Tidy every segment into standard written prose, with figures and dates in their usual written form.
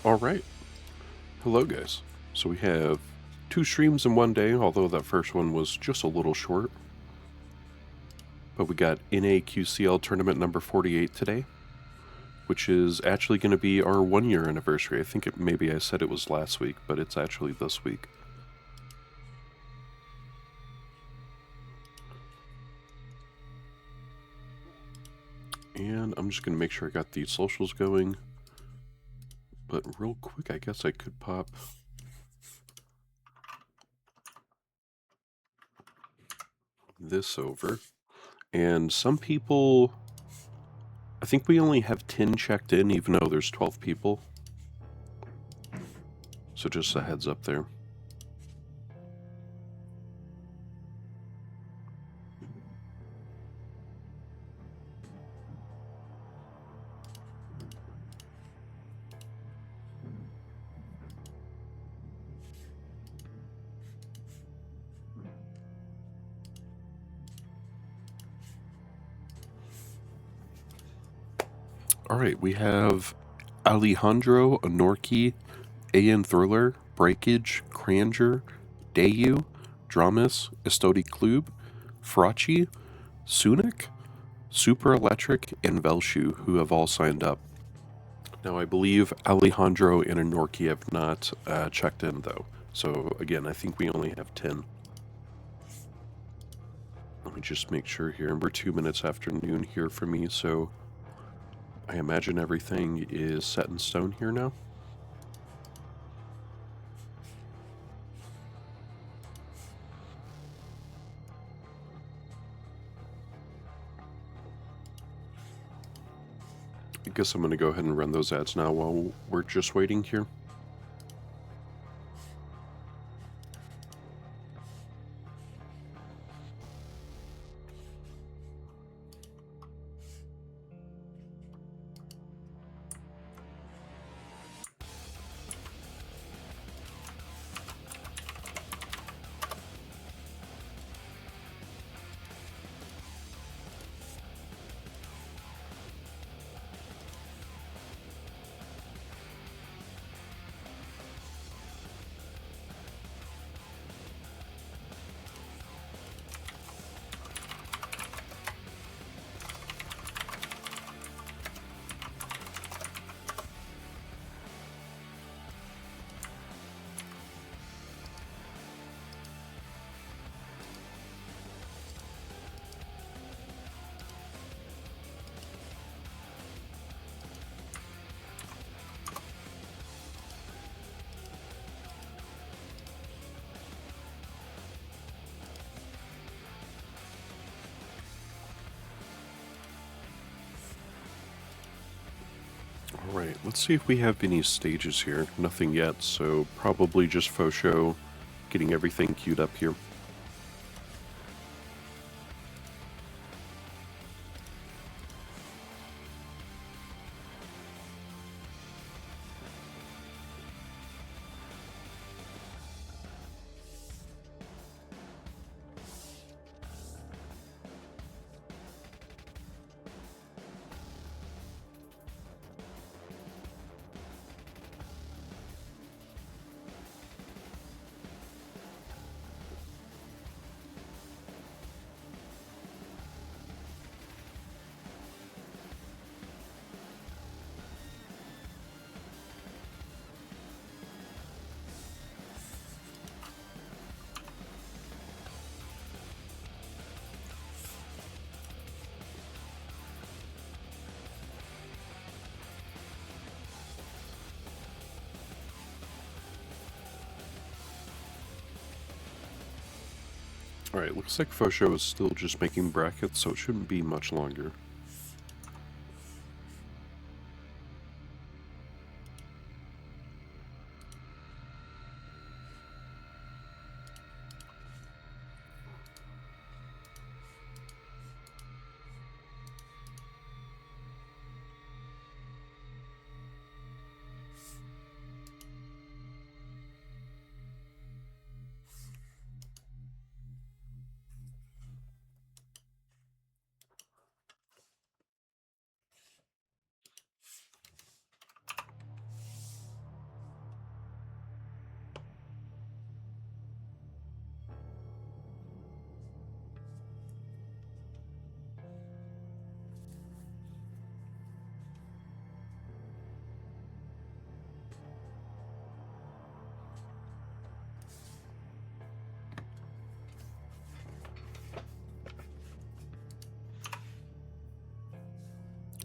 All right. Hello, guys. So we have 2 streams in one day, although that first one was just a little short. But we got NAQCL tournament number 48 today, which is actually going to be our 1-year anniversary. I think maybe I said it was last week, but it's actually this week. And I'm just going to make sure I got the socials going. But real quick, I guess I could pop this over. And some people, I think we only have 10 checked in, even though there's 12 people. So just a heads up there. All right, we have Alejandro, Anorki, AN Thriller, Breakage, Cranger, Dayu, Dramis, Estodi Klub, Frachi, Sunik, Super Electric, and Velshu, who have all signed up. Now, I believe Alejandro and Anorki have not checked in, though. So, again, I think we only have 10. Let me just make sure here. We're 2 minutes after noon here for me, so I imagine everything is set in stone here now. I guess I'm going to go ahead and run those ads now while we're just waiting here. Alright, let's see if we have any stages here. Nothing yet, so probably just faux show, getting everything queued up here. Alright, looks like faux show is still just making brackets, so it shouldn't be much longer.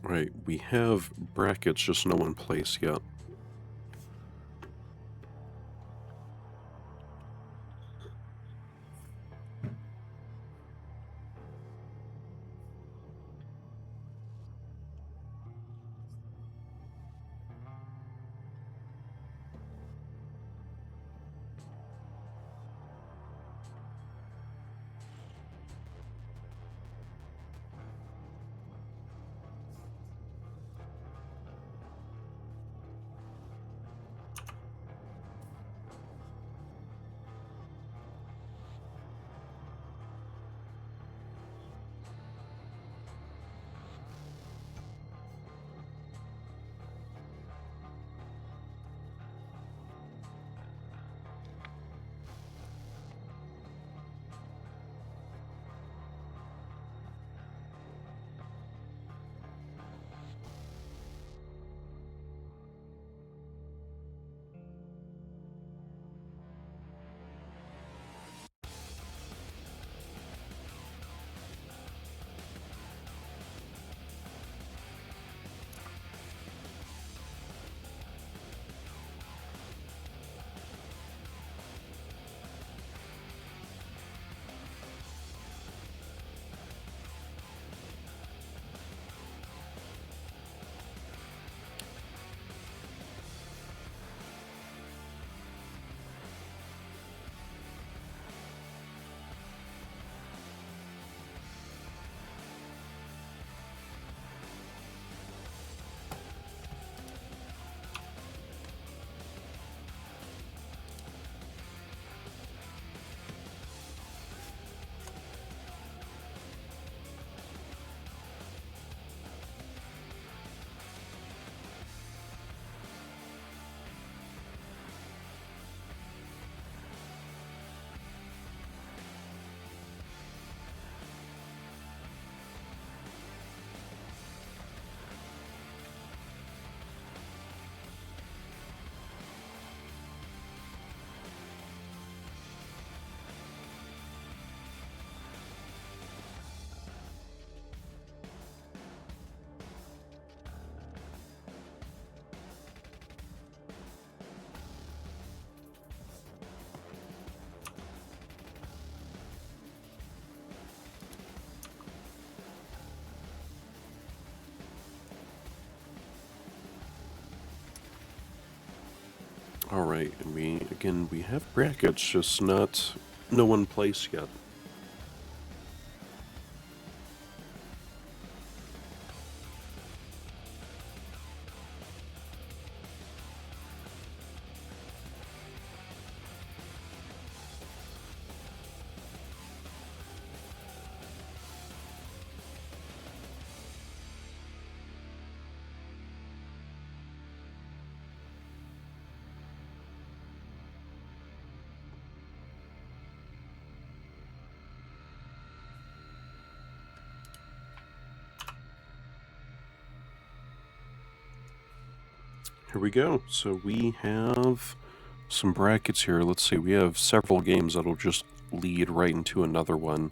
Right, we have brackets, just no in place yet. Alright, and we have brackets, just no in place yet. Here we go. So we have some brackets here. Let's see, we have several games that'll just lead right into another one.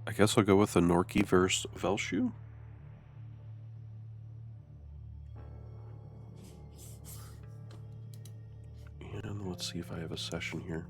I guess I'll go with the Norky versus Velshu. And let's see if I have a session here.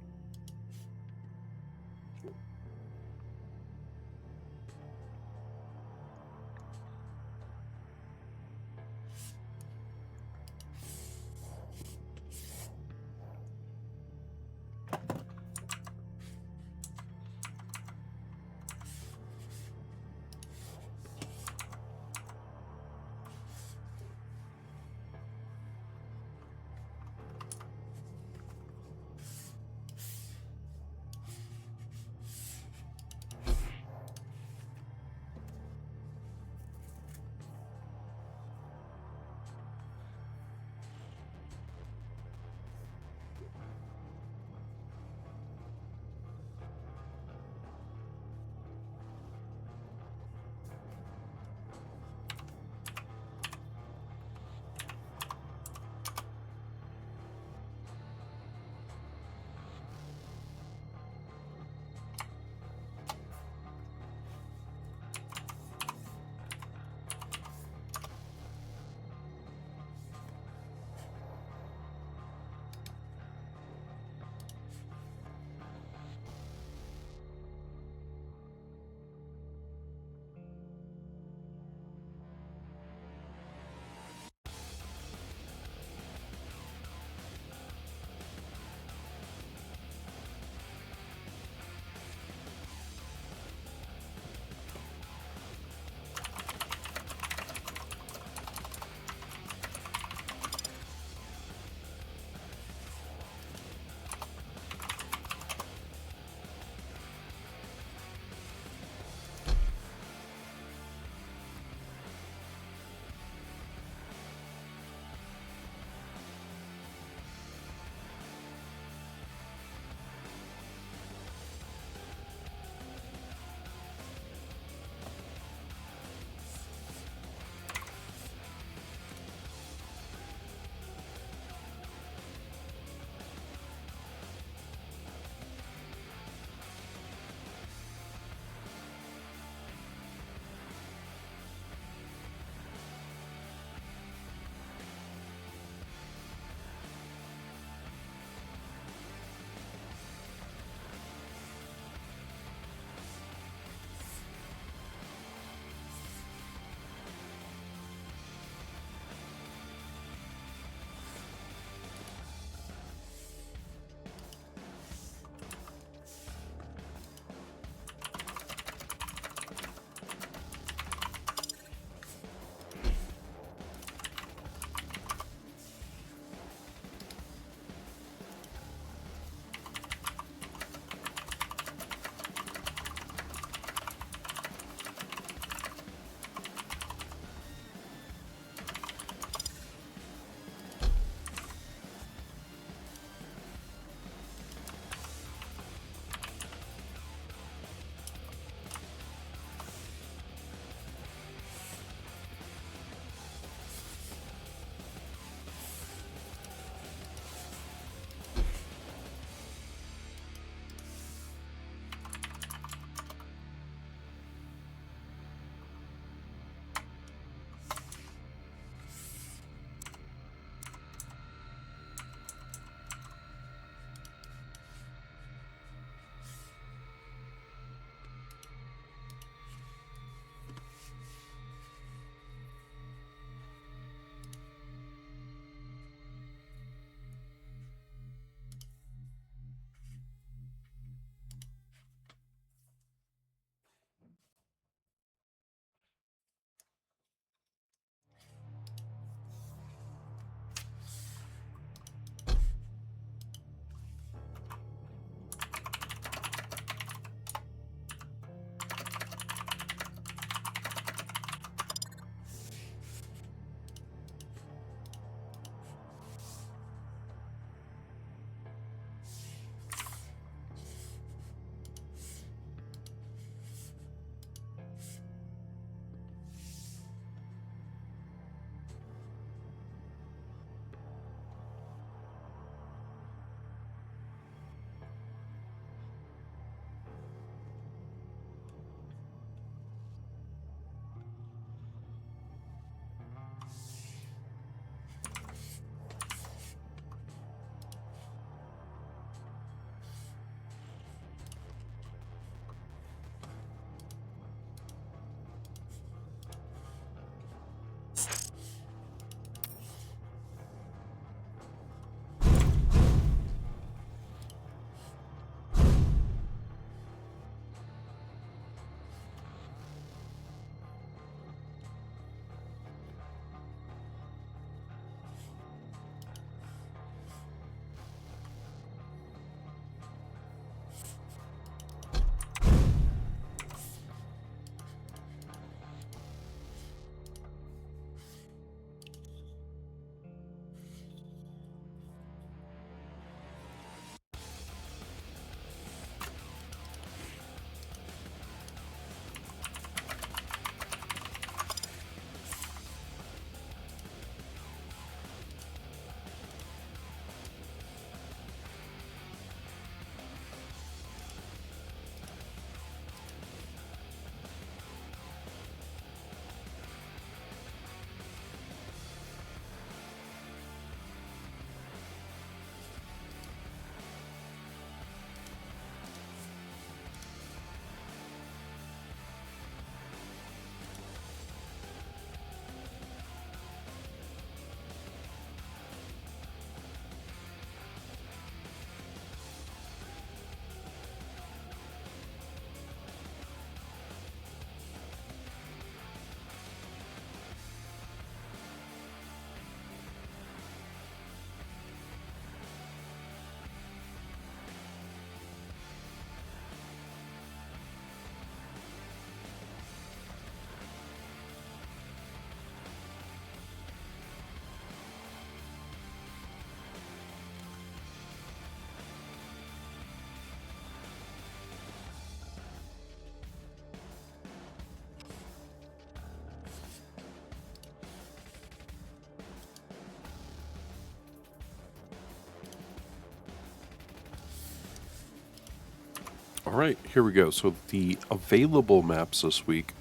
Alright, here we go. So the available maps this week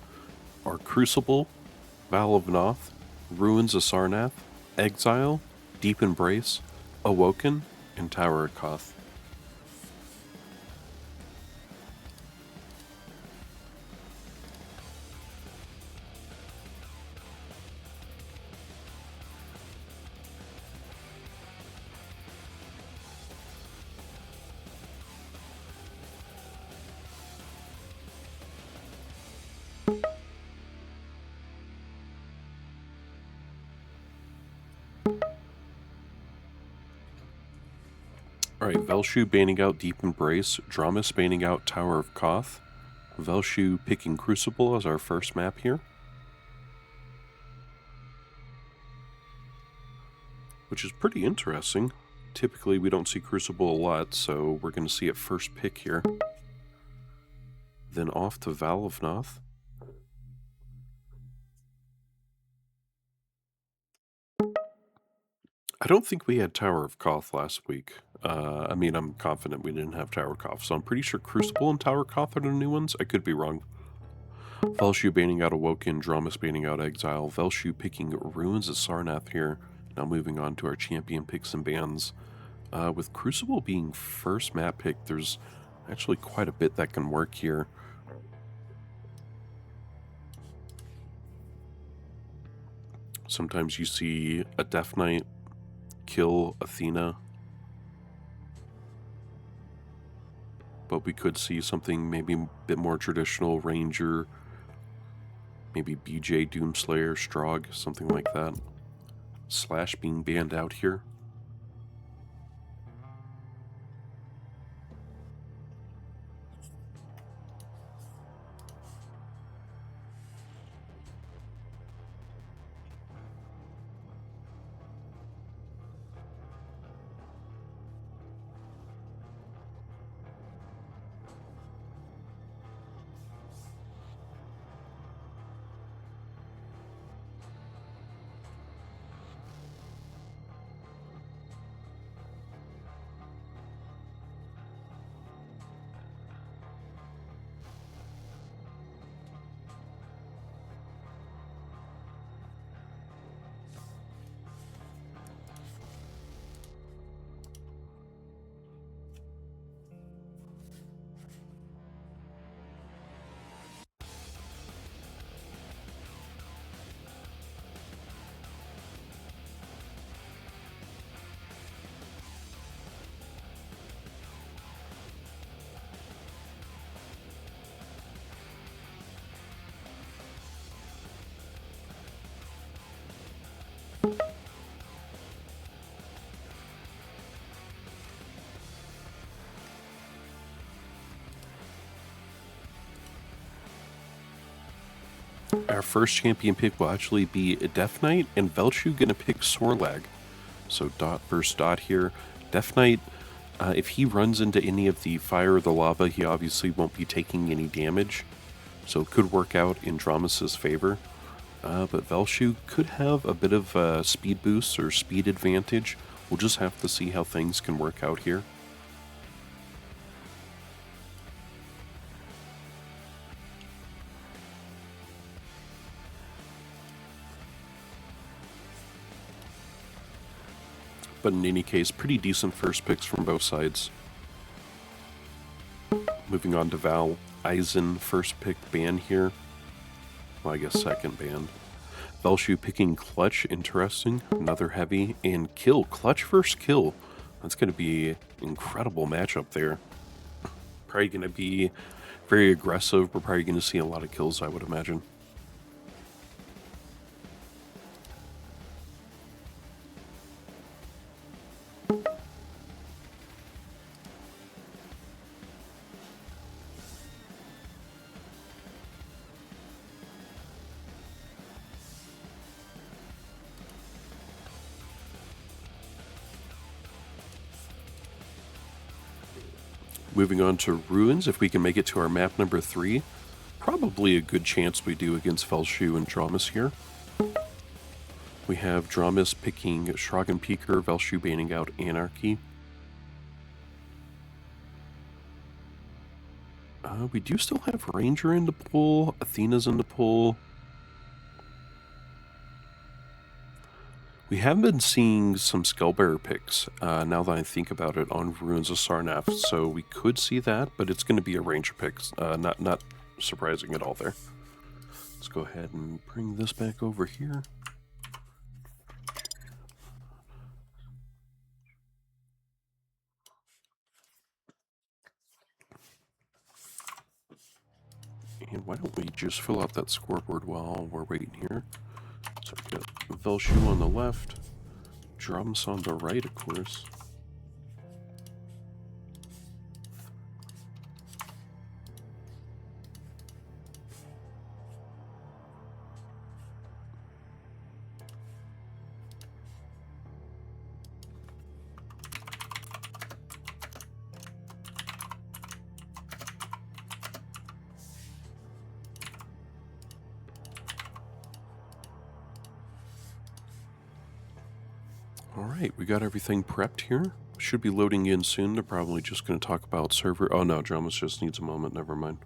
are Crucible, Val of Noth, Ruins of Sarnath, Exile, Deep Embrace, Awoken, and Tower of Koth. Alright, Velshu banning out Deep Embrace, Dramis banning out Tower of Koth, Velshu picking Crucible as our first map here, which is pretty interesting. Typically we don't see Crucible a lot, so we're going to see it first pick here. Then off to Val of Noth. I don't think we had Tower of Koth last week. I mean, I'm confident we didn't have Tower of Koth, so I'm pretty sure Crucible and Tower of Koth are the new ones. I could be wrong. Velshu banning out Awoken, Dramis banning out Exile, Velshu picking Ruins of Sarnath here. Now moving on to our champion picks and bans. With Crucible being first map pick, there's actually quite a bit that can work here. Sometimes you see a Death Knight kill Athena, but we could see something maybe a bit more traditional, Ranger, maybe BJ, Doomslayer, Strogg, something like that. Slash being banned out here. Our first champion pick will actually be a Death Knight, and Velshu gonna pick Sorlag. So dot versus dot here. Death Knight, if he runs into any of the fire or the lava, he obviously won't be taking any damage. So it could work out in Dramis' favor. But Velshu could have a bit of a speed boost or speed advantage. We'll just have to see how things can work out here. But in any case, pretty decent first picks from both sides. Moving on to Val. Eisen, first pick ban here. Well, I guess second ban. Velshu picking Clutch, interesting. Another heavy. And Kill, Clutch versus Kill. That's going to be an incredible matchup there. Probably going to be very aggressive. We're probably going to see a lot of kills, I would imagine. Moving on to Ruins, if we can make it to our map number 3. Probably a good chance we do against Velshu and Dramis here. We have Dramis picking Shrogan Peaker, Velshu banning out Anarchy. We do still have Ranger in the pool. Athena's in the pool. We have been seeing some Skullbearer picks, now that I think about it, on Ruins of Sarnath, so we could see that, but it's going to be a Ranger pick, not surprising at all there. Let's go ahead and bring this back over here. And why don't we just fill out that scoreboard while we're waiting here. So we got Velshu on the left, Dramis on the right, of course. Alright, we got everything prepped here. Should be loading in soon. They're probably just going to talk about server. Oh no, Dramis just needs a moment. Never mind.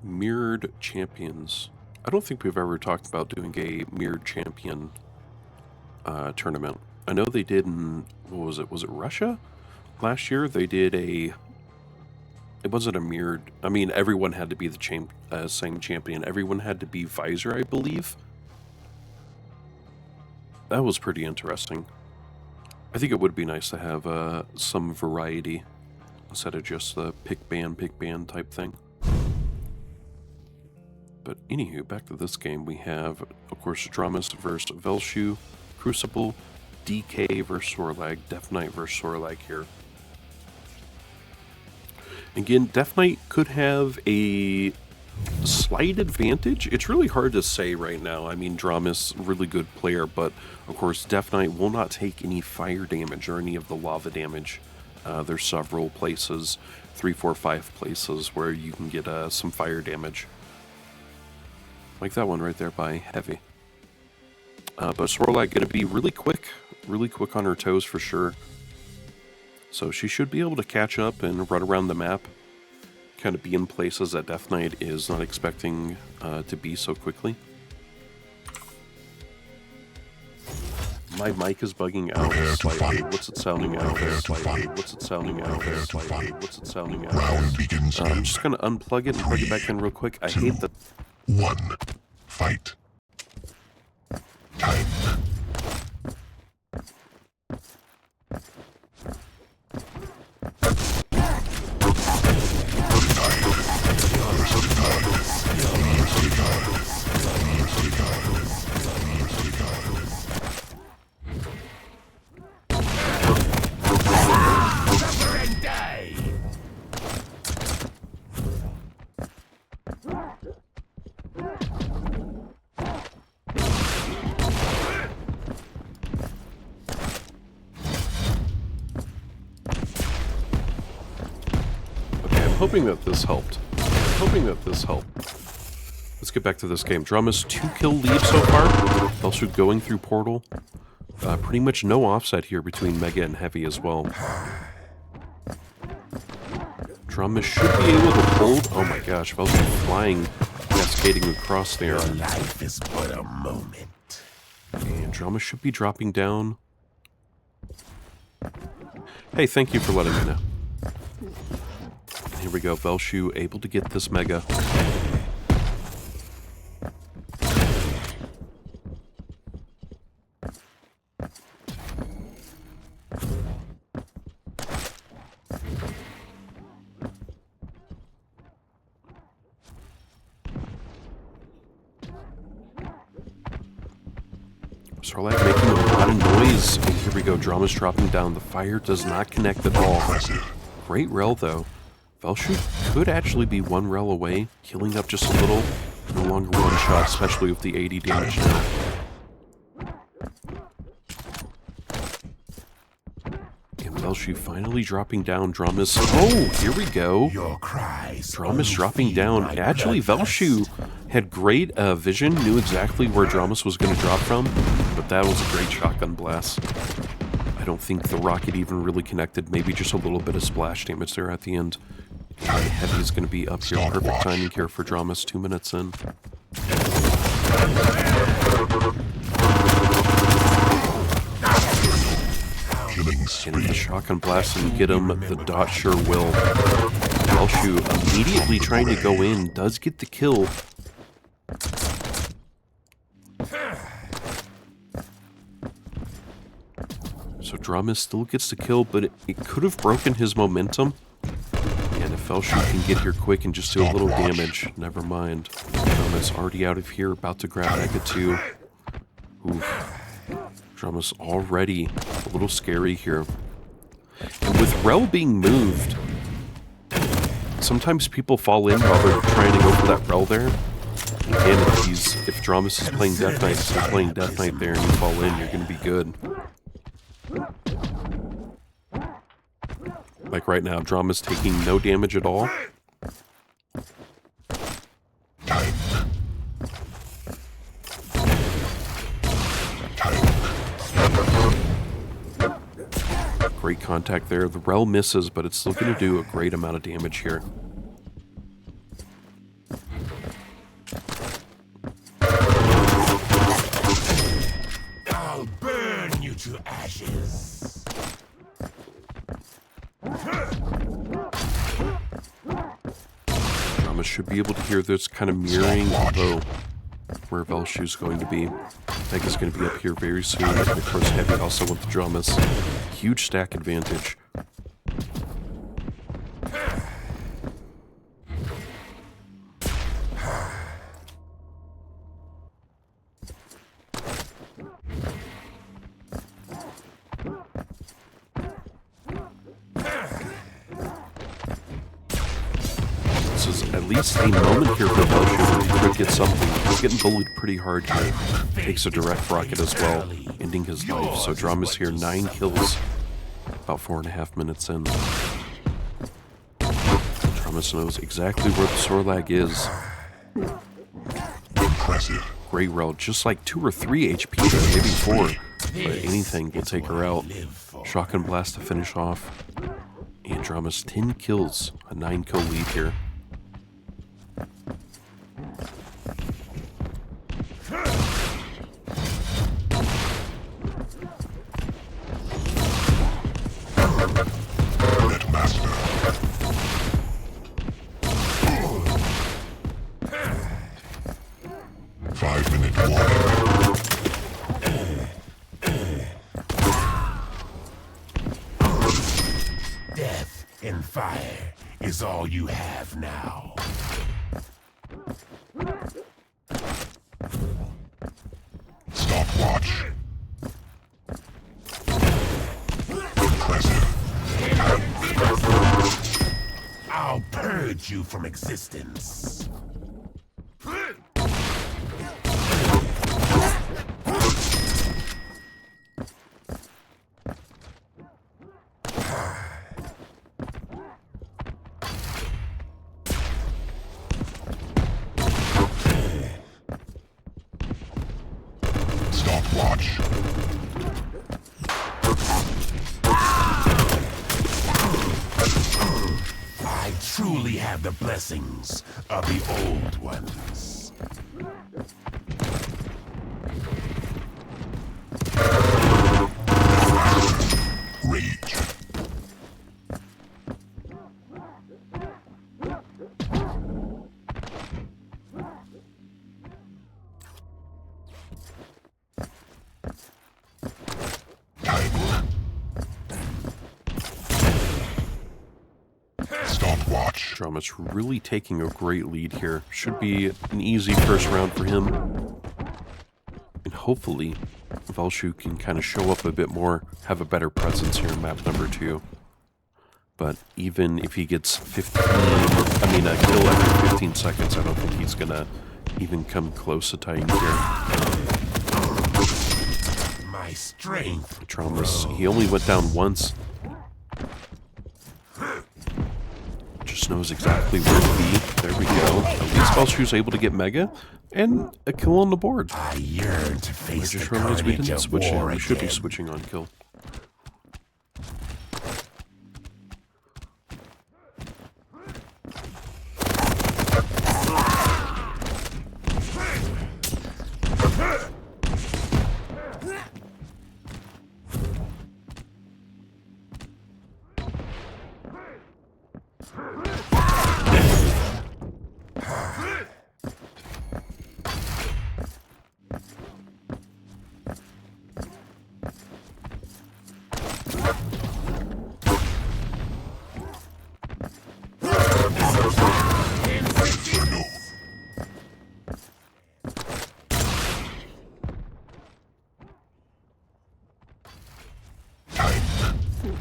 Mirrored champions. I don't think we've ever talked about doing a mirrored champion tournament. I know they did in, what was it? Was it Russia? Last year they did a, it wasn't a mirrored, I mean everyone had to be the same champion. Everyone had to be Visor, I believe. That was pretty interesting. I think it would be nice to have some variety instead of just the pick band type thing. But anywho, back to this game, we have, of course, Dramis versus Velshu, Crucible, DK versus Sorlag, Death Knight versus Sorlag here. Again, Death Knight could have a slight advantage. It's really hard to say right now. I mean, Dramis, really good player, but of course, Death Knight will not take any fire damage or any of the lava damage. There's several places, 3, 4, 5 places where you can get some fire damage. Like that one right there by Heavy. But Sorlag going to be really quick on her toes for sure. So she should be able to catch up and run around the map. Kind of be in places that Death Knight is not expecting to be so quickly. My mic is bugging out slightly. What's it sounding out there slightly? What's it sounding out there slightly? What's it sounding out there? I'm just going to unplug it and plug it back in real quick. I hate the... 1. Fight. Time. Hoping that this helped. Let's get back to this game. Dramis 2-kill lead so far. Also going through Portal. Pretty much no offset here between Mega and Heavy as well. Dramis should be able to hold. Oh my gosh, Velshu flying, cascading across there. Your life is but a moment. And Dramis should be dropping down. Hey, thank you for letting me know. Here we go, Velshu able to get this Mega. Sorlag making a lot of noise. And here we go, Dramis dropping down. The fire does not connect at all. Great rel though. Velshu could actually be 1 rel away, healing up just a little. No longer one shot, especially with the 80 damage now. And Velshu finally dropping down. Dramis. Oh, here we go. Your cries. Dramis dropping down. Actually, Velshu had great vision, knew exactly where Dramis was going to drop from, but that was a great shotgun blast. I don't think the rocket even really connected. Maybe just a little bit of splash damage there at the end. Heavy is going to be up here. Perfect timing here for Dramis. 2 minutes in. Getting the shotgun blast and get him. The dot sure will. Velshu immediately trying to go in. Does get the kill. So Dramis still gets the kill, but it could have broken his momentum. And if Velshu can get here quick and just do a little damage, never mind. Dramis already out of here, about to grab Mega 2. Oof. Dramis already a little scary here. And with Rel being moved, sometimes people fall in while they're trying to go for that Rel there. And if Dramis is playing Death Knight, so you're playing Death Knight there and you fall in, you're going to be good. Like right now, Dramis taking no damage at all. Great contact there. The Rel misses, but it's still going to do a great amount of damage here. I'll burn you to ashes. Dramis should be able to hear this kind of mirroring, although where Velshu's going to be. Mega's going to be up here very soon. And of course, Heavy also with the Dramis. Huge stack advantage. This is at least a moment here for Velshu where he could get something. He's getting bullied pretty hard here. Takes a direct rocket as well, ending his life. So Dramis here, 9 kills, about 4.5 minutes in. Dramis knows exactly where the Sorlag is. Impressive. Great Rel, just like 2 or 3 HP there, maybe 4. But anything will take her out. Shotgun blast to finish off. And Dramis 10 kills, a 9 kill lead here. Master. 5-minute warning. Death and fire is all you have now. Stopwatch. Impressive. I'll purge you from existence. Stopwatch. I truly have the blessings of the old ones. Rage. Stopwatch. Dramis really taking a great lead here. Should be an easy first round for him. And hopefully, Velshu can kind of show up a bit more, have a better presence here in map number 2. But even if he gets 15, a kill every 15 seconds, I don't think he's going to even come close to tying here. My strength. Dramis, he only went down once. just knows exactly where to be. There we go. At least Velshu's able to get Mega and a kill on the board. I yearn to I face just the realized we carnage didn't of switch in. war We should be again. switching on kill.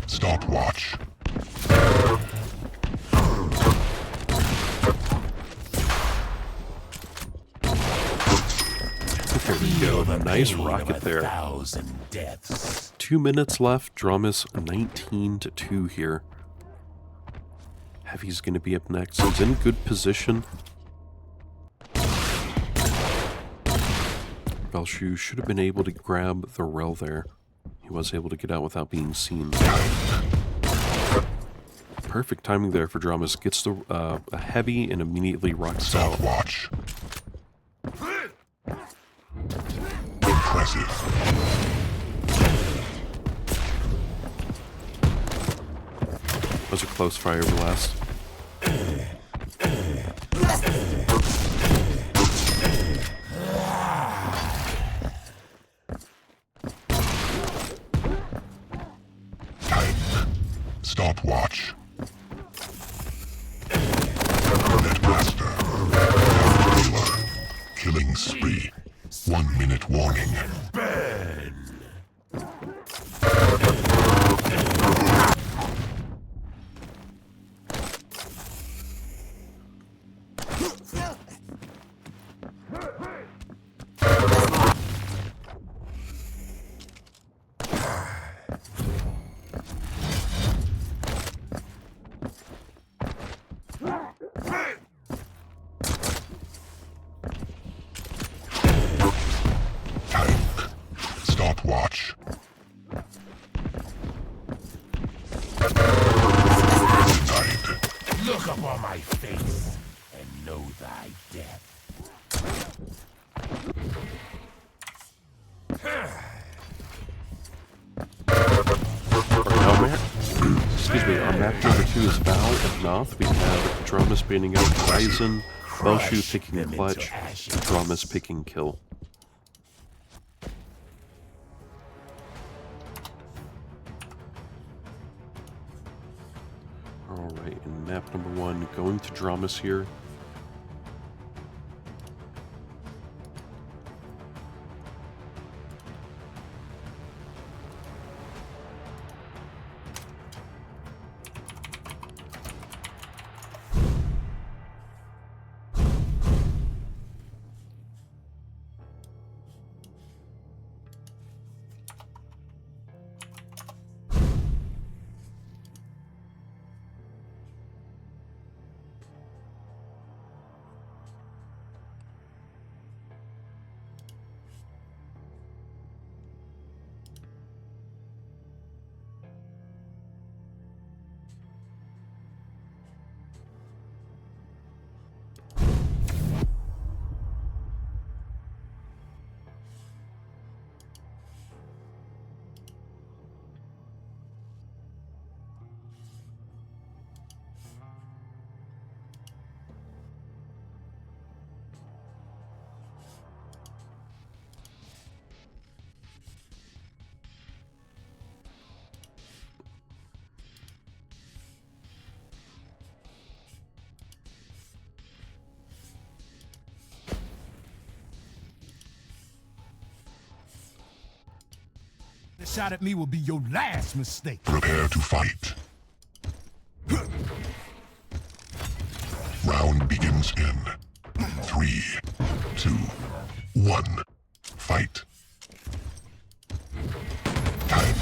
Stopwatch. There we go. Nice rocket there. 1,000 deaths. 2 minutes left. Dramis 19-2 here. Heavy's going to be up next. He's in good position. Velshu should have been able to grab the rail there. He was able to get out without being seen. Perfect timing there for Dramis. Gets the a heavy and immediately rocks out. Stopwatch. Impressive. That was a close fire blast. Stopwatch. Netmaster. Killer. Killing spree. 1 minute warning. Burn. Stopwatch. Look upon my face and know thy death. Excuse me, on map number 2 is Val of Noth. We have Dramis banning out Horizon, Velshu picking Clutch, Dramis picking Kill. Alright, and map number 1 going to Dramis here. A shot at me will be your last mistake. Prepare to fight. Round begins in 3, 2, 1. Fight. Time.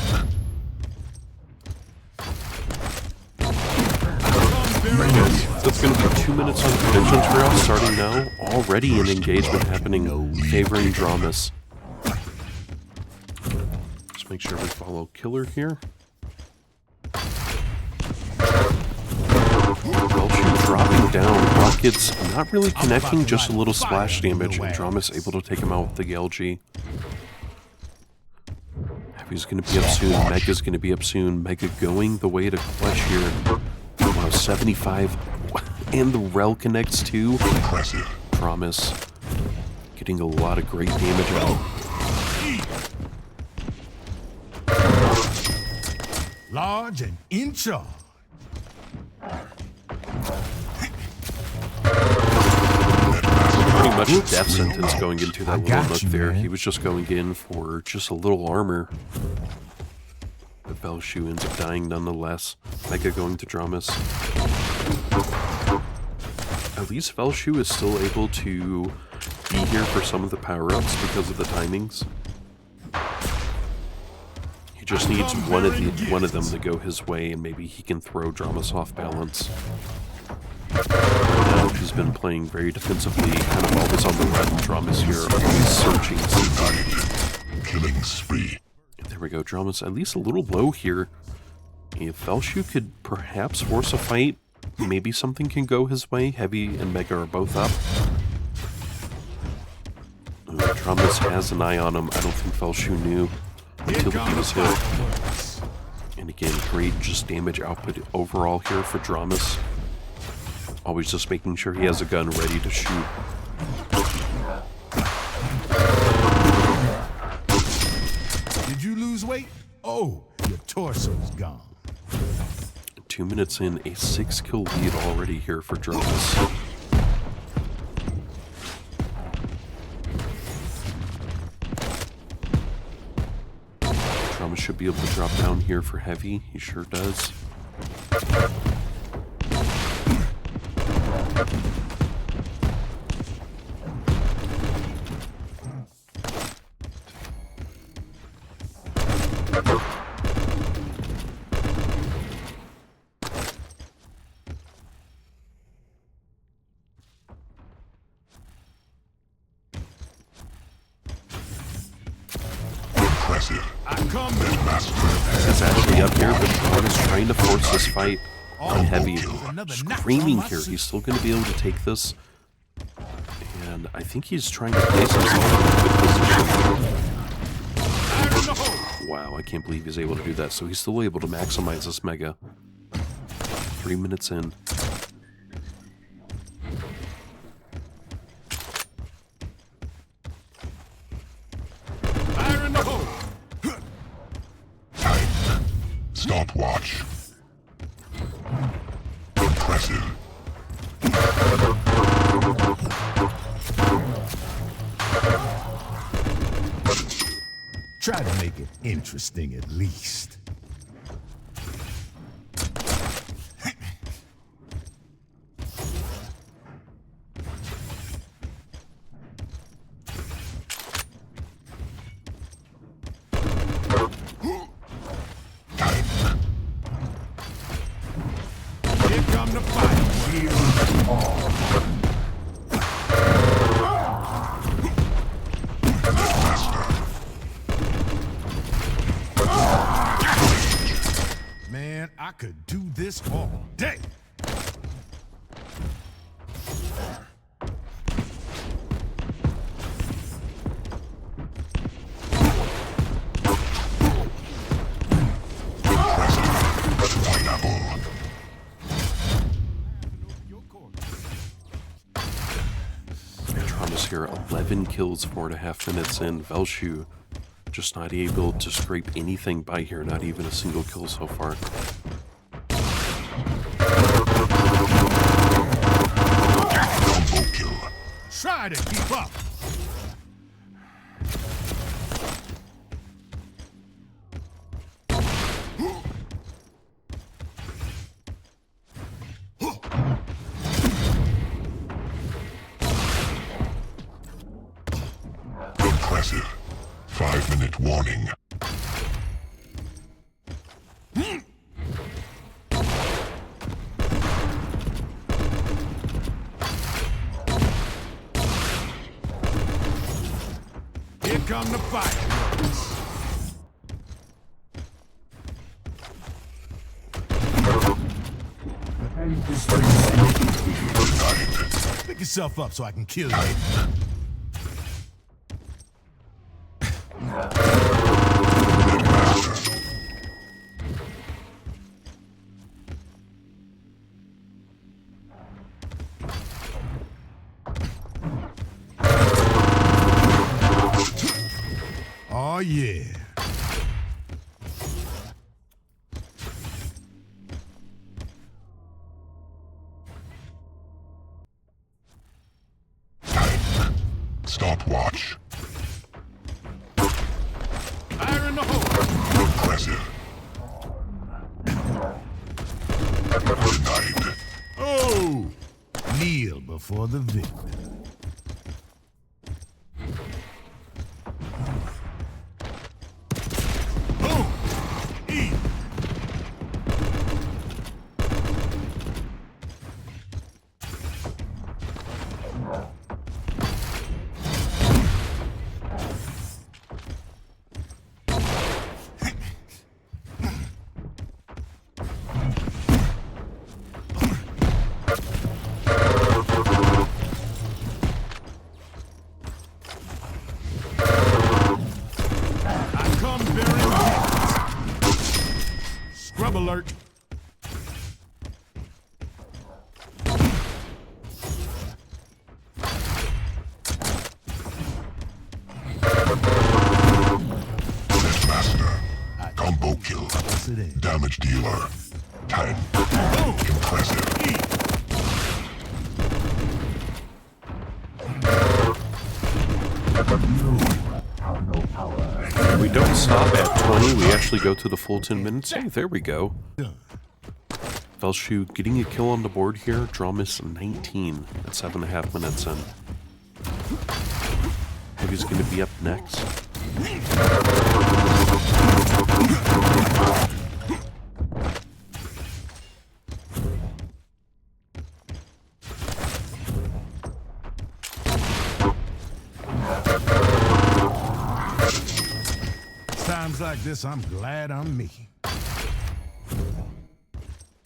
That's going to be 2 minutes on predictions for us, starting now. Already an engagement happening, favoring Dramis. Just make sure we follow Killer here. Velshu dropping down. Rockets not really connecting, just a little splash damage, and Dramis able to take him out with the LG. Heavy's going to be up soon. Mega's going to be up soon. Mega going the way to clutch here. Wow, 75. And the Rel connects too. Dramis getting a lot of great damage out. Large and in charge. Pretty much death sentence going into that little nook there. He was just going in for just a little armor. But Velshu ends up dying nonetheless. Mega going to Dramis. At least Velshu is still able to be here for some of the power-ups because of the timings. He just needs one of them to go his way, and maybe he can throw Dramis off balance. Now he's been playing very defensively, kind of always on the run. Dramis here, always searching CT. Killing spree. There we go, Dramis at least a little low here. If Velshu could perhaps force a fight, maybe something can go his way. Heavy and Mega are both up. Dramis has an eye on him. I don't think Velshu knew until he was hit. And again, great just damage output overall here for Dramis. Always just making sure he has a gun ready to shoot. Did you lose weight? Oh, your torso's gone. 2 minutes in, a 6-kill lead already here for Dramis. Dramis should be able to drop down here for Heavy. He sure does. He's actually up here, but Dramis is trying to force this fight on Heavy. Screaming here, he's still going to be able to take this. And I think he's trying to place himself in a good position. Wow, I can't believe he's able to do that. So he's still able to maximize this Mega. 3 minutes in. Stopwatch. Impressive. Try to make it interesting at least. Man, I could do this all day. Dramis here, 11 kills, 4.5 minutes in. Velshu just not able to scrape anything by here, not even a single kill so far. Combo kill. Try to keep up. Impressive. 5-minute warning. come the fireworks. Pick yourself up so I can kill you. Oh, yeah. Stopwatch. Fire in the hole. Impressive. Denied. Oh! Kneel before the victor. Boom! Eat! I come bearing gifts. Scrub alert. Master. Combo kill. Sit in. Damage dealer. 10. Boom! Impressive. Eat! We don't stop at 20, we actually go to the full 10 minutes. Hey, there we go. Done. Velshu getting a kill on the board here. Dramis 19 at 7.5 minutes in. Heavy's going to be up next. Times like this, I'm glad I'm me.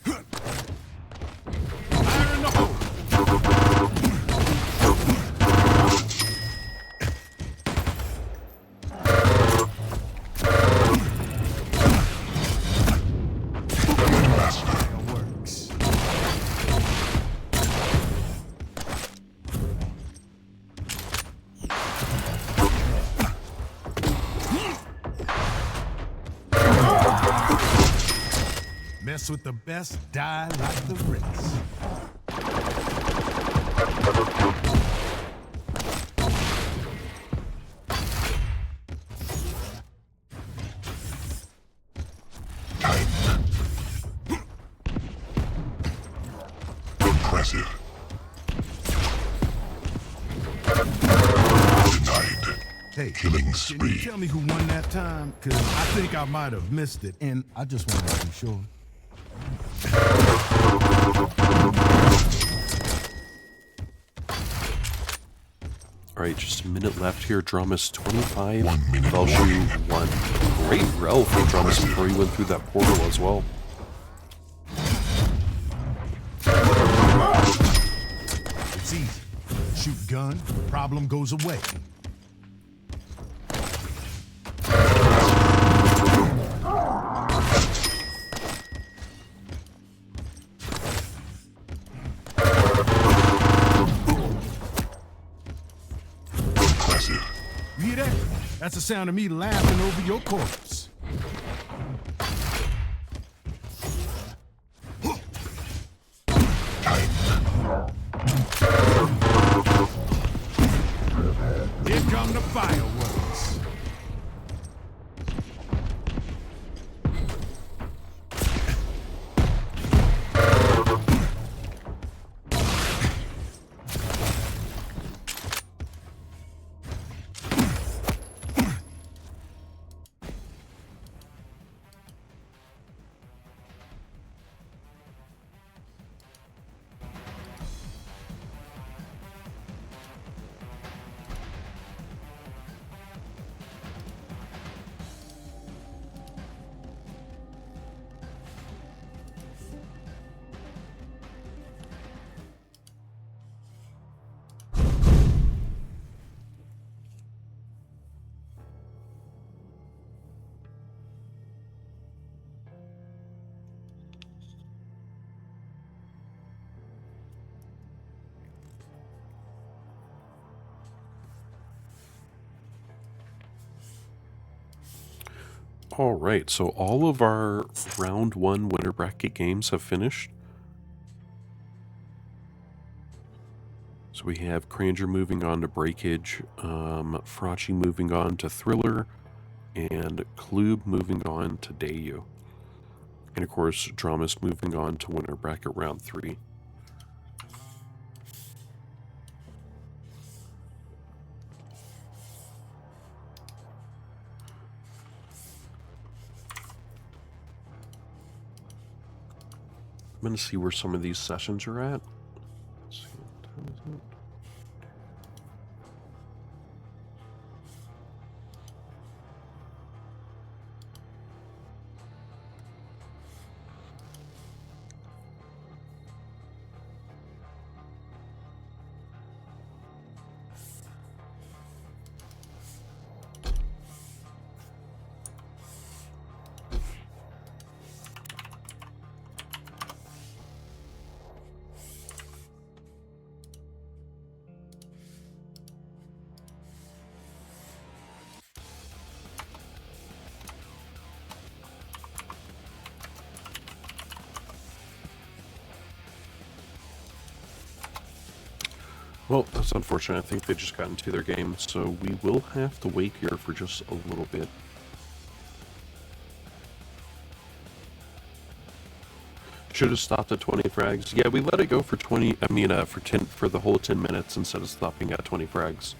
Fire in the hole. Fireworks. Mess with the best, die like the rest. Impressive. Denied. Hey, Killing can you spree. tell me who won that time? Cause I think I might have missed it, and I just want to be sure. Alright, just a minute left here. Dramis 25, 1 minute Velshu 1. Great rel from Dramis before he went through that portal as well. It's easy. Shoot gun, problem goes away. Impressive. You hear that? That's the sound of me laughing over your corpse. Here come the fireworks. All right, so all of our round 1 winner bracket games have finished. So we have Cranger moving on to Breakage, Frachi moving on to Thriller, and Klube moving on to Dayu. And of course, Dramis moving on to winner bracket round 3. I'm going to see where some of these sessions are at. Let's see, what time is it? Well, that's unfortunate. I think they just got into their game, so we will have to wait here for just a little bit. Should have stopped at 20 frags. Yeah, we let it go for 20. I mean, for the whole 10 minutes instead of stopping at 20 frags.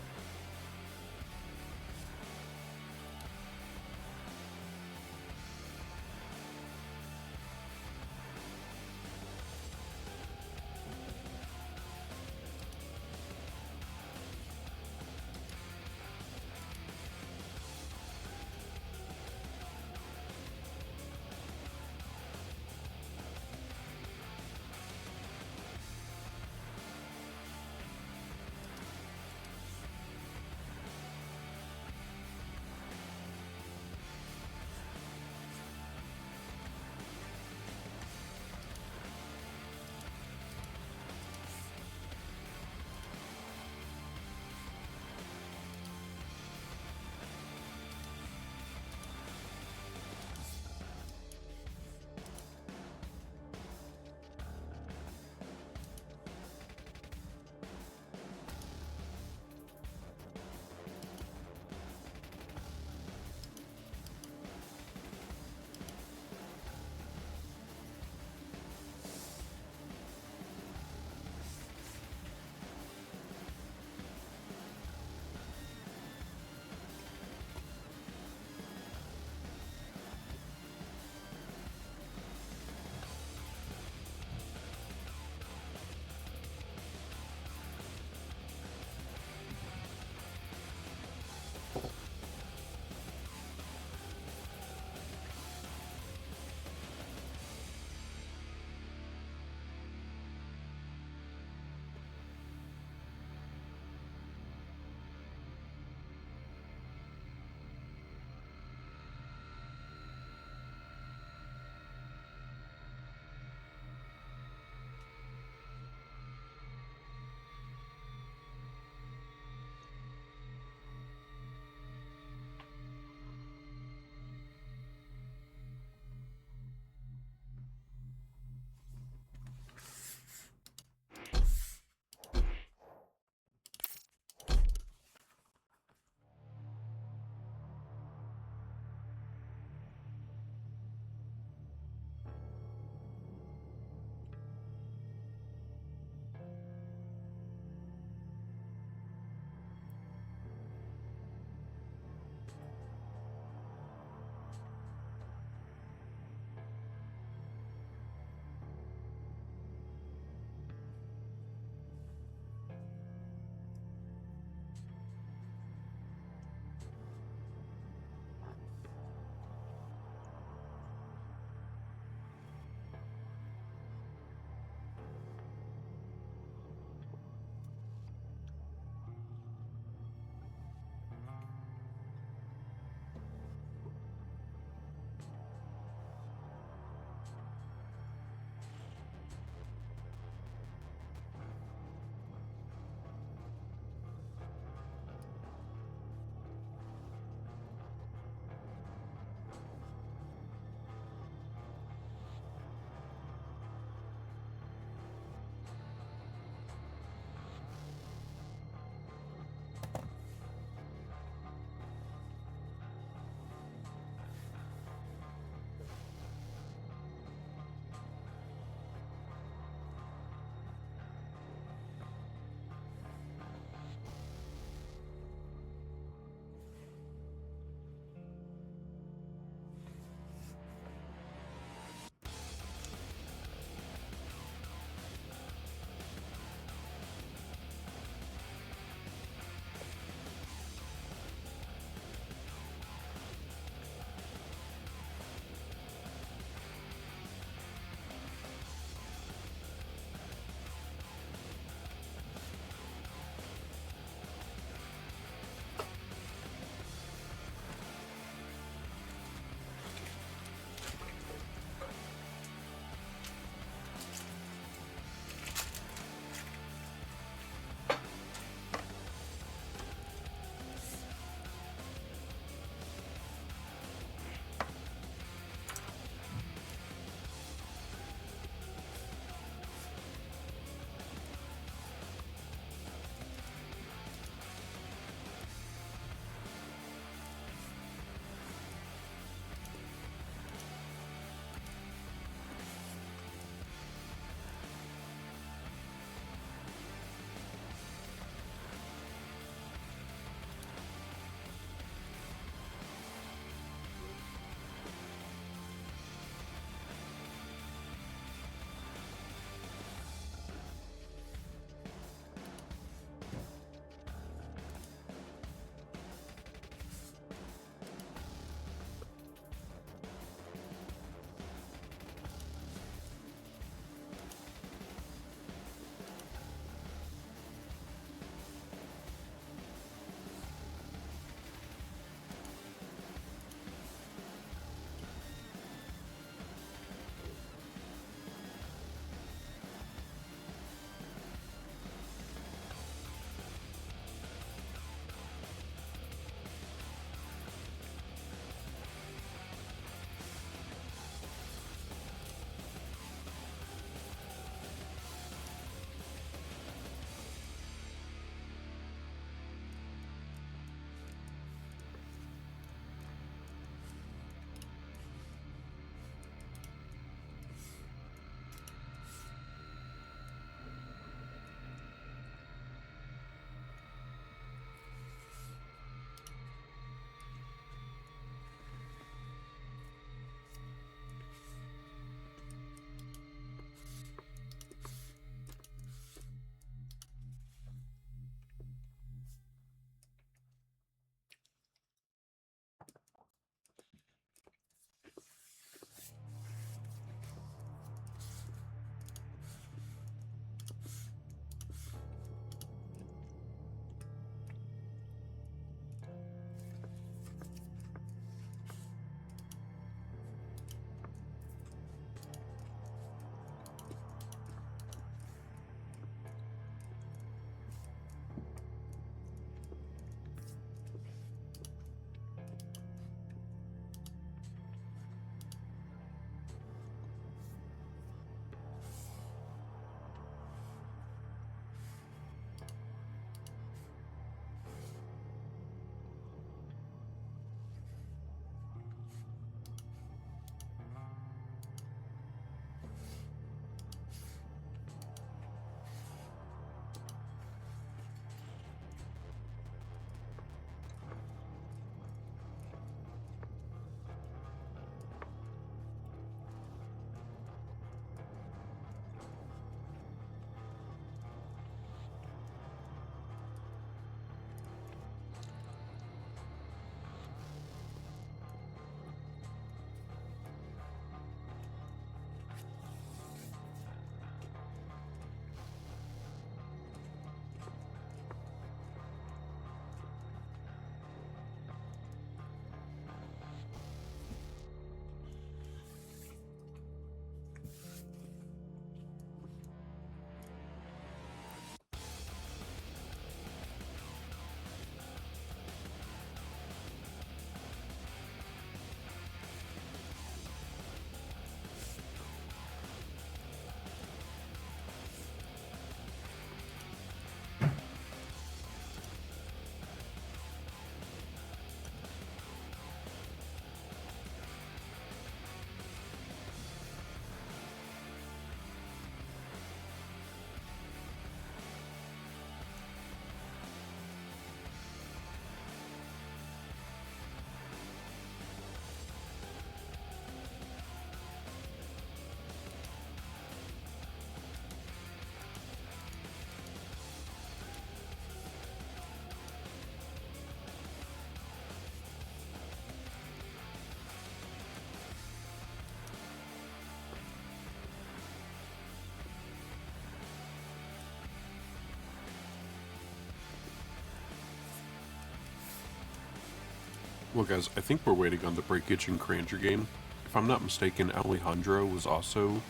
Well, guys, I think we're waiting on the Breakage and Cranger game. If I'm not mistaken, Alejandro was also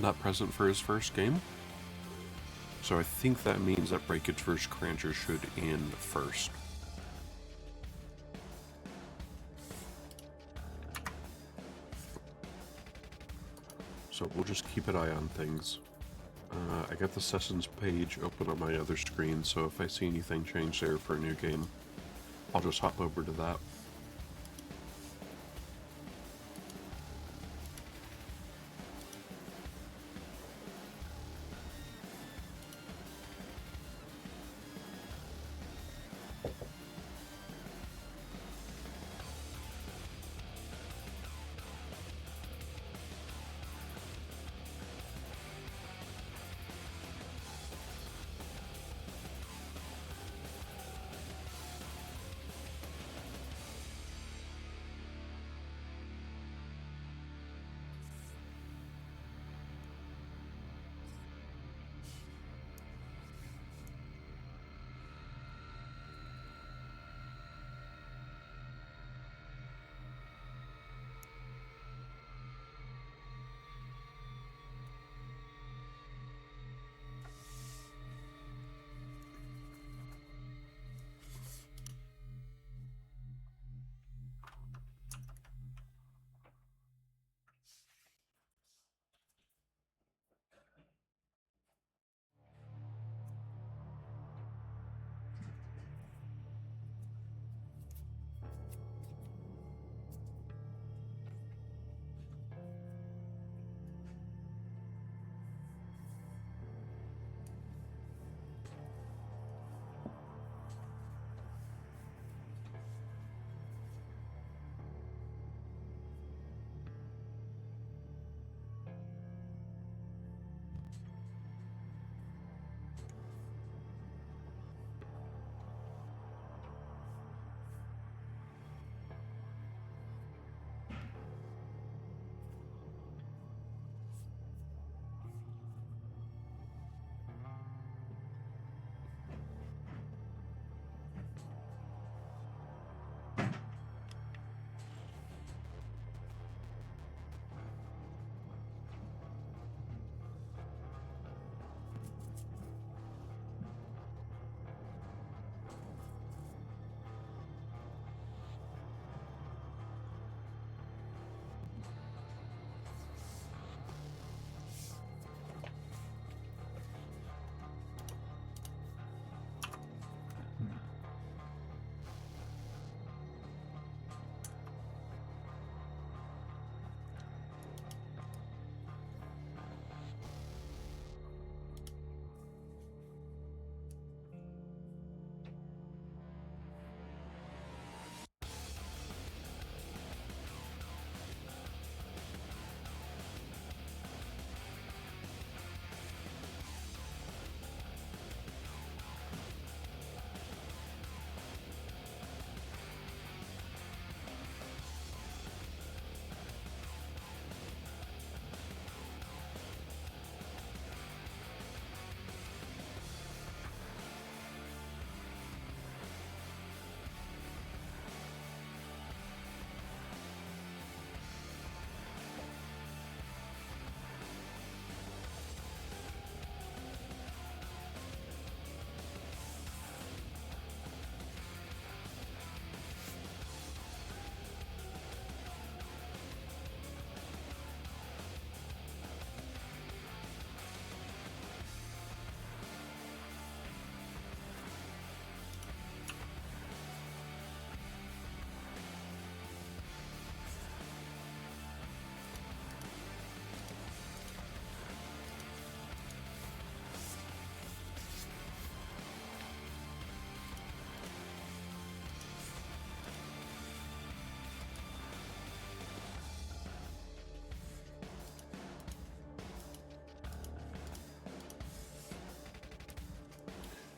not present for his first game. So I think that means that Breakage vs. Cranger should end first. So we'll just keep an eye on things. I got the sessions page open on my other screen, so if I see anything change there for a new game, I'll just hop over to that.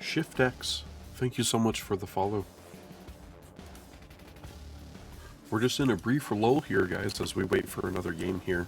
Shift X, thank you so much for the follow. We're just in a brief lull here, guys, as we wait for another game here.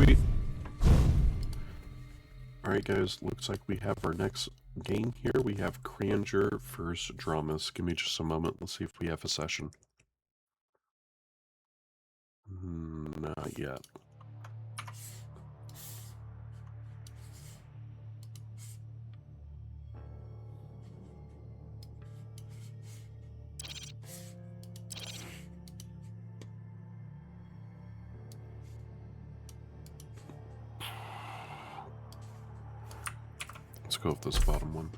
Sweet. Alright guys, looks like we have our next game here. We have Cranger versus Dramis. Give me just a moment. Let's see if we have a session. Not yet. Let's go with this bottom one.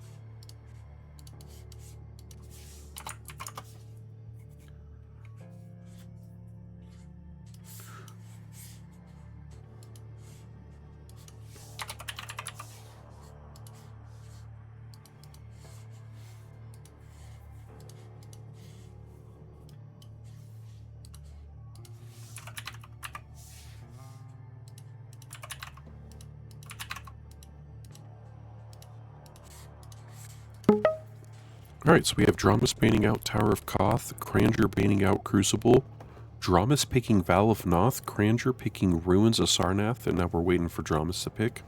Alright, so we have Dramis banning out Tower of Koth, Cranger banning out Crucible, Dramis picking Val of Noth, Cranger picking Ruins of Sarnath, and now we're waiting for Dramis to pick.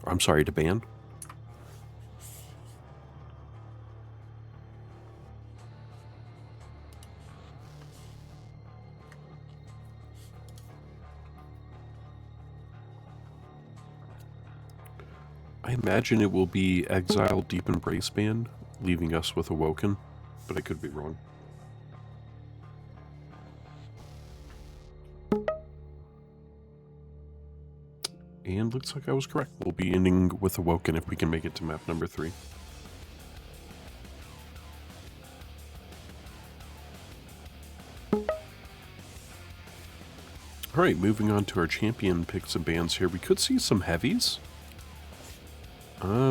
I'm sorry, to ban. I imagine it will be Exile Deep Embrace ban, leaving us with Awoken, but I could be wrong. And looks like I was correct. We'll be ending with Awoken if we can make it to map number 3. Alright, moving on to our champion picks and bans here. We could see some heavies.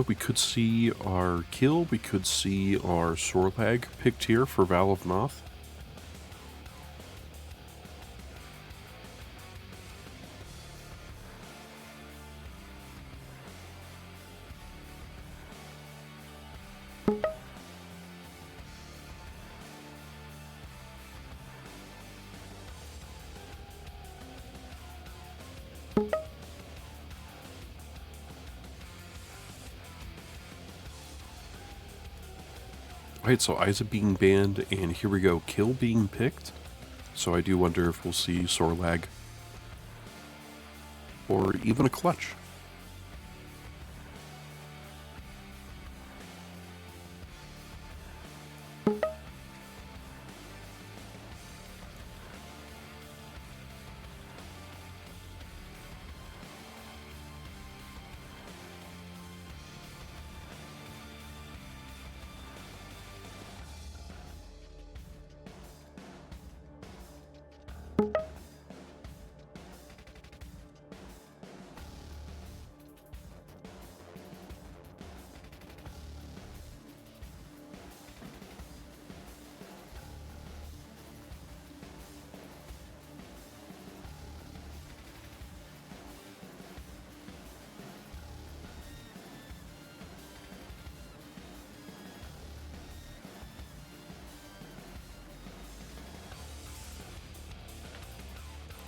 We could see our Kill, we could see our Sorlag picked here for Val of Noth. Alright, so Isa being banned, and here we go, Kill being picked. So I do wonder if we'll see Sorlag. Or even a Clutch.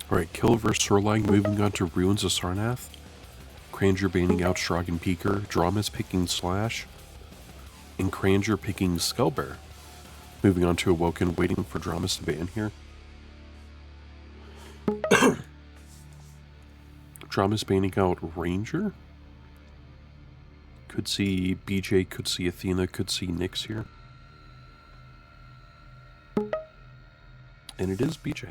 Alright, Kill versus Sorlag, moving on to Ruins of Sarnath. Cranger banning out Strogg and Peaker, Dramis picking Slash, and Cranger picking Skullbear. Moving on to Awoken, waiting for Dramis to ban here. Dramis banning out Ranger. Could see BJ, could see Athena, could see Nyx here. And it is BJ.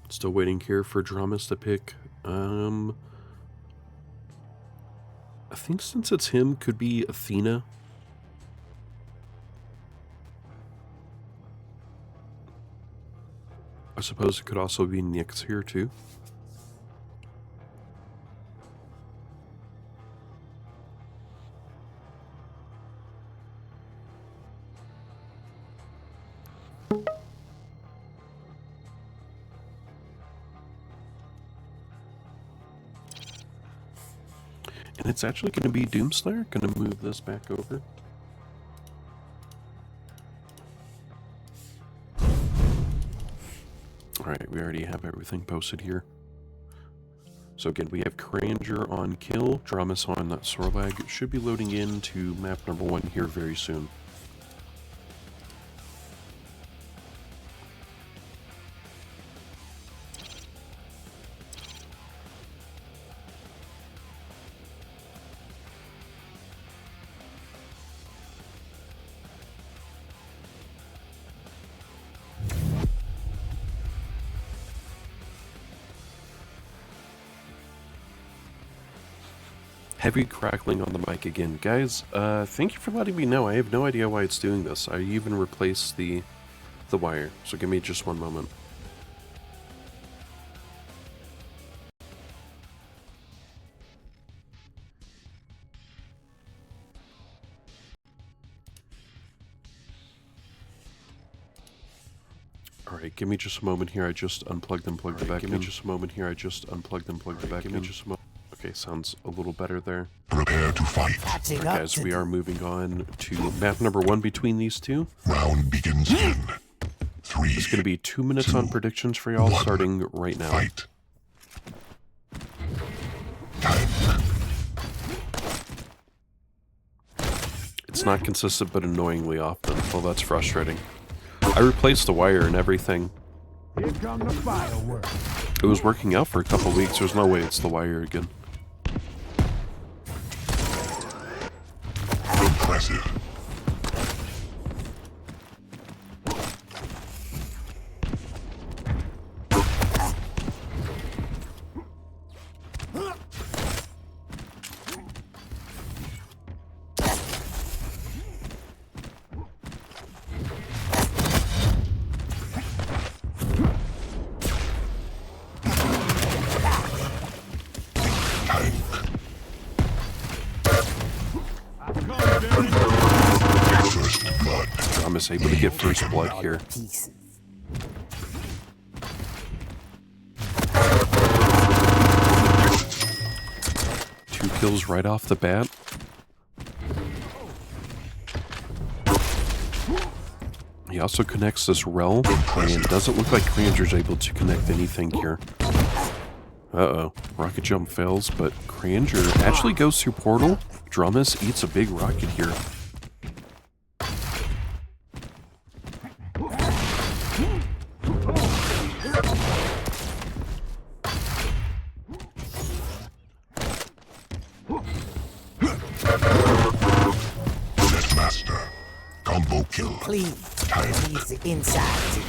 Still waiting here for Dramis to pick. I think since it's him, could be Athena. I suppose it could also be Nyx here too. And it's actually going to be Doomslayer. Going to move this back over. Alright, we already have everything posted here. So again, we have Cranger on kill, Dramis on Sorlag. Should be loading into map number 1 here very soon. Heavy crackling on the mic again. Guys, thank you for letting me know. I have no idea why it's doing this. I even replaced the wire, so give me just one moment. Alright, give me just a moment here. I just unplugged and plugged it back in. Give me just a moment here. I just unplugged and plugged it back in. Give me just a moment. Okay, sounds a little better there. Prepare to fight. Right, guys, we are moving on to map number 1 between these two. Round begins in 3. It's going to be 2 minutes on predictions for y'all, starting right now. Fight. It's not consistent, but annoyingly often. Well, that's frustrating. I replaced the wire and everything. Here come the fireworks. It was working out for a couple weeks. There's no way it's the wire again. Impressive. Dramis able to get first blood here. Two kills right off the bat. He also connects this realm, and it doesn't look like Cranger's able to connect anything here. Uh-oh. Rocket jump fails, but Cranger actually goes through portal. Dramis eats a big rocket here. Master. Combo kill. Clean. He's inside.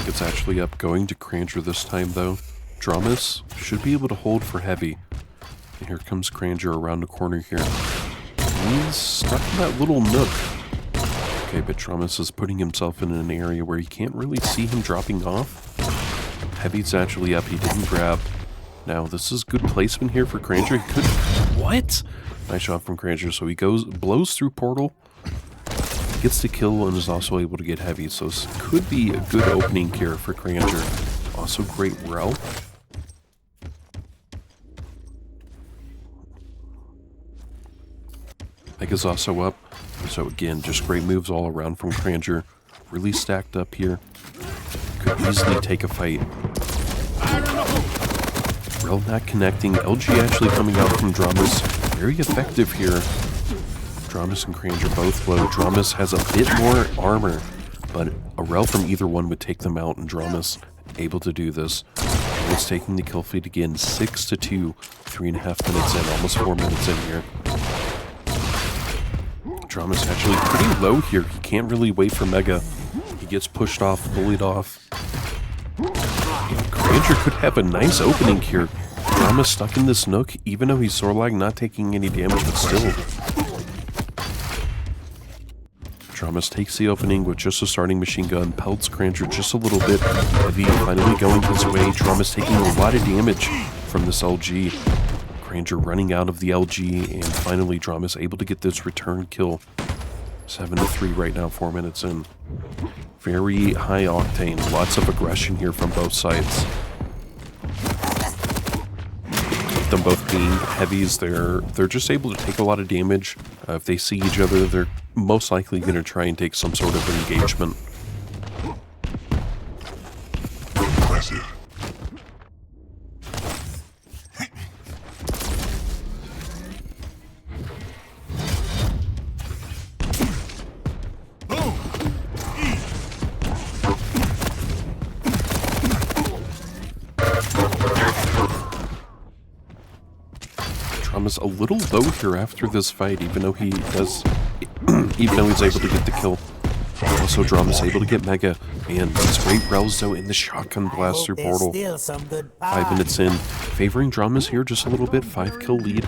It's actually up going to Cranger this time though. Dramis should be able to hold for heavy. And here comes Cranger around the corner here. He's stuck in that little nook. Okay, but Dramis is putting himself in an area where you can't really see him dropping off. Heavy's actually up, he didn't grab. Now this is good placement here for Cranger. He could... What? Nice shot from Cranger, so he blows through portal. Gets the kill and is also able to get heavy, so this could be a good opening here for Cranger. Also great rel. Mega's also up, so again, just great moves all around from Cranger. Really stacked up here. Could easily take a fight. Rel not connecting. LG actually coming out from Dramis. Very effective here. Dramis and Cranger both low. Dramis has a bit more armor, but a Rel from either one would take them out, and Dramis able to do this. Dramis taking the kill feed again, 6-2, 3.5 minutes in, almost 4 minutes in here. Dramis actually pretty low here. He can't really wait for Mega. He gets pushed off, bullied off. And Cranger could have a nice opening here. Dramis stuck in this nook, even though he's Sorlag, not taking any damage, but still. Dramis takes the opening with just a starting machine gun, pelts Cranger just a little bit. Heavy finally going his way. Dramis taking a lot of damage from this LG. Cranger running out of the LG, and finally Dramis able to get this return kill. 7-3 right now, 4 minutes in. Very high octane, lots of aggression here from both sides. Them both being heavies, they're just able to take a lot of damage. If they see each other, they're most likely going to try and take some sort of engagement. Impressive. Dramis a little low here after this fight, even though he does, even though he's able to get the kill. Also, Dramis able to get Mega, and these great Rels though in the shotgun blast through portal. 5 minutes in, favoring Dramis here just a little bit, 5 kill lead.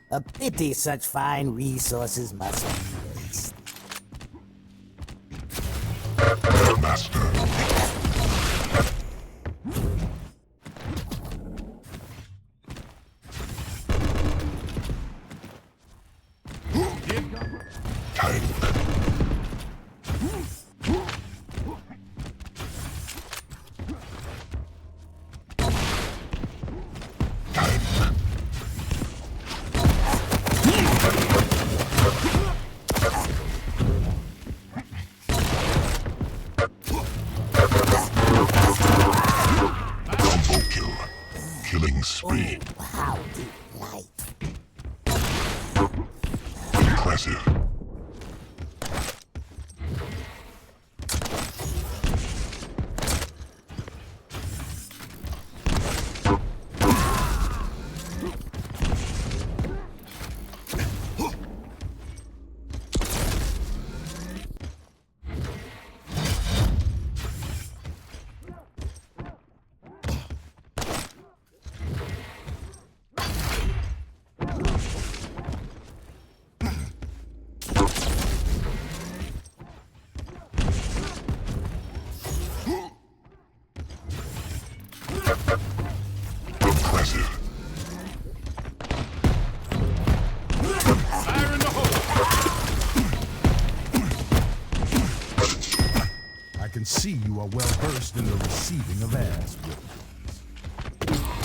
A pity such fine resources must be wasted. Master. Time. Killing spree. Oh, how delightful. Impressive. I can see you are well versed in the receiving of ass whippings.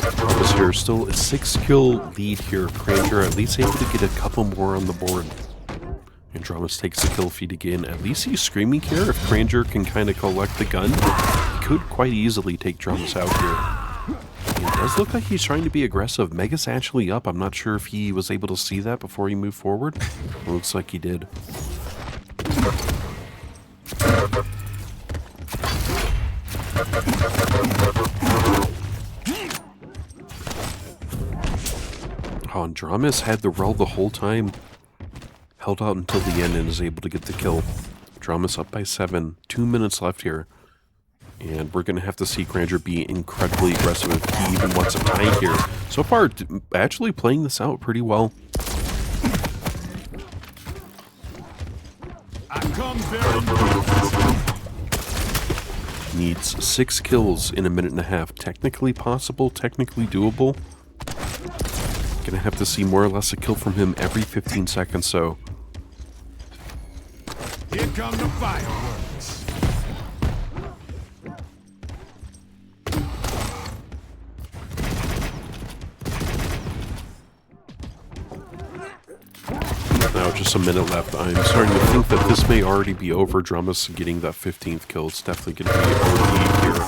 Dramis here still a 6 kill lead here. Cranger at least able to get a couple more on the board. And Dramis takes the kill feed again. At least he's screaming here. If Cranger can kind of collect the gun, he could quite easily take Dramis out here. It does look like he's trying to be aggressive. Mega's actually up. I'm not sure if he was able to see that before he moved forward. It looks like he did. Oh, and Dramis had the rel the whole time. Held out until the end and is able to get the kill. Dramis up by 7. 2 minutes left here. And we're going to have to see Cranger be incredibly aggressive if he even wants a tie here. So far, actually playing this out pretty well. I come bearing Needs 6 kills in a minute and a half. Technically possible, technically doable. Gonna have to see more or less a kill from him every 15 seconds, so. Here come the fireworks. Now just a minute left. I'm starting to think that this may already be over. Dramis getting that 15th kill. It's definitely going to be OD here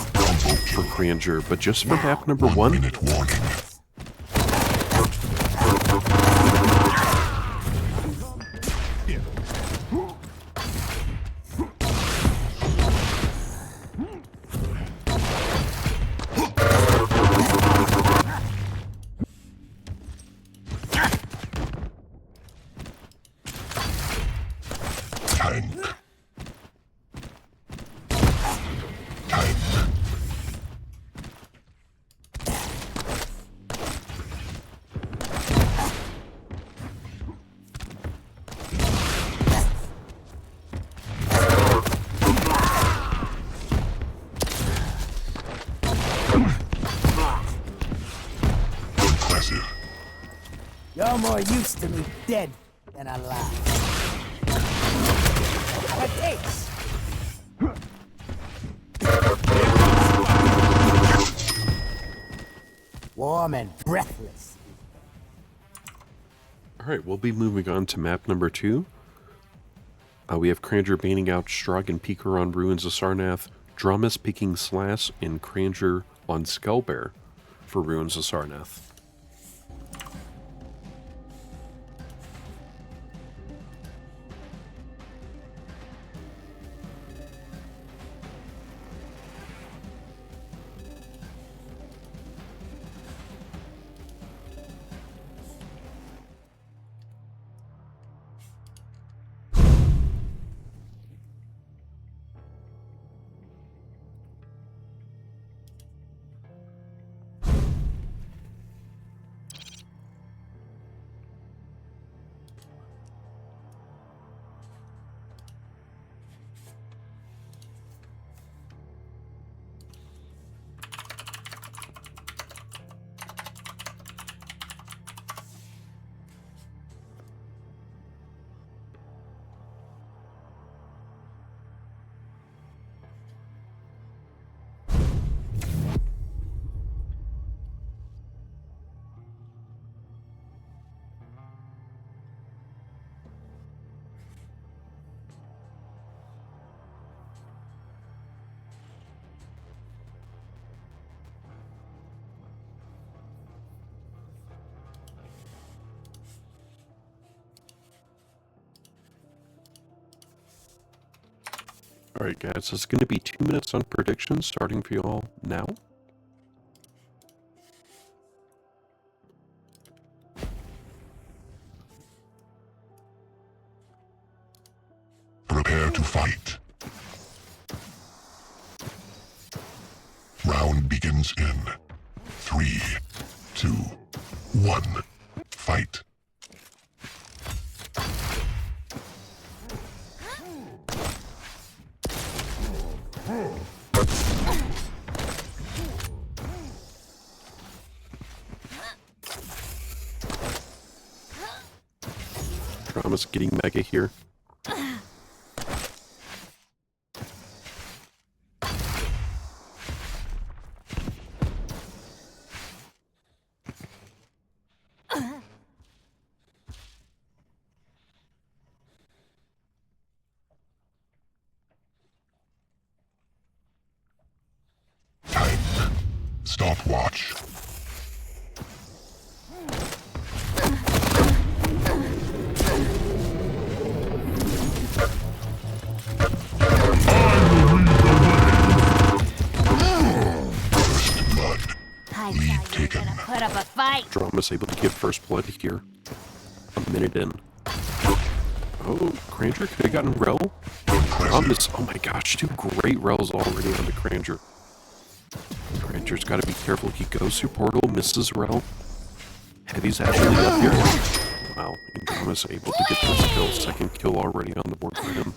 for Cranger. But just for map number 1. 1 minute warning. You're more used to me dead than alive. But thanks. Warm and breathless. Alright, we'll be moving on to map number 2. We have Cranger banning out Strug and Peeker on Ruins of Sarnath, Dramis picking Slash, and Cranger on Skullbear for Ruins of Sarnath. Alright guys, it's going to be 2 minutes on predictions starting for you all now. Prepare to fight. Round begins in 3, 2, 1. Fight. Dramis getting mega here. Stopwatch. First blood. Lead taken. put up a fight. Dramis able to get first blood here. A minute in. Oh, Cranger could have gotten Rel. Dramis, oh my gosh, 2 great Rels already on the Cranger. Cranger's got to be careful. He goes through portal, misses Rel. Heavy's actually up here. Wow, and Dramis able to get this kill. Second kill already on the board for him.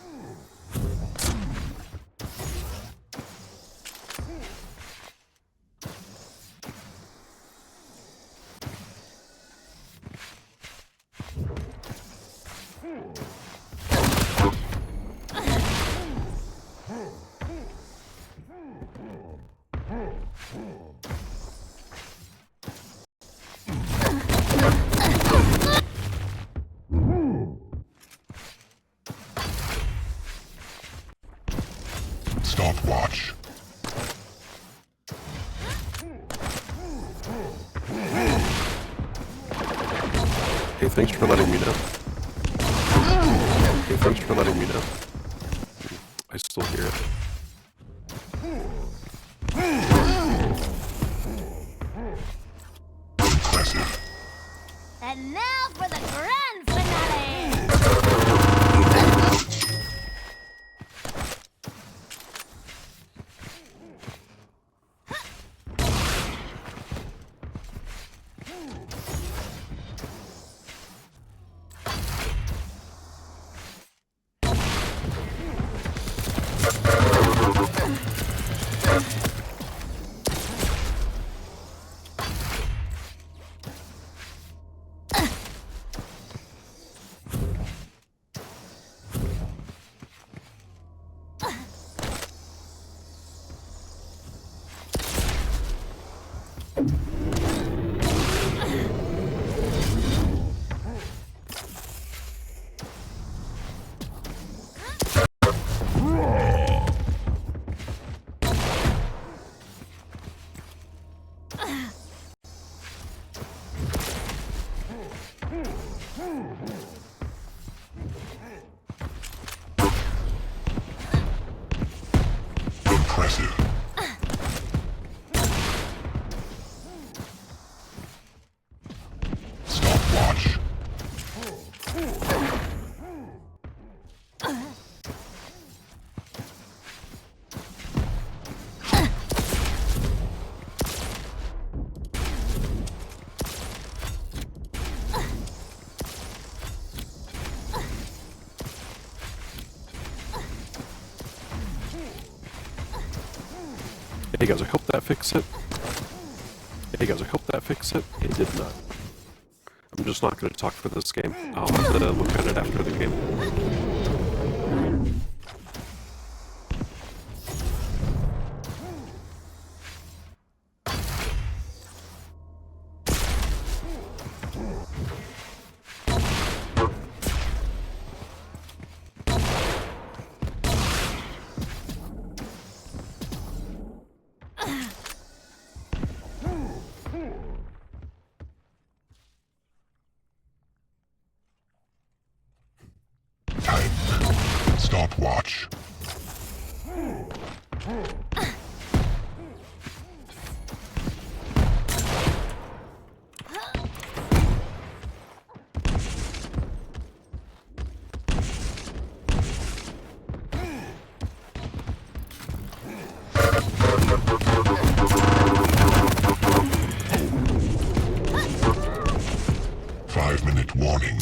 Stopwatch. Hey, thanks for letting me know. Hey, thanks for letting me know. I still hear it. Impressive. And now for the grand finale. Impressive. Stopwatch. Hey guys, I hope that fixed it. Hey guys, I hope that fixed it. It did not. I'm just not going to talk for this game. I'll have to look at it after the game. Stopwatch. Five-minute warning.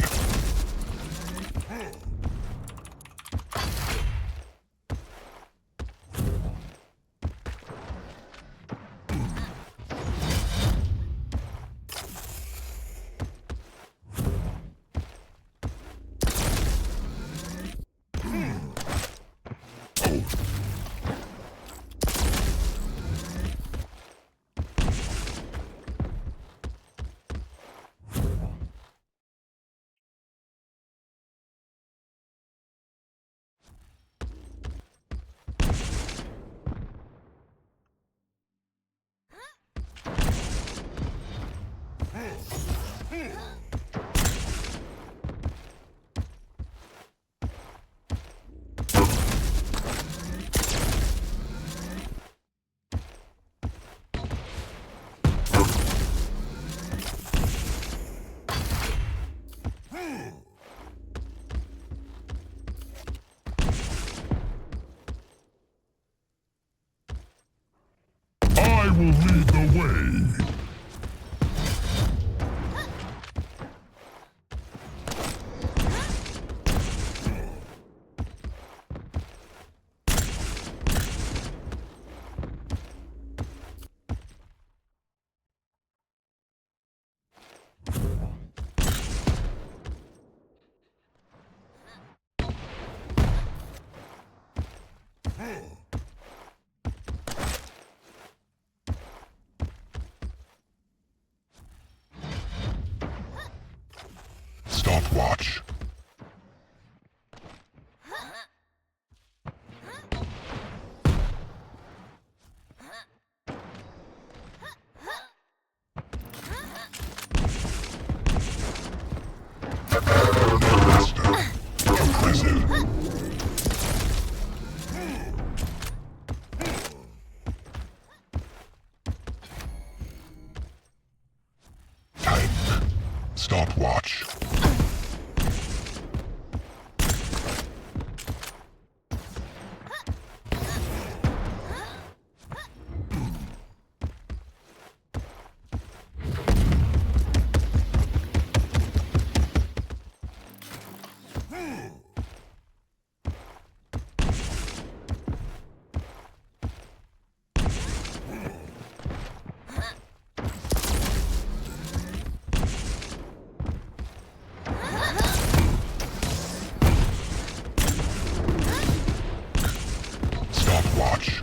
will lead the way. Stopwatch. Master. Impressive. Time. Stopwatch. Stopwatch.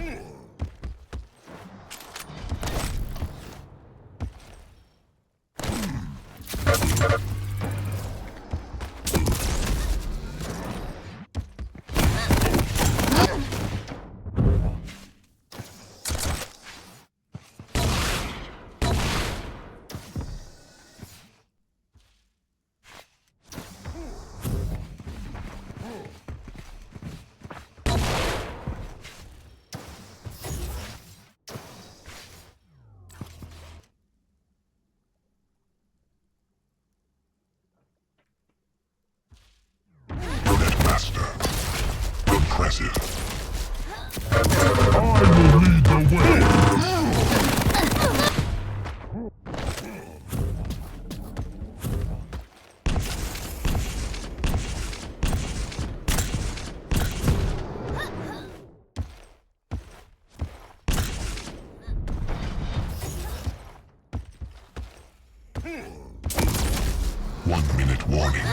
1 minute warning.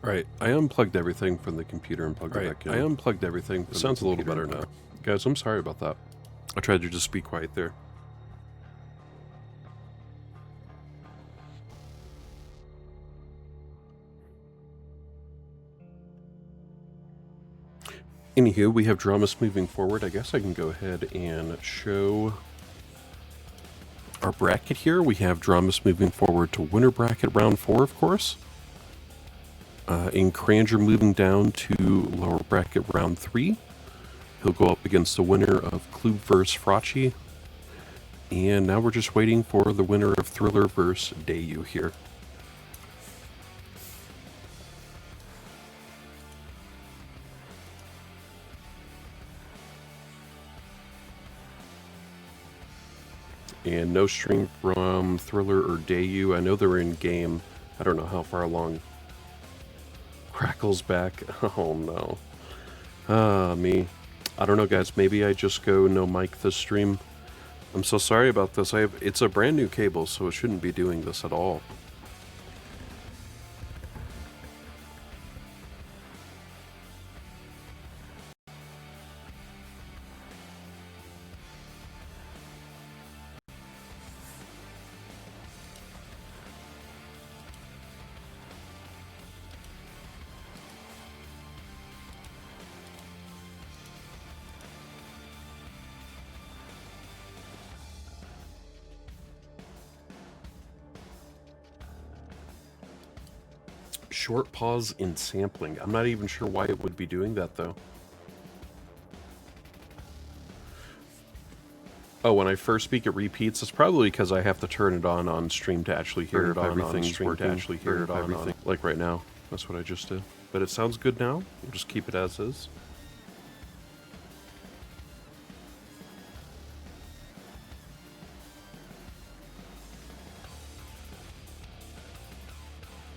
Right, I unplugged everything from the computer and plugged it back in. I unplugged everything. It sounds a little better now. Guys, I'm sorry about that. I tried to just be quiet there. Anywho, we have Dramis moving forward. I guess I can go ahead and show our bracket here. We have Dramis moving forward to winner bracket round 4, of course. And Cranger moving down to lower bracket round 3. He'll go up against the winner of Klub vs. Fracci. And now we're just waiting for the winner of Thriller vs. Dayu here. And no stream from Thriller or Dayu. I know they're in game. I don't know how far along. Crackle's back. Oh no. Me. I don't know, guys. Maybe I just go no mic this stream. I'm so sorry about this. It's a brand new cable, so it shouldn't be doing this at all. Short pause in sampling. I'm not even sure why it would be doing that, though. Oh, when I first speak, it repeats. It's probably because I have to turn it on stream to actually hear it on everything's working. To actually hear it on everything. Like right now. That's what I just did. But it sounds good now. We'll just keep it as is.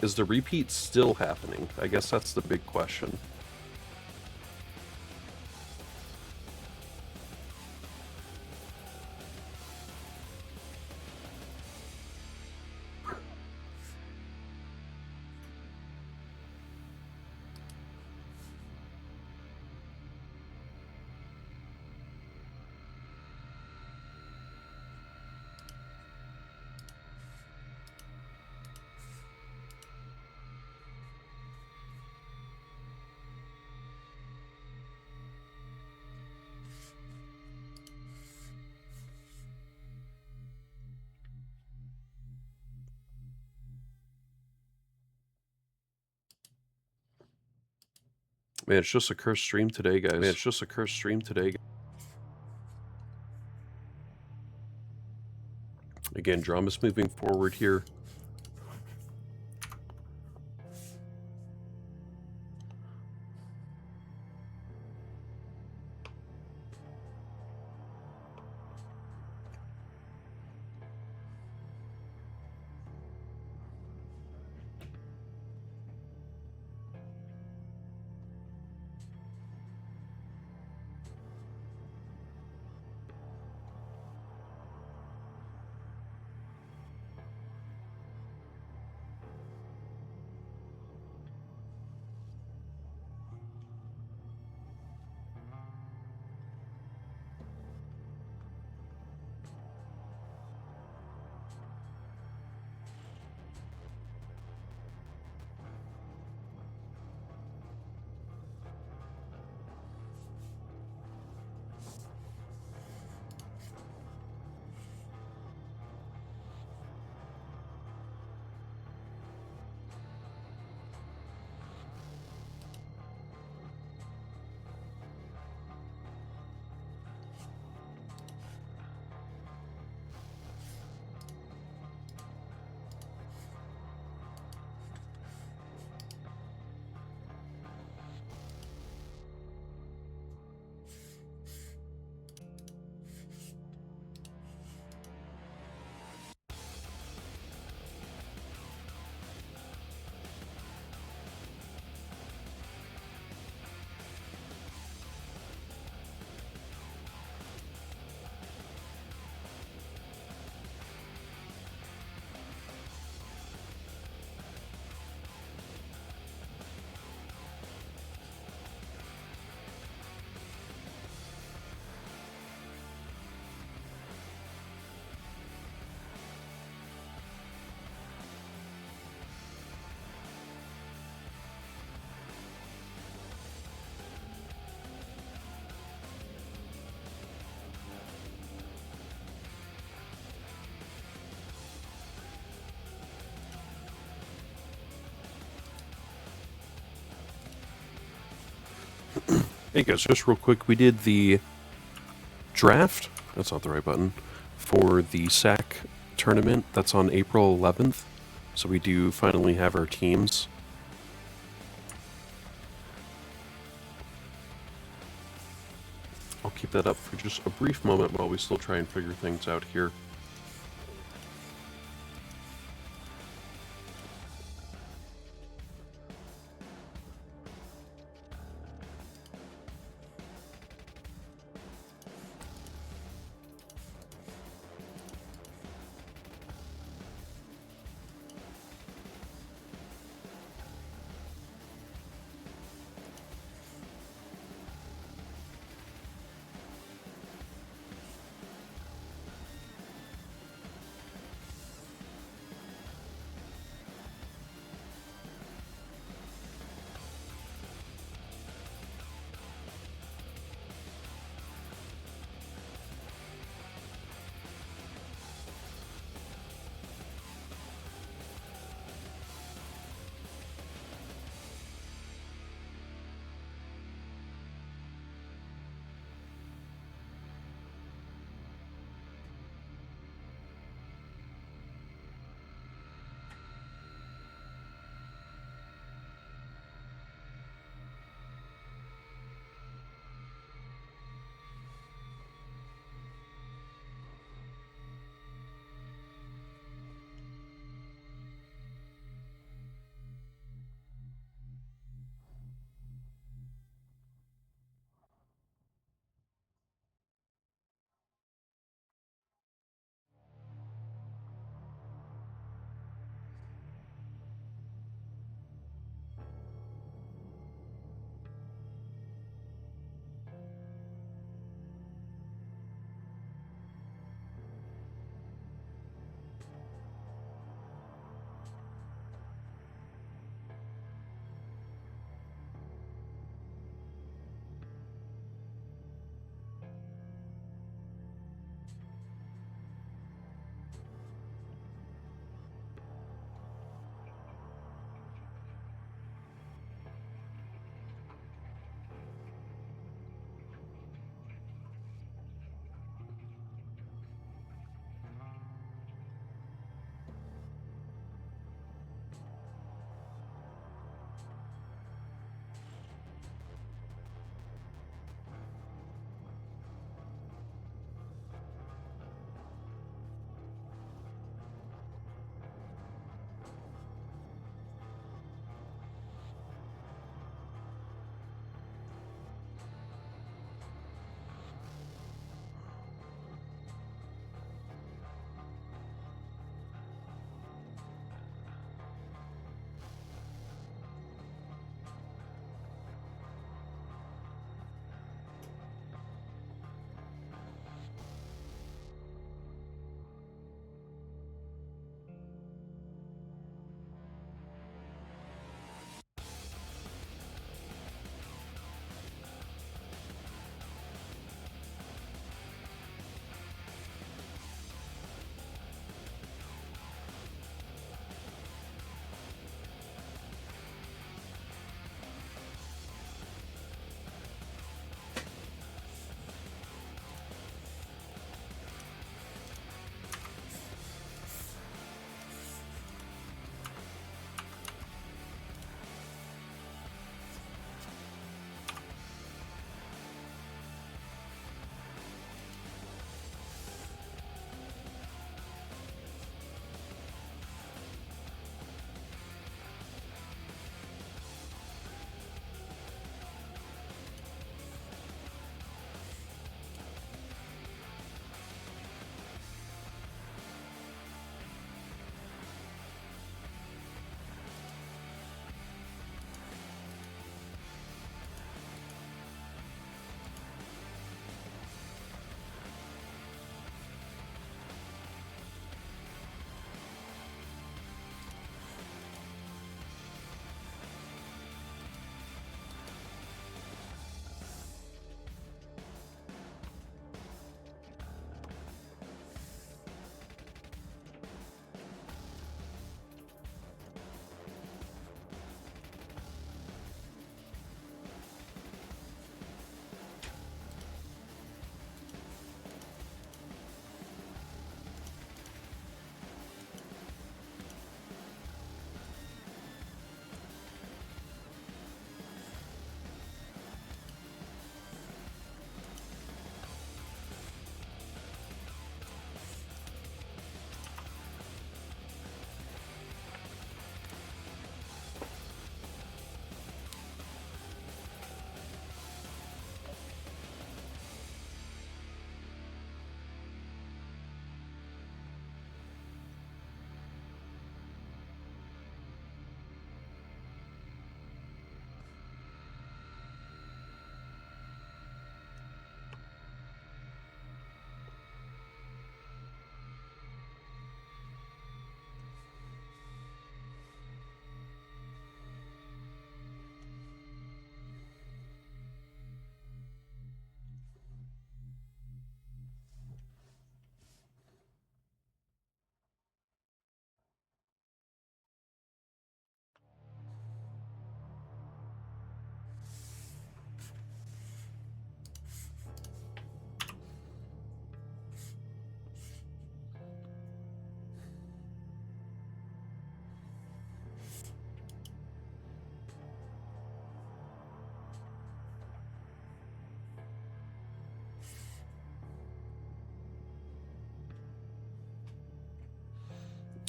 Is the repeat still happening? I guess that's the big question. Man, it's just a cursed stream today, guys. Man, it's just a cursed stream today. Again, Dramis moving forward here. Hey guys, just real quick, we did the draft, that's not the right button, for the SAC tournament. That's on April 11th. So we do finally have our teams. I'll keep that up for just a brief moment while we still try and figure things out here.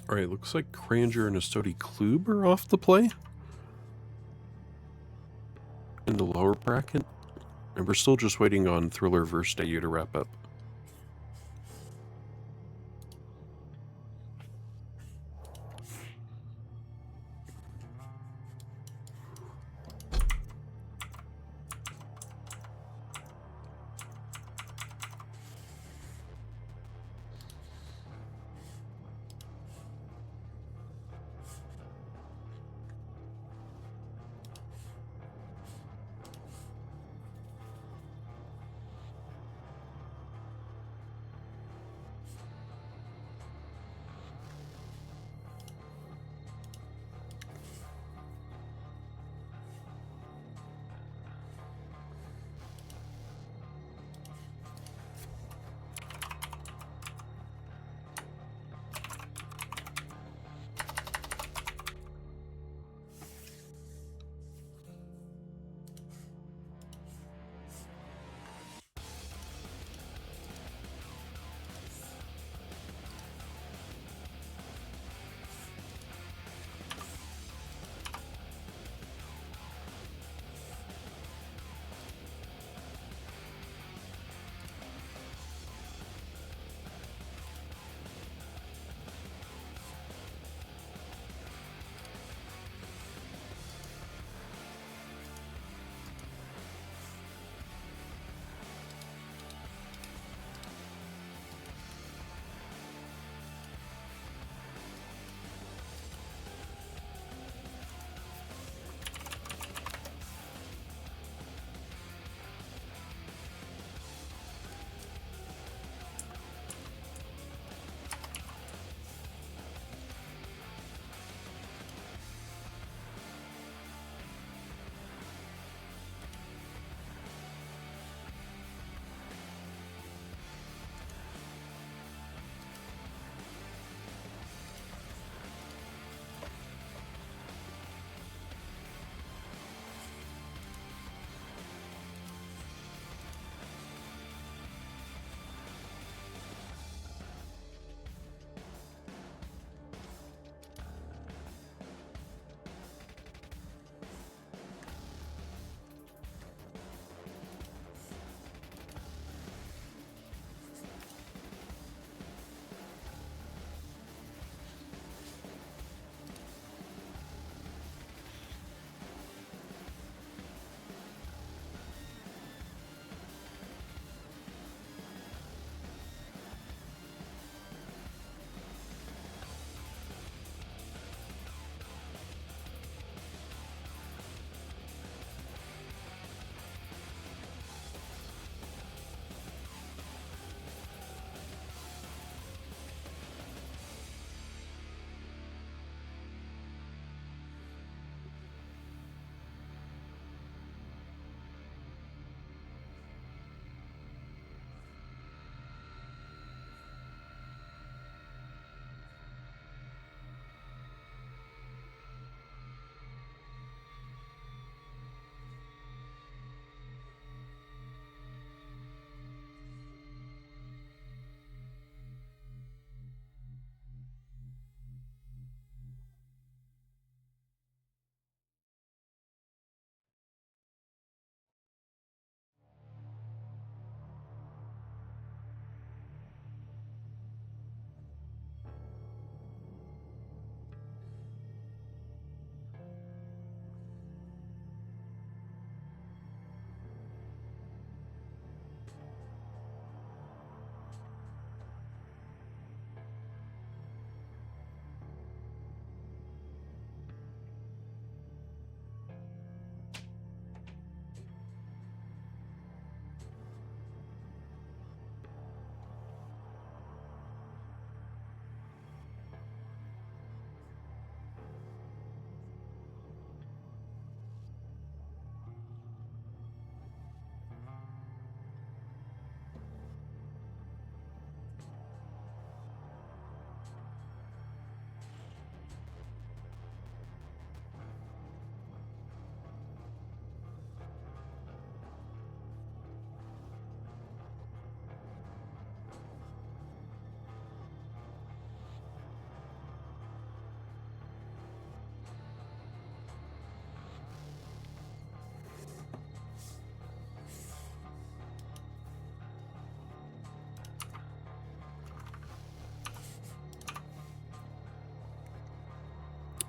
Alright, looks like Cranger and Estodi Klub are off the play. In the lower bracket. And we're still just waiting on Thriller vs. Dayu to wrap up.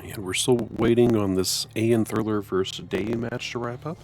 And we're still waiting on this AN Thriller versus Day match to wrap up.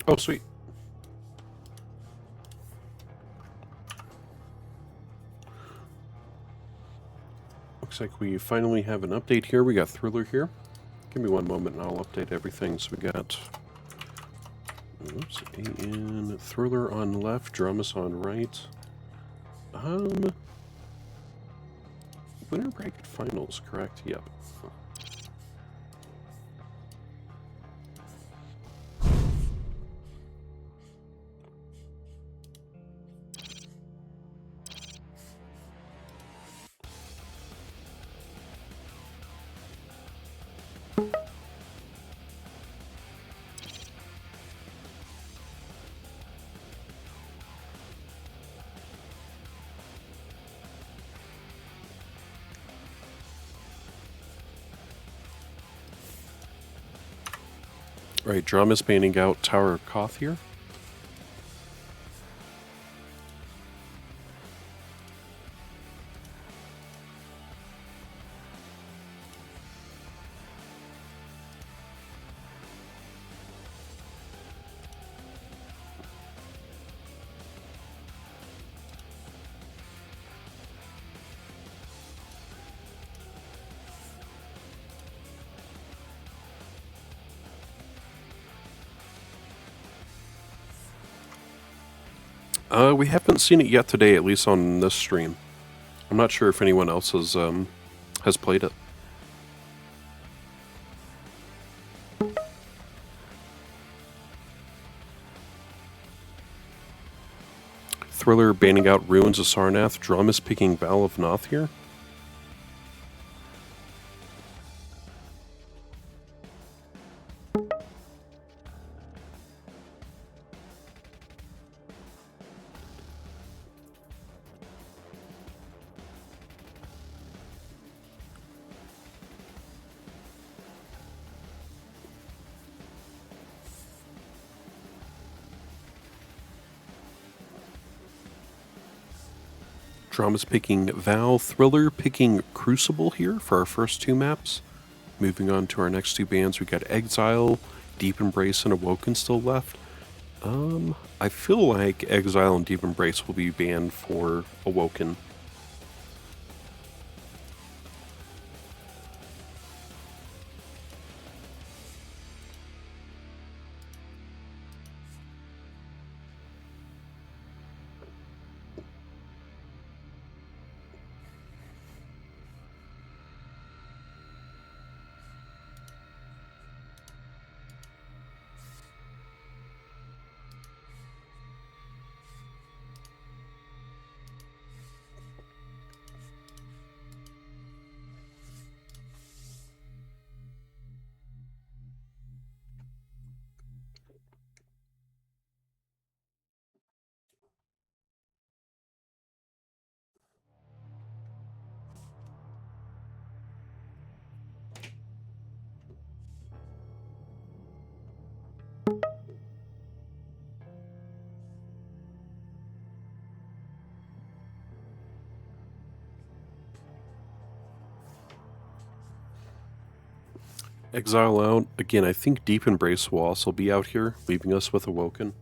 Oh, sweet. Looks like we finally have an update here. We got Thriller here. Give me one moment and I'll update everything. So we got AN Thriller on left, Dramis on right. Winner bracket finals, correct? Yep. All right, Dramis banning out Tower of Koth here. We haven't seen it yet today, at least on this stream. I'm not sure if anyone else has played it. Thriller banning out Ruins of Sarnath. Dramis picking Val of Noth here. Dramis picking Val. Thriller picking Crucible here for our first two maps. Moving on to our next two bans, we got Exile, Deep Embrace, and Awoken still left. I feel like Exile and Deep Embrace will be banned for Awoken. Exile out. Again, I think Deep Embrace will also be out here, leaving us with Awoken.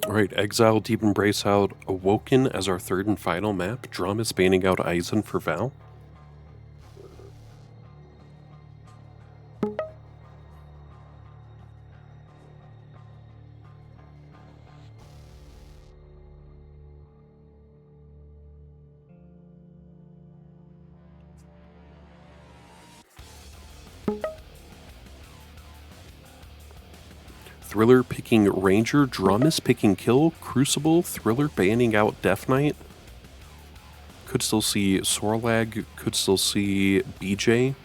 Alright, Exile, Deep Embrace out, Awoken as our third and final map. Dramis banning out Eisen for Val. Thriller picking Ranger, Dramis picking Kill, Crucible, Thriller banning out Death Knight. Could still see Sorlag, could still see BJ.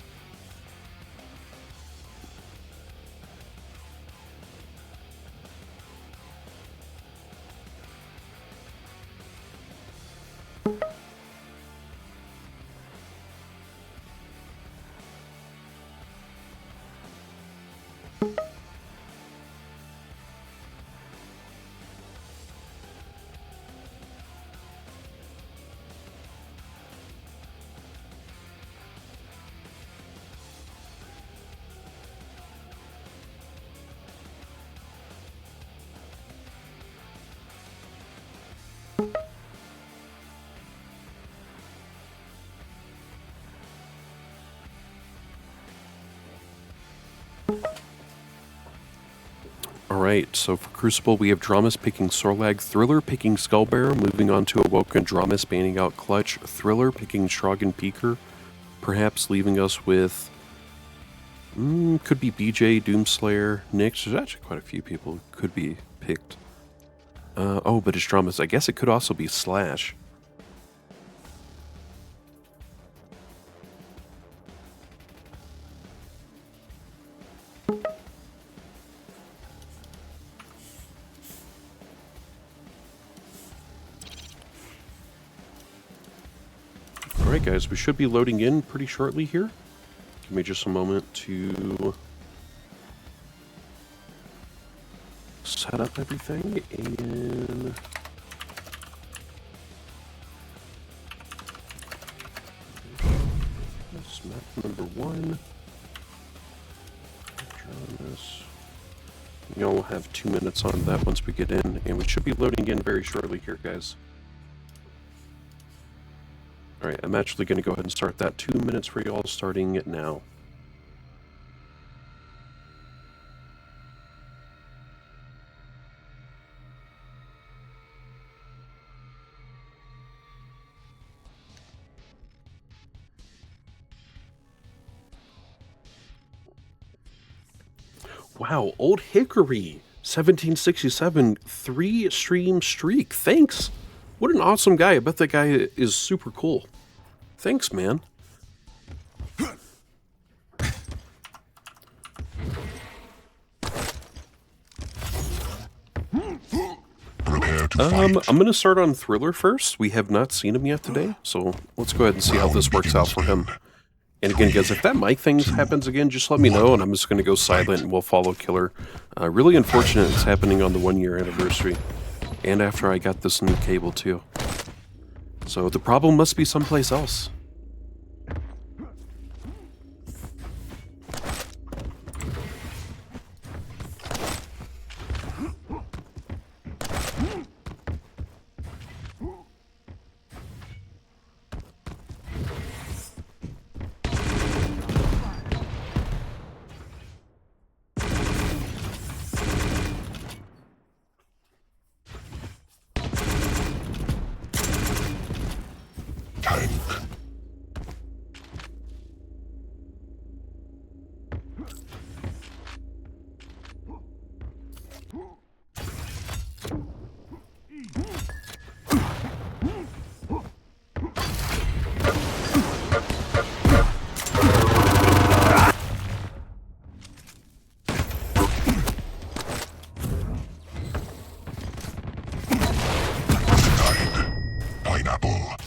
Alright, so for Crucible we have Dramis picking Sorlag, Thriller picking Skullbearer, moving on to Awoken, Dramis banning out Clutch, Thriller picking Shrogan Peaker, perhaps leaving us with, could be BJ, Doomslayer, Nyx. There's actually quite a few people who could be picked. Oh, but it's Dramis. I guess it could also be Slash. Alright guys, we should be loading in pretty shortly here. Give me just a moment to set up everything and that's map number 1. Dramis. You'll have 2 minutes on that once we get in, and we should be loading in very shortly here, guys. Alright, I'm actually going to go ahead and start that 2 minutes for y'all starting now. Wow, Old Hickory, 1767, 3-stream streak. Thanks. What an awesome guy. I bet that guy is super cool. Thanks, man. I'm going to start on Thriller first. We have not seen him yet today, so let's go ahead and see how this works out for him. And again, guys, if that mic thing happens again, just let me know, and I'm just going to go silent, and we'll follow Killer. Really unfortunate it's happening on the 1-year anniversary, and after I got this new cable, too. So the problem must be someplace else.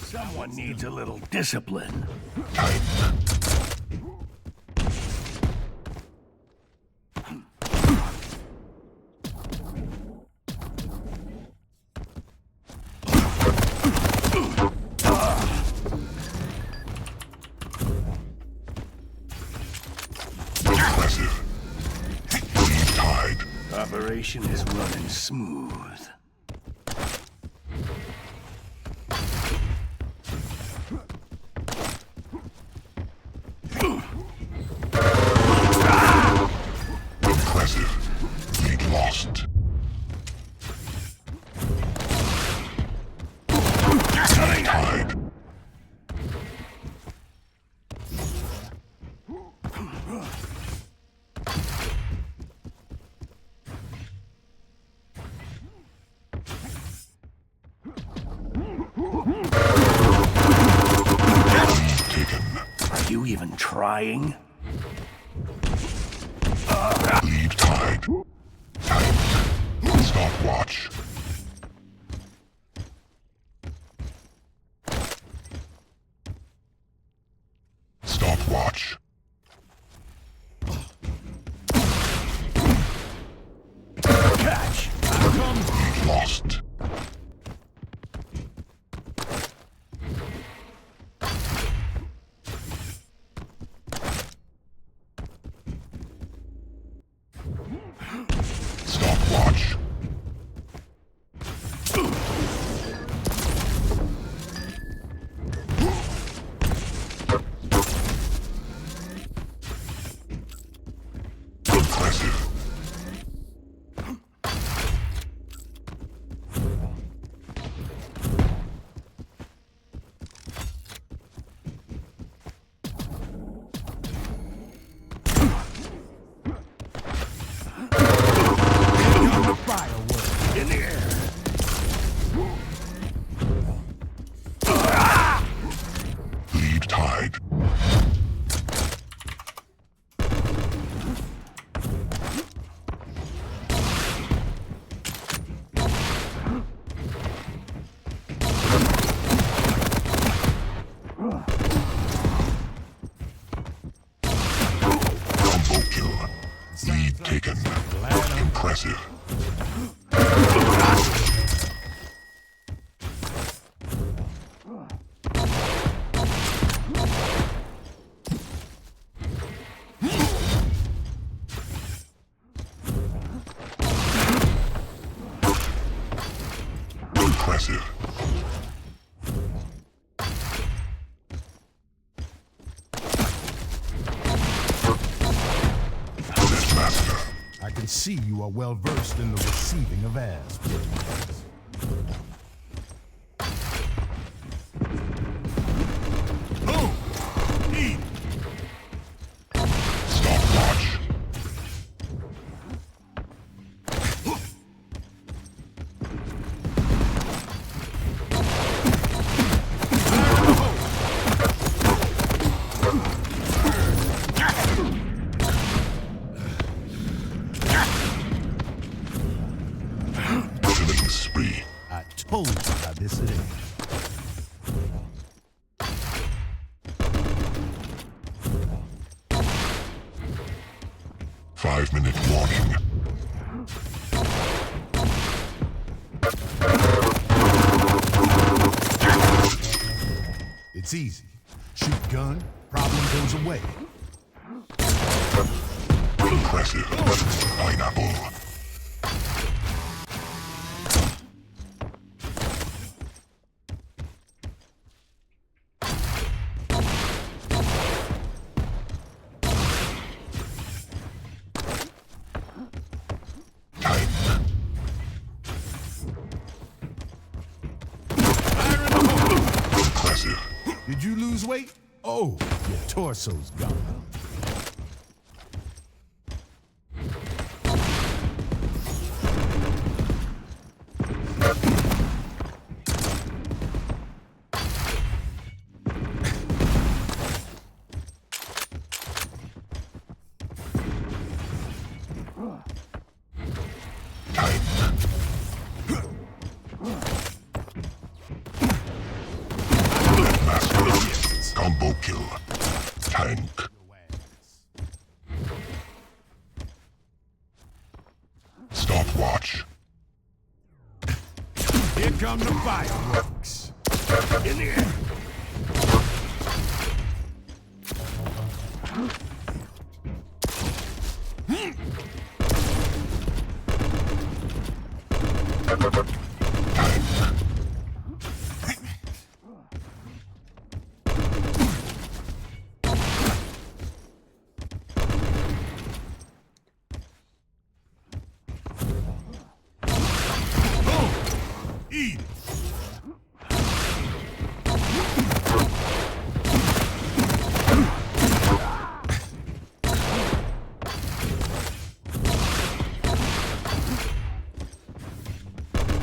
Someone needs a little discipline. Impressive. Lead tide. Operation is running smooth. Impressive. Lead lost. Lead tide. Are you even trying? Lead tide. Time. Stopwatch. Stopwatch. Catch! Lead lost. Stopwatch. Impressive. Impressive. Master. I can see you are well versed in the receiving of ass. Boom! Eat! Stopwatch. Killing spree. I told you how this it is. Five-minute warning. It's easy. Shoot gun, problem goes away. Impressive. Pineapple. Impressive. Did you lose weight? Oh, your torso's gone. Master. Combo kill. Tank. Stopwatch. Here come the fireworks. In the air. Eat.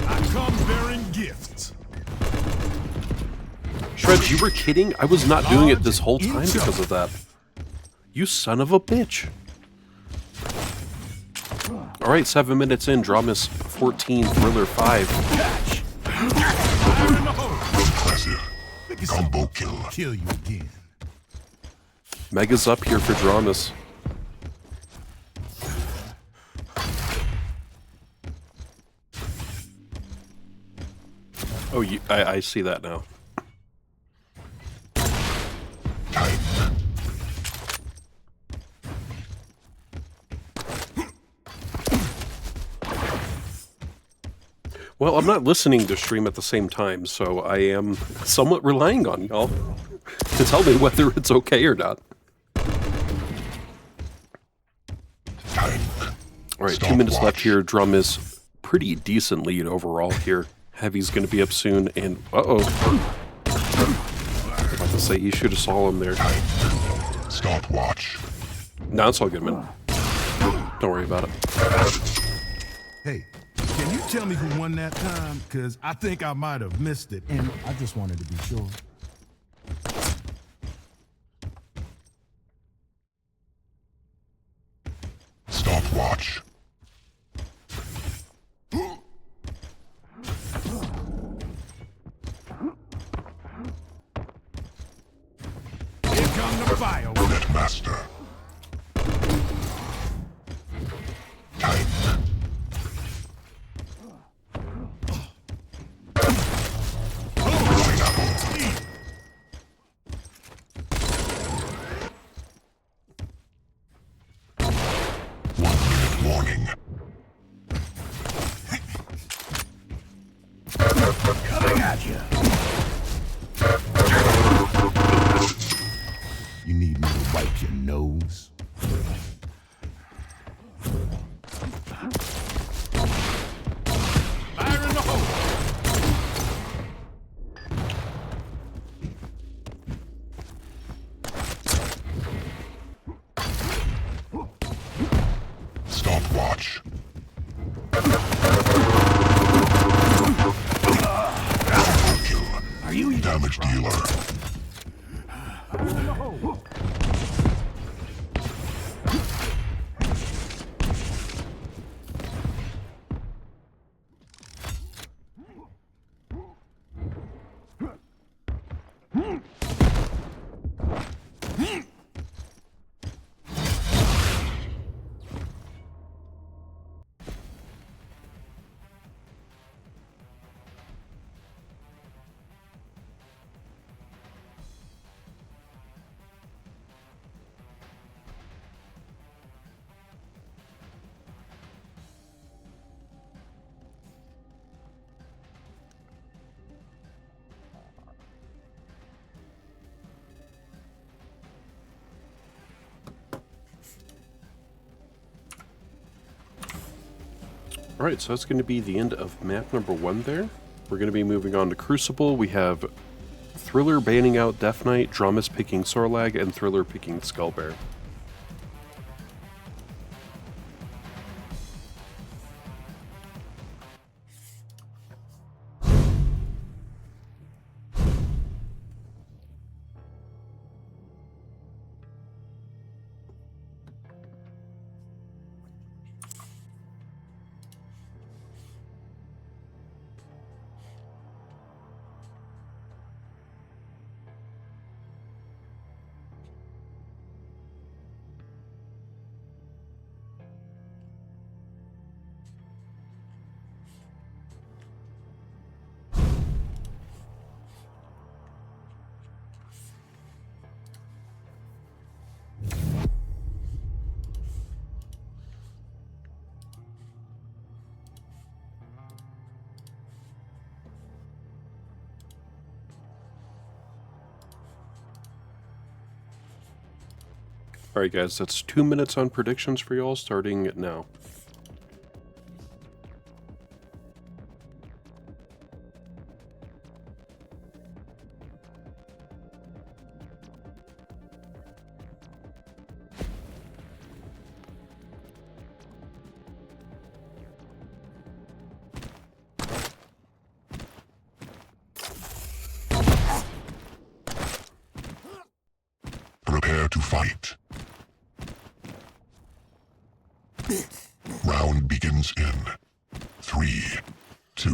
I come bearing gifts. Shreds, you were kidding? I was not doing it this whole time because of that. You son of a bitch. Alright, 7 minutes in, Dramis 14, Thriller 5. Catch. Fire in the hole. Impressive. Look at Combo some kill. kill you again. Mega's up here for Dramis. Oh, I see that now. Well, I'm not listening to stream at the same time, so I am somewhat relying on y'all to tell me whether it's okay or not. Alright, 2 minutes left here. Drum is pretty decent lead overall here. Heavy's going to be up soon, and uh-oh. I'm about to say, he should have saw him there. Stopwatch. No, it's all good, man. Don't worry about it. Hey, can you tell me who won that time? Because I think I might have missed it, and I just wanted to be sure. Stopwatch. Here come the fireworks. Net master. Warning. you. You need me to wipe your nose? Fire in the hole! Stopwatch. Are you Damage dealer. Alright, so that's going to be the end of map number 1 there. We're going to be moving on to Crucible. We have Thriller banning out Death Knight, Dramis picking Sorlag, and Thriller picking Skullbear. Alright guys, that's 2 minutes on predictions for y'all starting now. Prepare to fight. Round begins in 3, 2,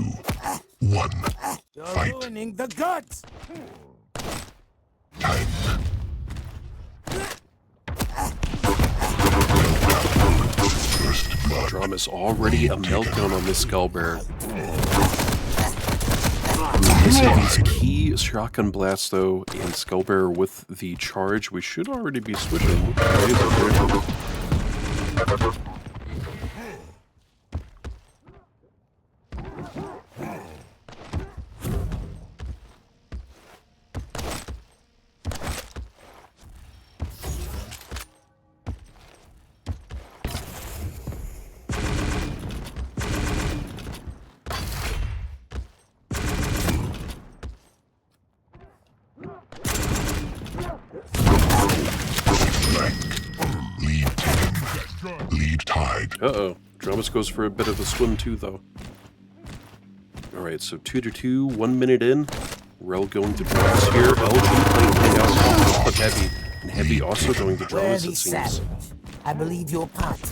1. You're Fight. ruining the guts! Time. First blood. Dramis already a meltdown on this Skullbear. Missing these key shotgun blasts though, and Skullbear with the charge. We should already be switching. Lead taken. Lead tied. Uh-oh. Dramis goes for a bit of a swim too, though. Alright, so 2-2, 1 minute in. Rel going to Dramis here. LG playing Chaos with Heavy. And Heavy also going to Dramis, Worthy it seems. savage. I believe your party.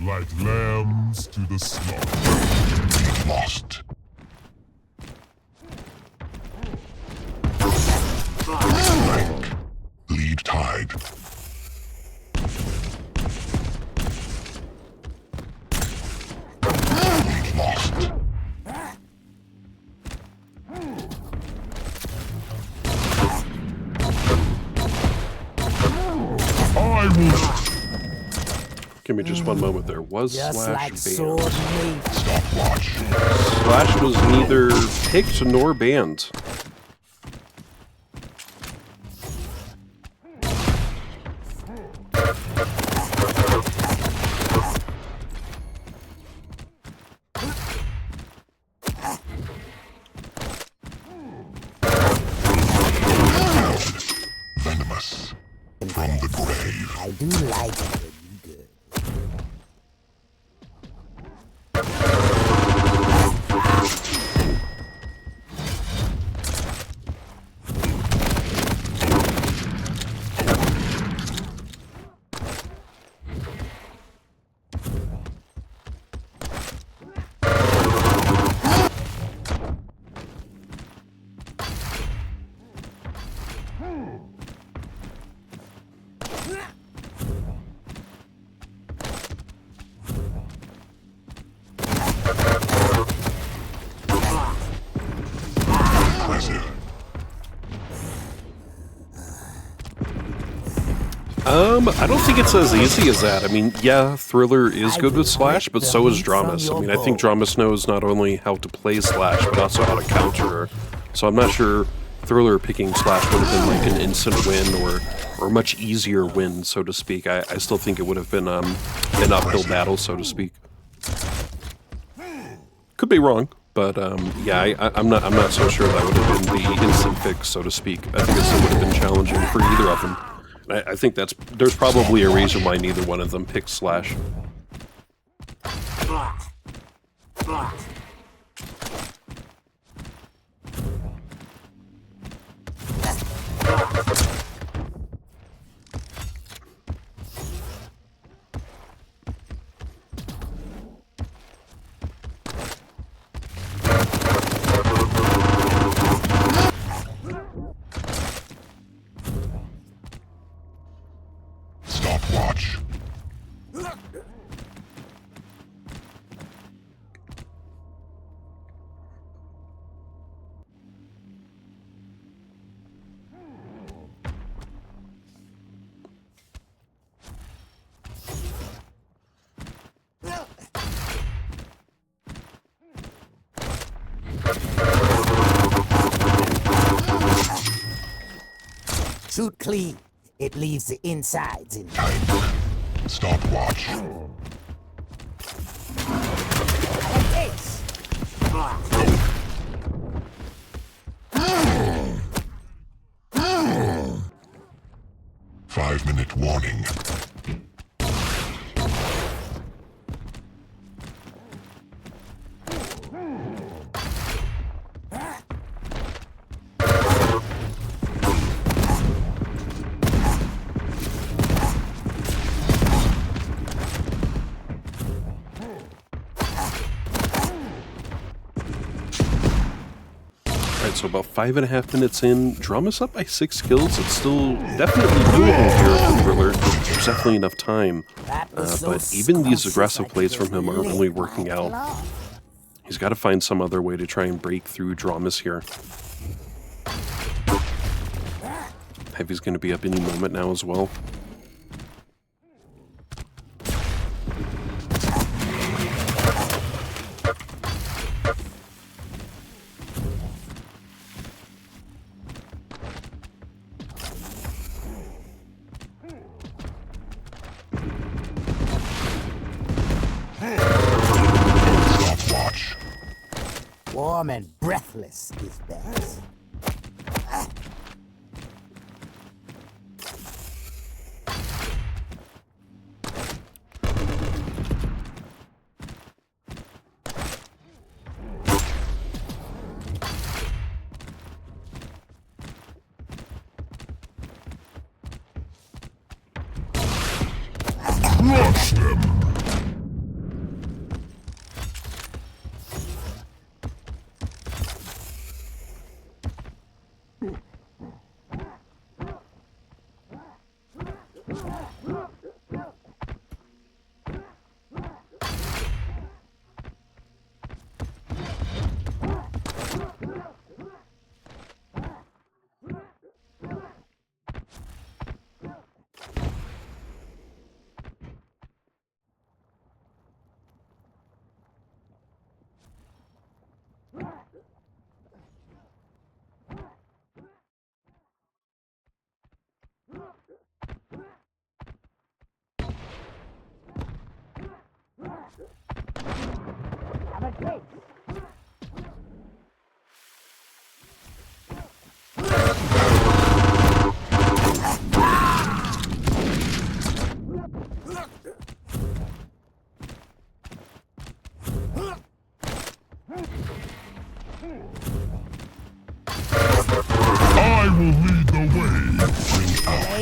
Like lambs to the slaughter. Lost. Rank. Lead tied. side. Lost. I will. Give me just one moment there. Was Just Slash like banned? sword meat. Stopwatch. Slash was neither picked nor banned. Venomous. From the grave. I do like it when you good. Impressive. I don't think it's as easy as that. I mean, yeah, Thriller is good with Slash, but so is Dramis. I mean, I think Dramis knows not only how to play Slash, but also how to counter her. So I'm not sure Thriller picking Slash would have been like an instant win or a much easier win, so to speak. I still think it would have been an uphill battle, so to speak. Could be wrong, but yeah, I'm not so sure that would have been the instant fix, so to speak. I think it still would have been challenging for either of them. I think there's probably a reason why neither one of them picked Slash. Stopwatch. Shoot clean. It leaves the insides in. Stopwatch. Ace. 5-minute warning. Alright, so about 5.5 minutes in, Dramis up by 6 kills. It's still definitely doable here for Thriller. There's definitely enough time. But even these aggressive plays from him aren't really working out. He's got to find some other way to try and break through Dramis here. Heavy's going to be up any moment now as well. Stopwatch. Warm and breathless is best. Crush them.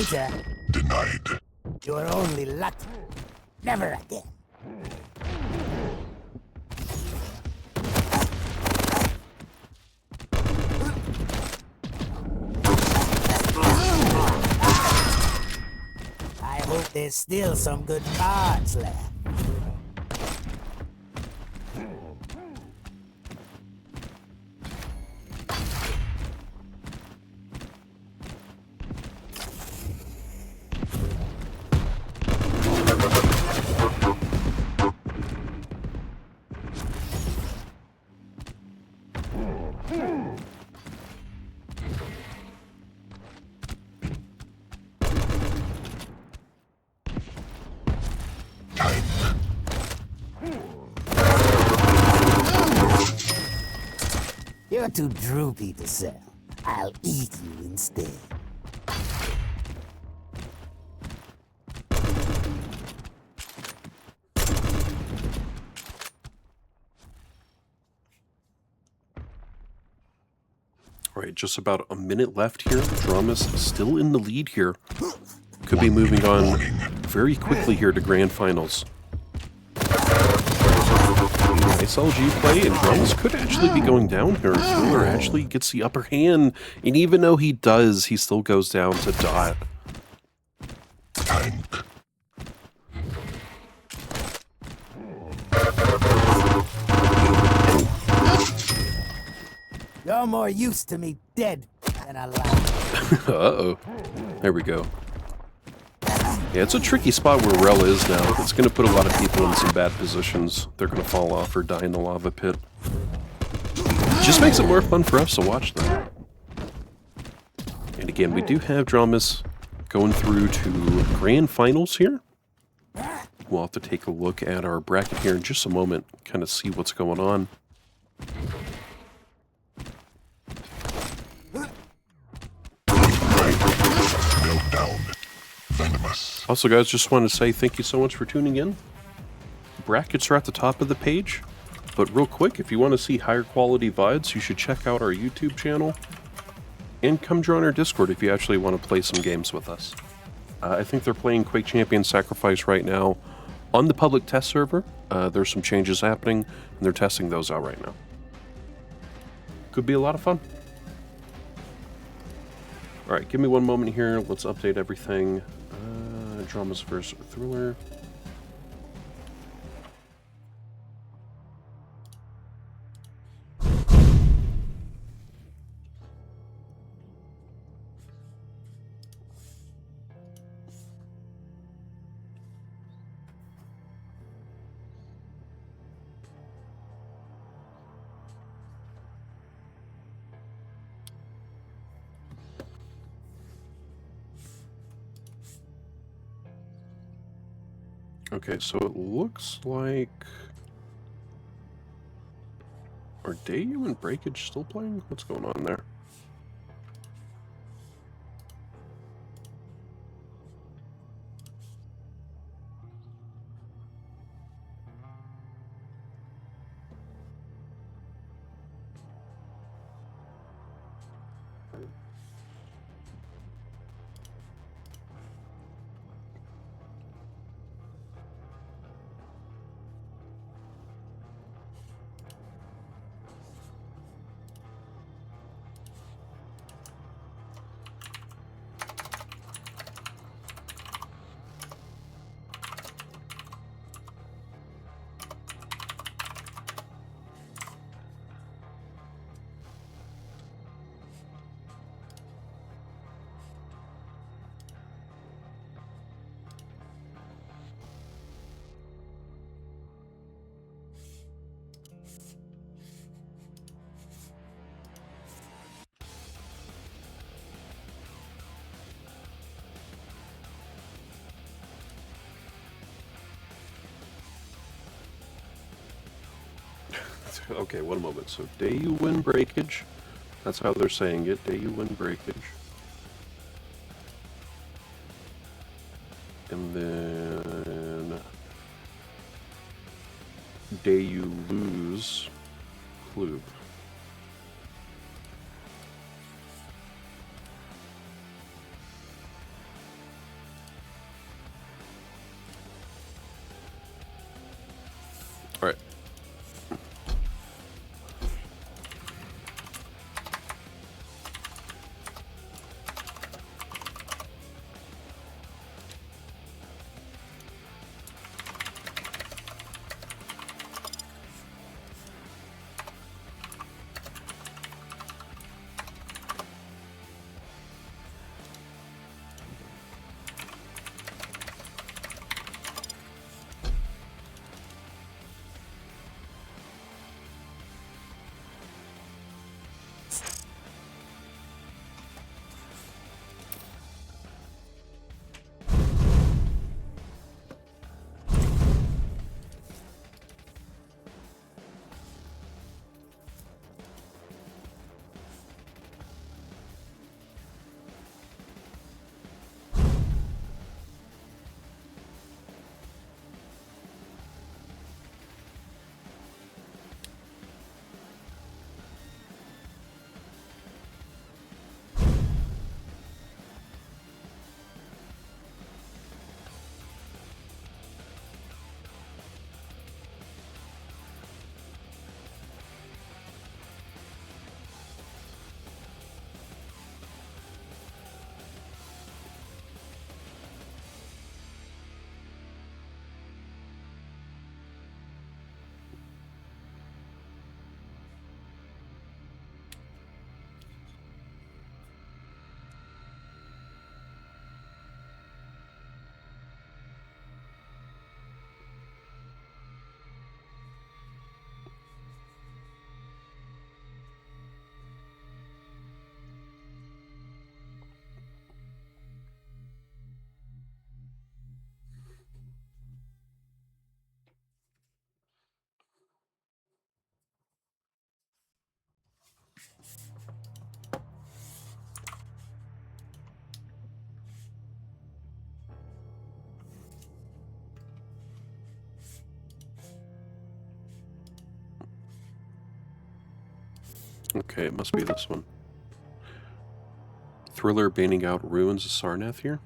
Cranger. Denied. You're only lucky. Never again. I hope there's still some good mods left. You're too droopy to sell. I'll eat you instead. All right, just about a minute left here. Dramis still in the lead here. Could be moving on very quickly here to grand finals. Nice LG play, and Dramis could actually be going down here. Thriller actually gets the upper hand, and even though he does, he still goes down to Dot. You're more used to me dead than alive. Uh-oh. There we go. Yeah, it's a tricky spot where Rel is now. It's going to put a lot of people in some bad positions. They're going to fall off or die in the lava pit. It just makes it more fun for us to watch them. And again, we do have Dramis going through to grand finals here. We'll have to take a look at our bracket here in just a moment, kind of see what's going on. Also, guys, just wanted to say thank you so much for tuning in. Brackets are at the top of the page, but real quick, if you want to see higher quality VODs, you should check out our YouTube channel and come join our Discord if you actually want to play some games with us. I think they're playing Quake Champion Sacrifice right now on the public test server. There's some changes happening, and they're testing those out right now. Could be a lot of fun. All right, give me one moment here. Let's update everything. Dramis versus Thriller. Okay, so it looks like... Are Dayu and Breakage still playing? What's going on there? Okay, one moment. So, Dayu win Breakage. That's how they're saying it. Dayu win Breakage. And then... Dayu lose Klub. Okay, it must be this one. Thriller banning out Ruins of Sarnath here.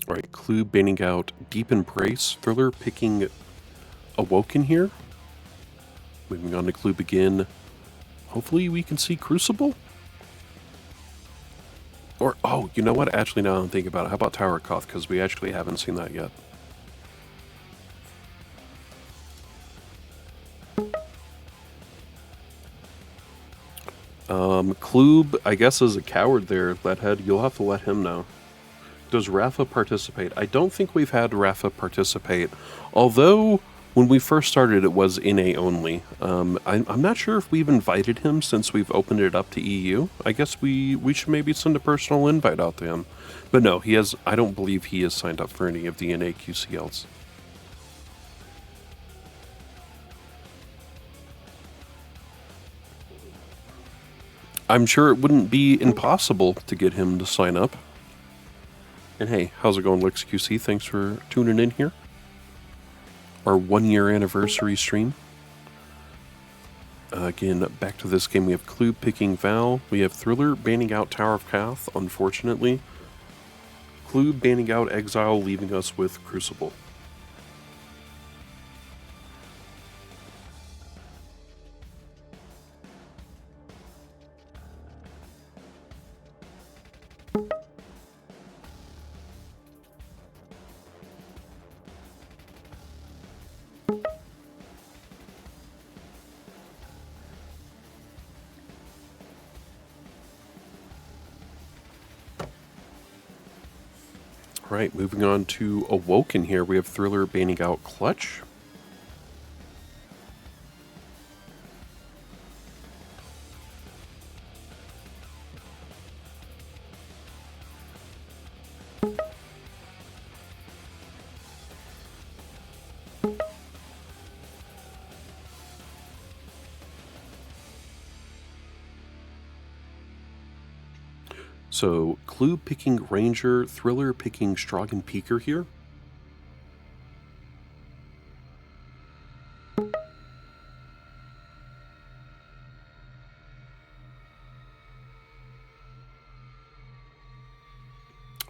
Alright, Clue banning out Deep Embrace. Thriller picking Awoken here. Moving on to Clue Begin. Hopefully we can see Crucible? Or, oh, you know what? Actually, now I'm thinking about it. How about Tower of Koth? Because we actually haven't seen that yet. Kloob, I guess, is a coward there, Leadhead. You'll have to let him know. Does Rafa participate? I don't think we've had Rafa participate. Although, when we first started, it was NA only. I'm not sure if we've invited him since we've opened it up to EU. I guess we should maybe send a personal invite out to him. But no, he has. I don't believe he has signed up for any of the NAQCLs. I'm sure it wouldn't be impossible to get him to sign up. And hey, how's it going, LixQC? Thanks for tuning in here. Our 1-year anniversary stream. Again, back to this game. We have Clue picking Val. We have Thriller banning out Tower of Koth, unfortunately. Clue banning out Exile, leaving us with Crucible. Alright, moving on to Awoken here. We have Thriller banning out Clutch. So, Clue picking Ranger, Thriller picking Stroggen Peaker here.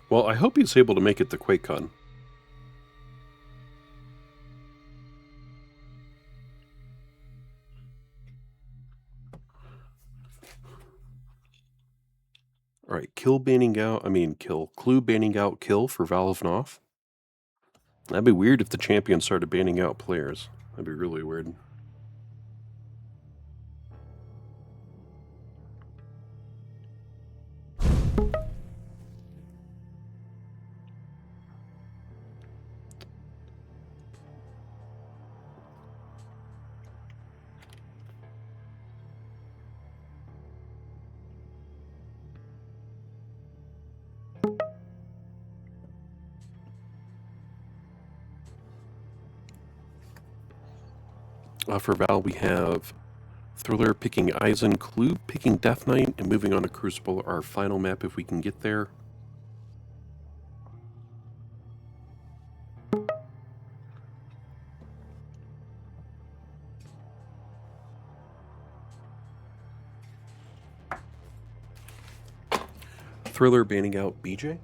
Well, I hope he's able to make it to QuakeCon. Alright, Clue banning out Kill for Valve Noth. That'd be weird if the champion started banning out players. That'd be really weird. For Val, we have Thriller picking Eisen, Clue picking Death Knight, and moving on to Crucible, our final map if we can get there. Thriller banning out BJ.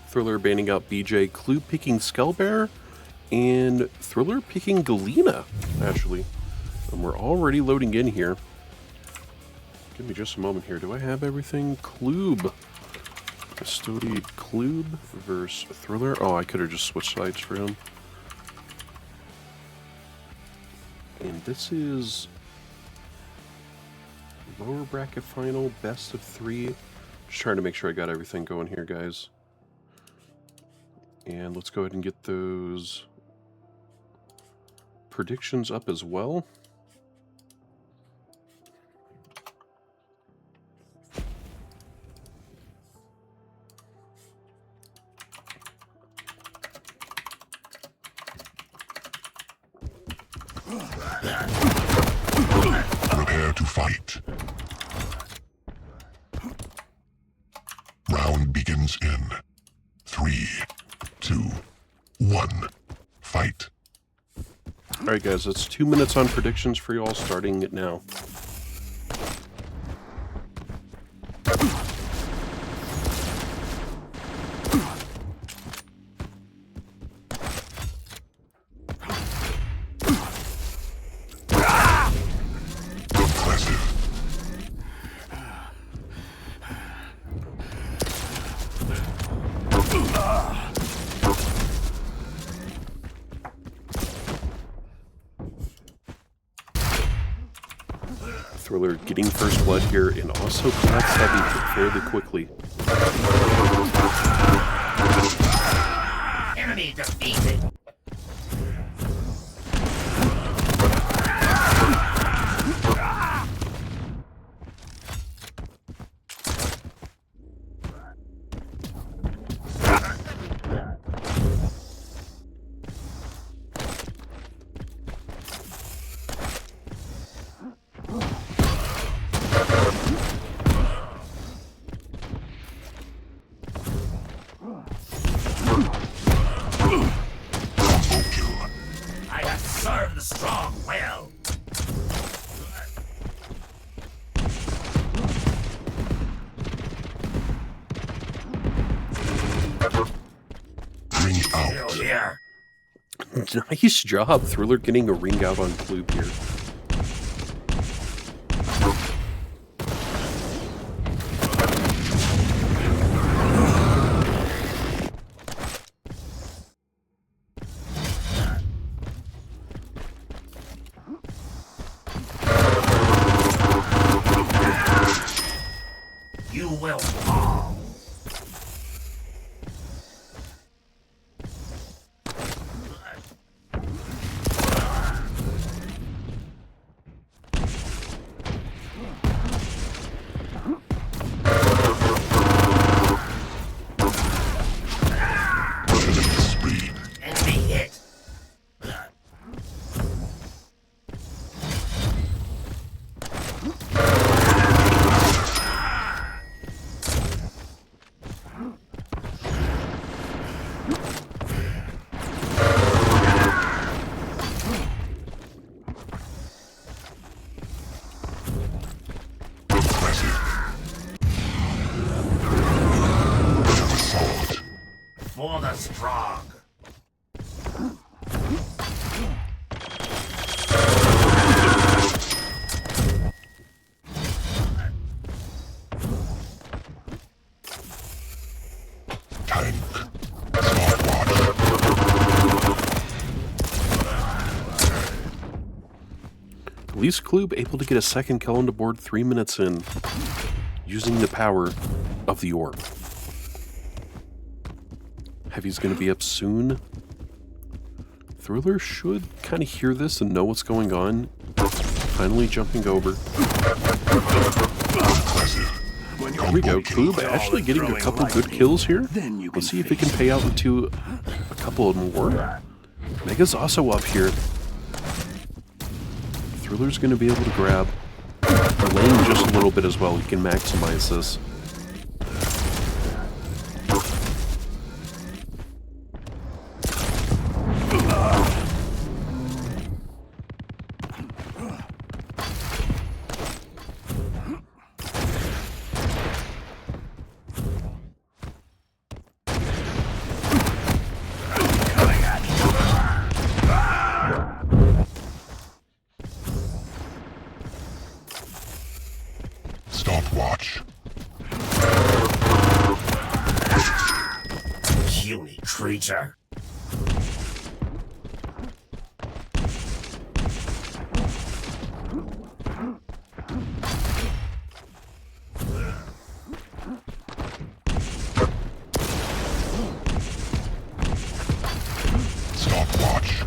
Thriller banning out BJ, Clue picking Skullbear, and Thriller picking Galena, actually. And we're already loading in here. Give me just a moment here. Do I have everything? Klube. Custody Klube versus Thriller. Oh, I could have just switched sides for him. And this is lower bracket final, best of 3. Just trying to make sure I got everything going here, guys. And let's go ahead and get those predictions up as well. Prepare to fight. Round begins in 3, 2, 1. Fight. Alright guys, that's 2 minutes on predictions for y'all, starting it now. Thriller getting first blood here and also collects heavy fairly quickly. Enemy defeated. Nice job, Thriller getting a ring out on Klube here. You will fall. for the strong. At least Klube able to get a second kill on the board 3 minutes in, using the power of the orb. Heavy's going to be up soon. Thriller should kind of hear this and know what's going on. Finally jumping over. There we go. Klube actually getting a couple good kills here. Let's see if it can pay out into a couple more. Mega's also up here. Thriller's going to be able to grab the lane just a little bit as well. He can maximize this. Stopwatch. Puny creature. Stopwatch.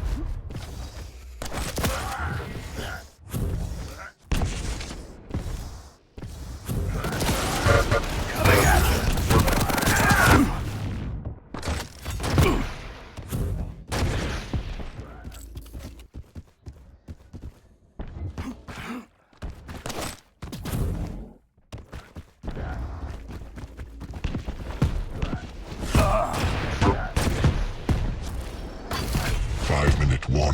Warning.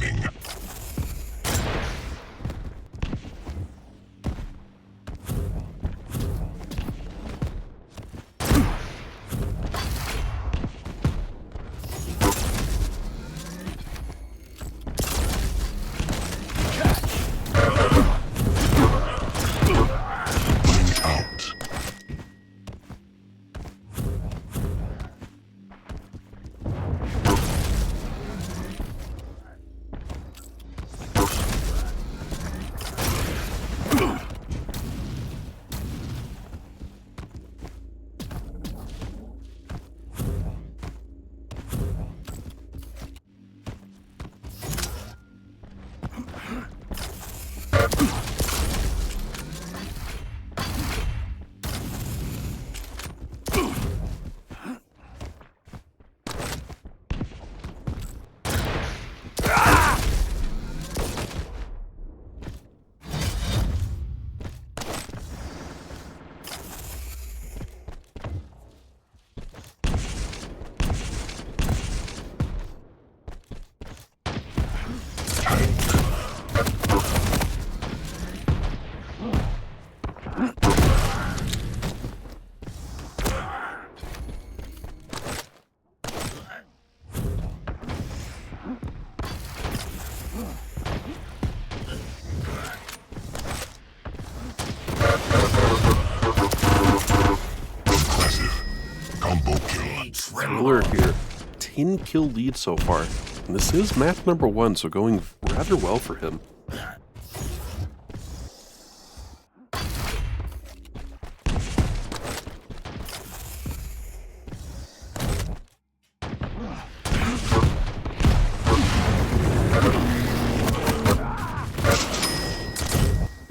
Thriller here. 10 kill lead so far. And this is map number 1, so going rather well for him.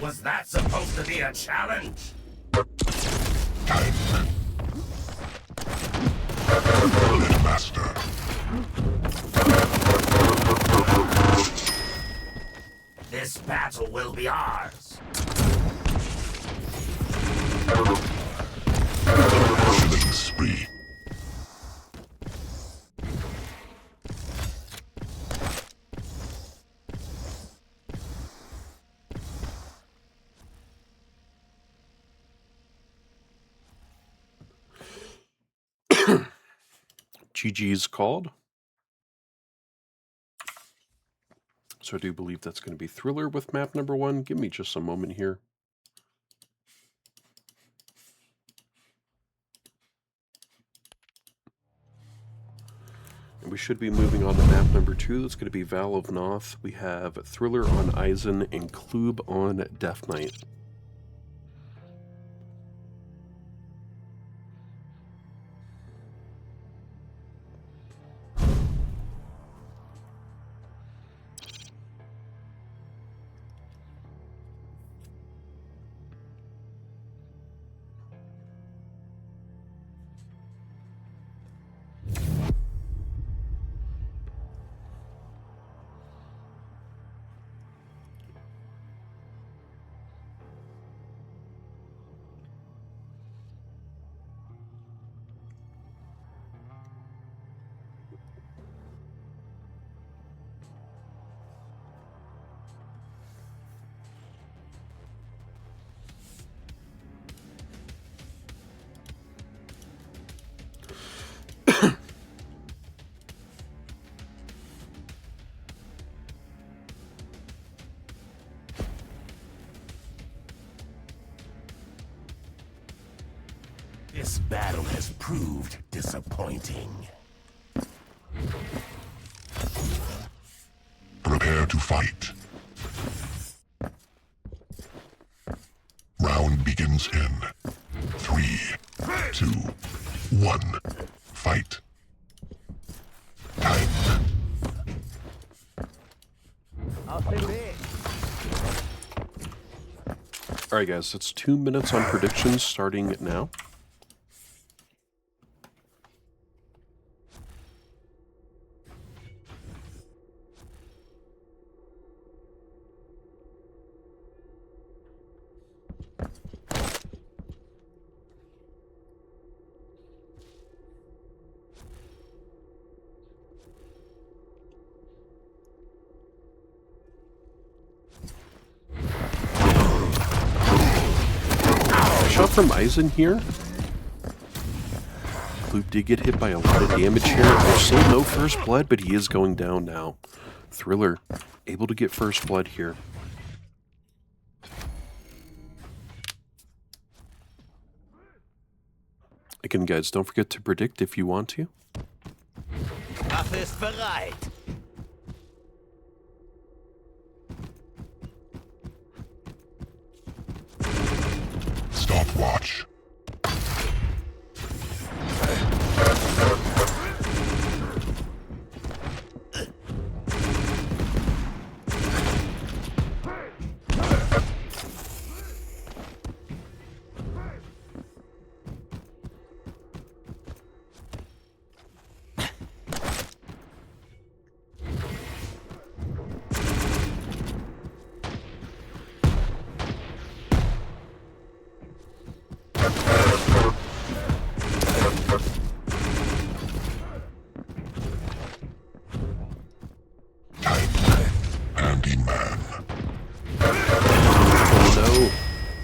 Was that supposed to be a challenge? Master. This battle will be ours. Killing spree. GG's called. So I do believe that's going to be Thriller with map number 1. Give me just a moment here. And we should be moving on to map number 2. That's going to be Val of Noth. We have Thriller on Eisen and Klub on Death Knight. This battle has proved disappointing. Prepare to fight. Round begins in 3, 2, 1. Fight. Time. Alright guys, it's 2 minutes on predictions starting now. Shot from Eisen here. Klub did get hit by a lot of damage here. There's still no first blood, but he is going down now. Thriller able to get first blood here. Again, guys, don't forget to predict if you want to. Waffe ist bereit. Stopwatch.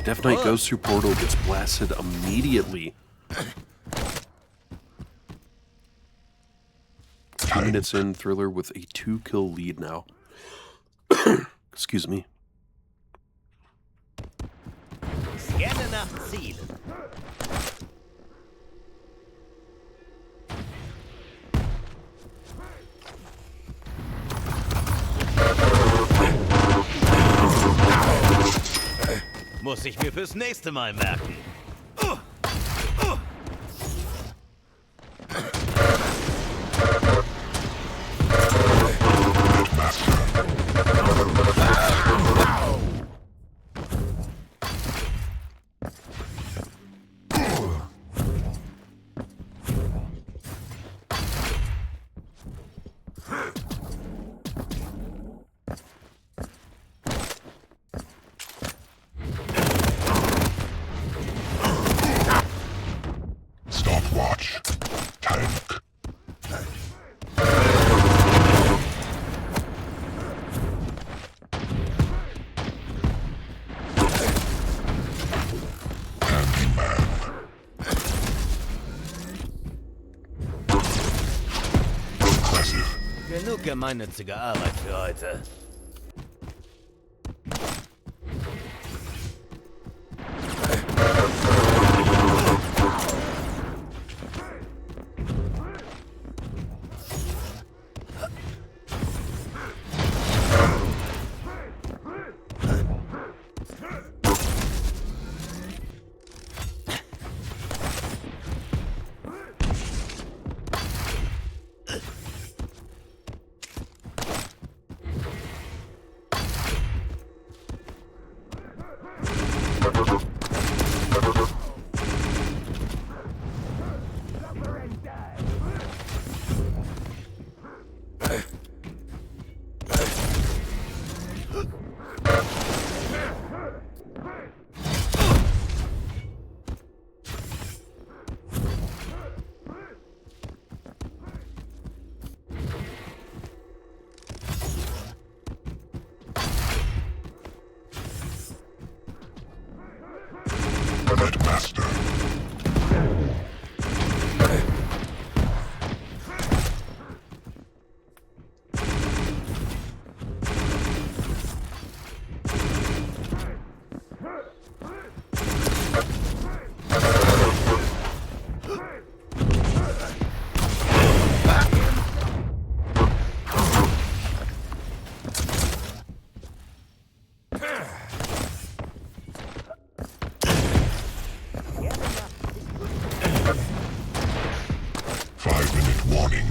Death Knight goes through portal, gets blasted immediately. 2 minutes in, Thriller with a 2-kill lead now. Excuse me. Scanne nach Zielen. Muss ich mir fürs nächste Mal merken. Stopwatch. Tank. Handyman. Genug gemeinnützige Arbeit für heute. Master. 5-minute warning.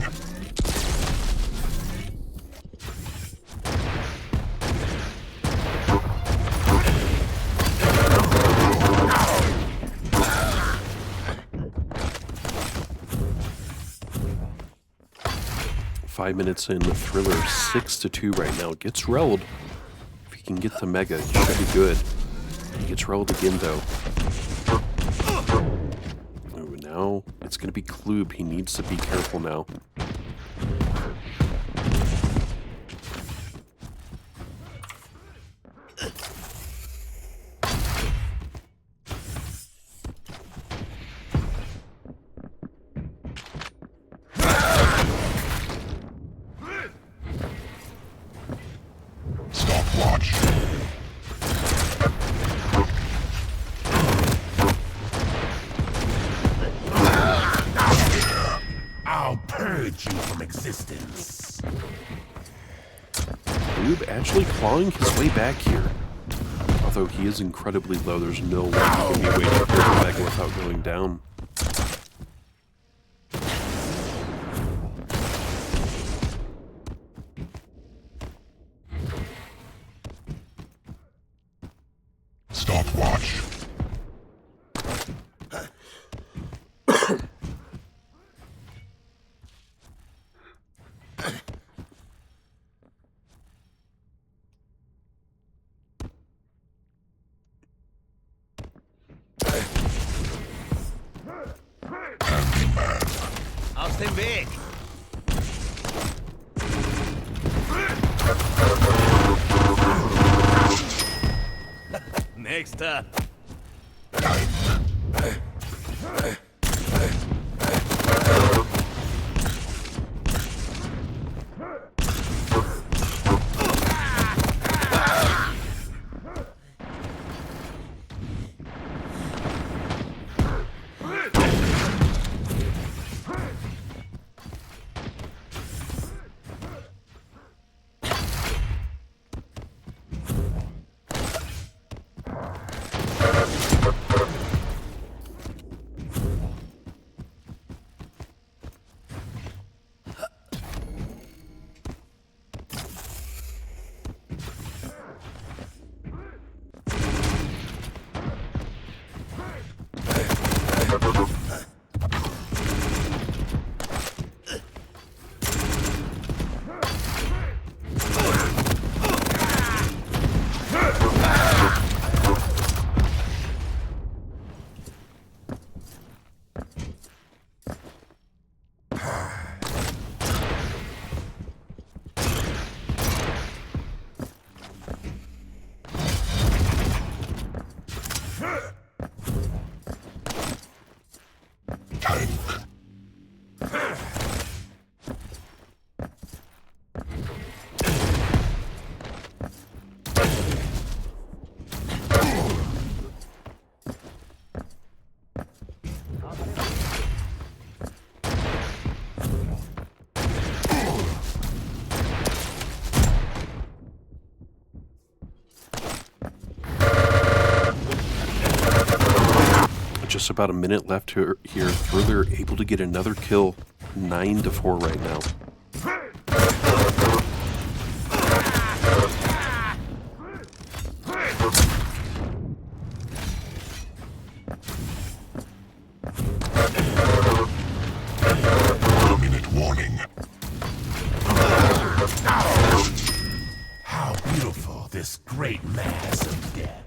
Five minutes in, Thriller 6-2 right now. Gets relled. If he can get the Mega, he should be good. He gets relled again though. Ooh, now it's gonna be Kloob. He needs to be careful now. Stopwatch. I'll purge you from existence. Kloob actually clawing his way back here. Although he is incredibly low, there's no way he can be waiting for the Mega without going down. Stopwatch. Aus dem Weg! Nächster! just about a minute left here. Thriller able to get another kill. 9-4 right now. Minute warning. How beautiful this great mass of death.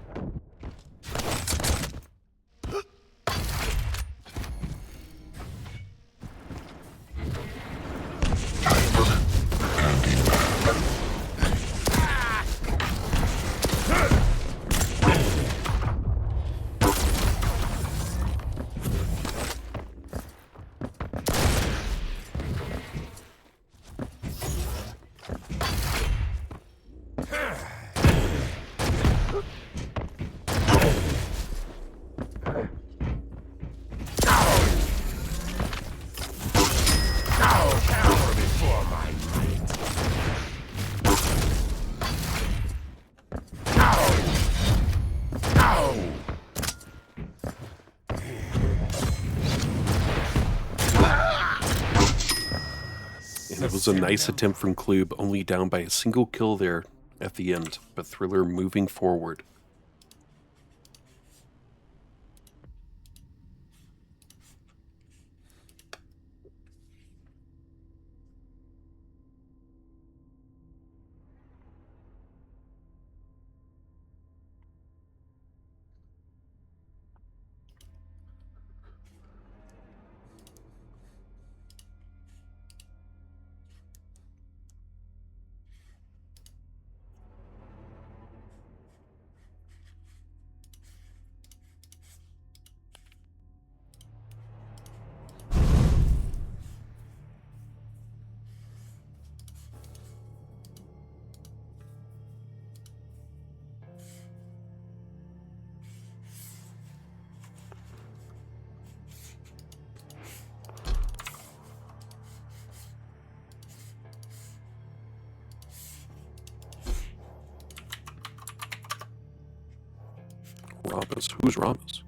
It was a nice attempt from Klube, only down by a single kill there at the end, but Thriller moving forward. Ramis? Who's Ramis?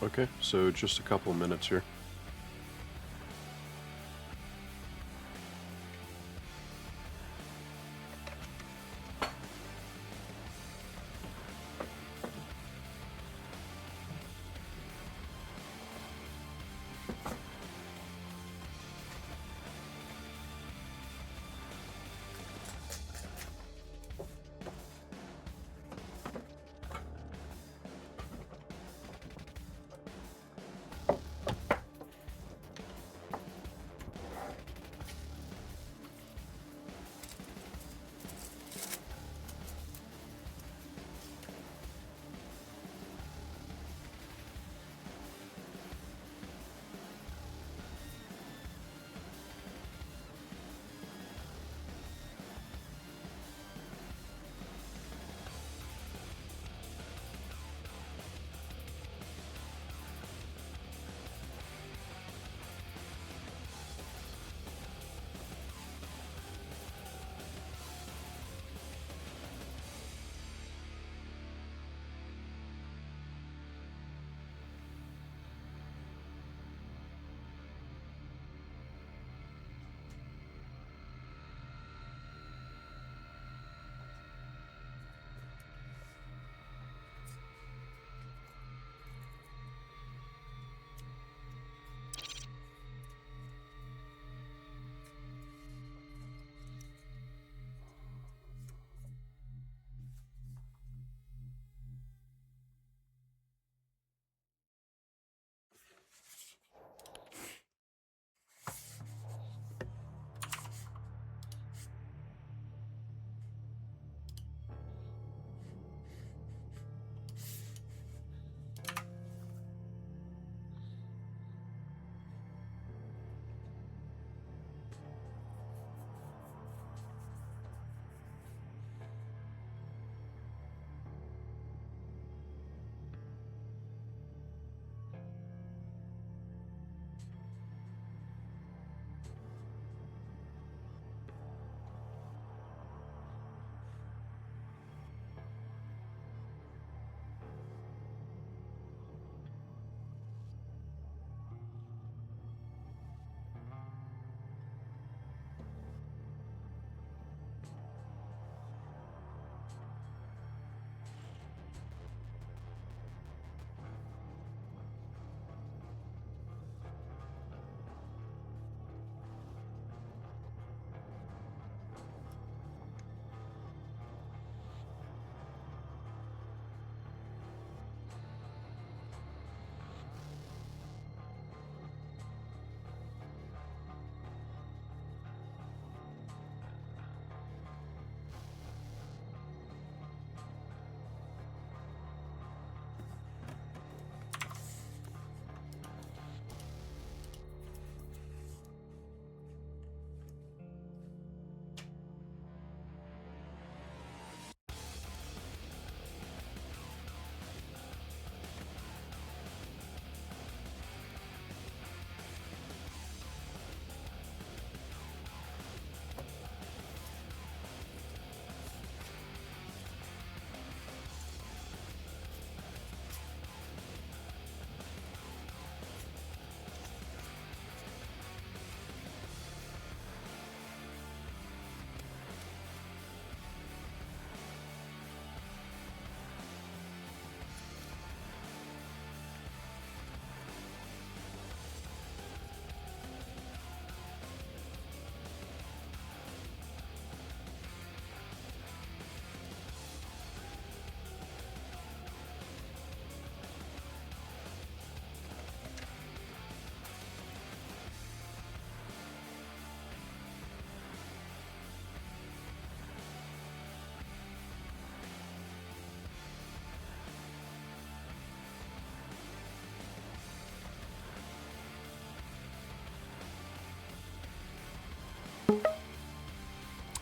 Okay, so just a couple of minutes here.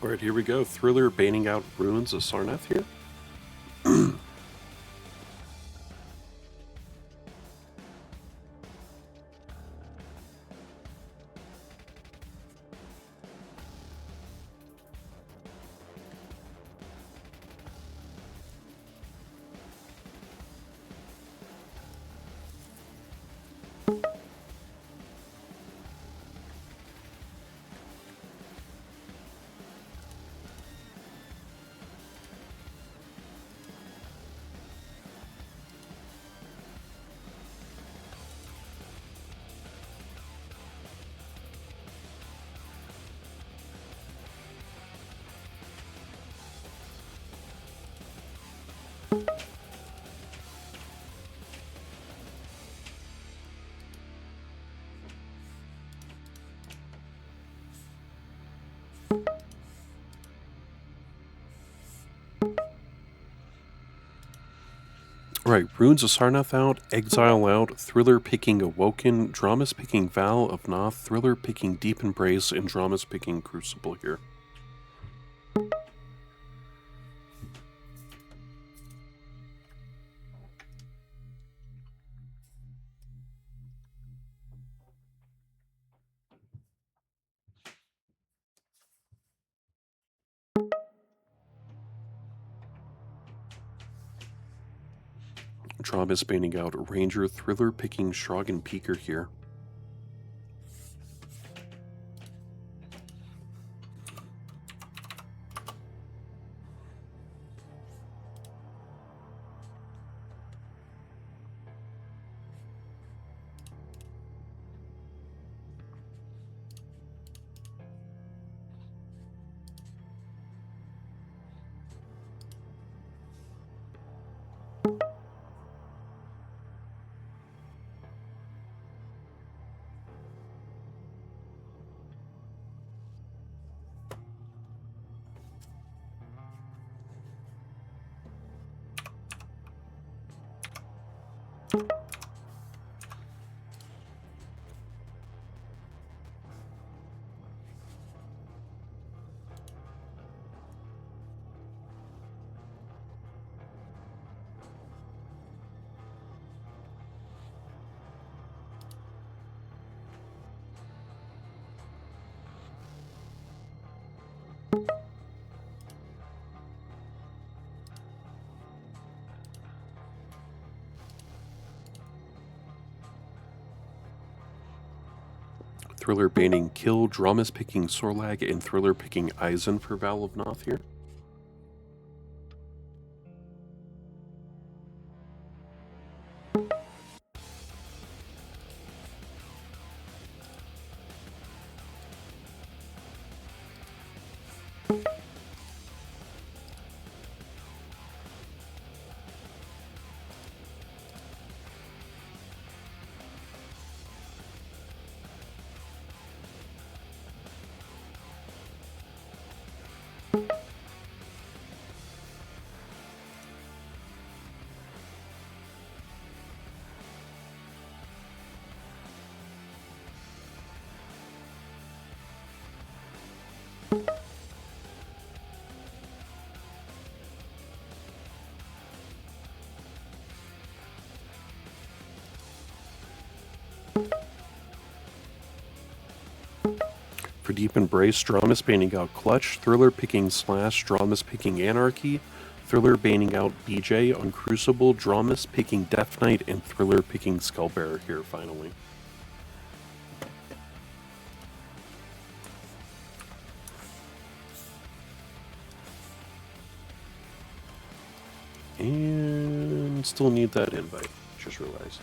Alright, here we go. Thriller banning out Ruins of Sarnath here. Right, Runes of Sarnath out, Exile out, Thriller picking Awoken, Dramis picking Val of Noth, Thriller picking Deep Embrace, and Dramis picking Crucible here. Dramis banning out Ranger, Thriller picking Shrog and Peeker here. Thriller banning Kill, Dramis picking Sorlag, and Thriller picking Eisen for Val of Noth here. For Deep Embrace, Dramis banning out Clutch, Thriller picking Slash, Dramis picking Anarchy, Thriller banning out BJ on Crucible, Dramis picking Death Knight, and Thriller picking Skullbearer here finally. And still need that invite, just realized.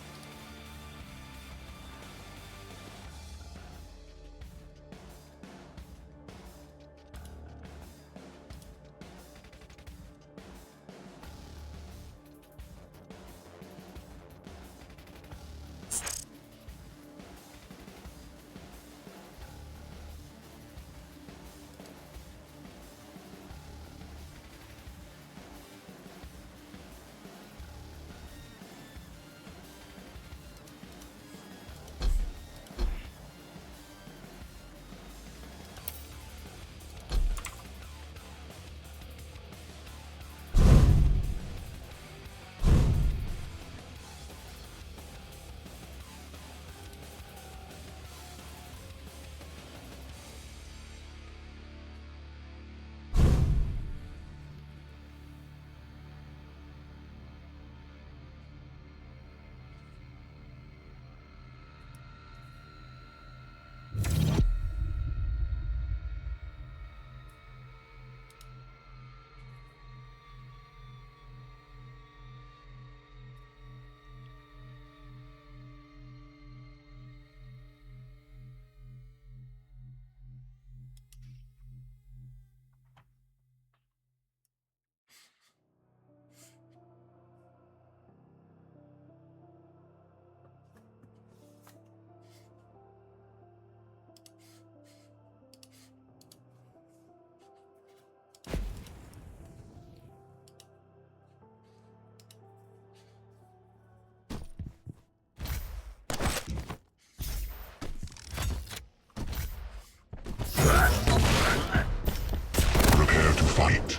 fight.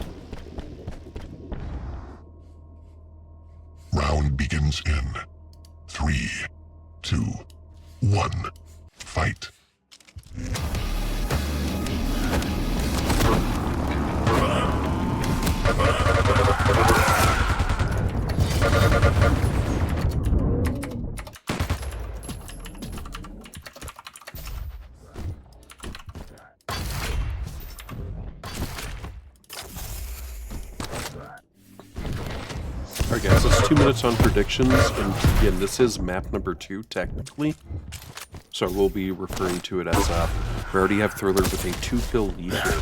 Round begins in 3, 2, 1, fight. Alright guys, it's 2 minutes on predictions, and again, this is map number 2, technically. So we'll be referring to it as, we already have Thriller with a 2-kill lead here.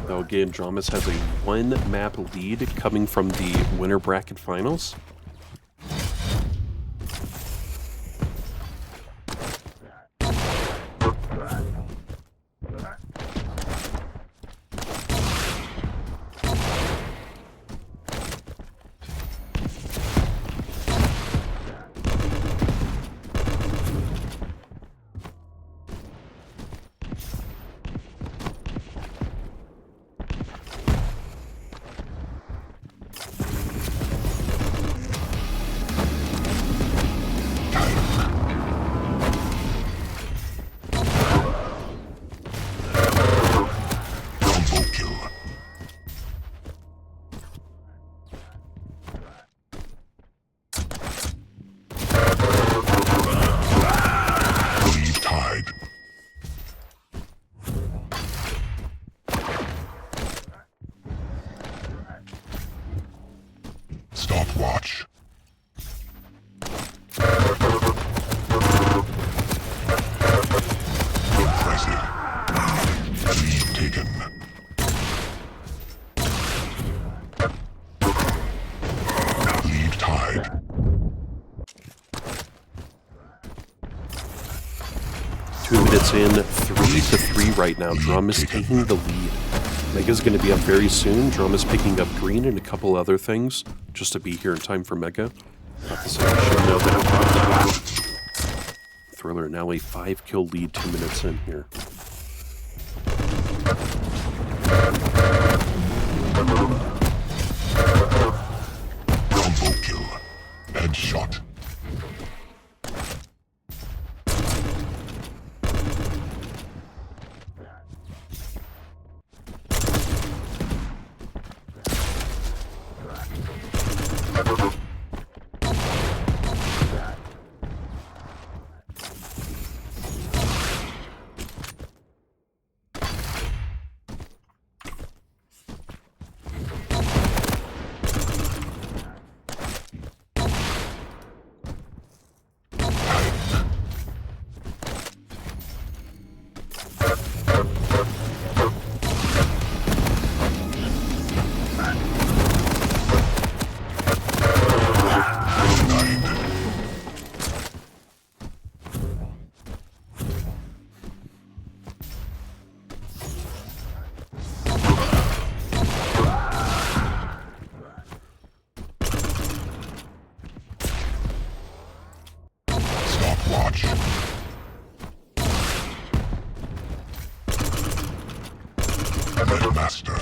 Though again, Dramis has a 1-map lead coming from the winner bracket finals. Stopwatch. Impressive. Lead taken. Lead tied. Two minutes in, 3-3 right now. Dramis taking the lead. Mega's going to be up very soon. Dramis picking up green and a couple other things just to be here in time for Mega. Not to say I should know that. Thriller now a 5-kill lead 2 minutes in here. Combo kill. Headshot. Stopwatch. Master.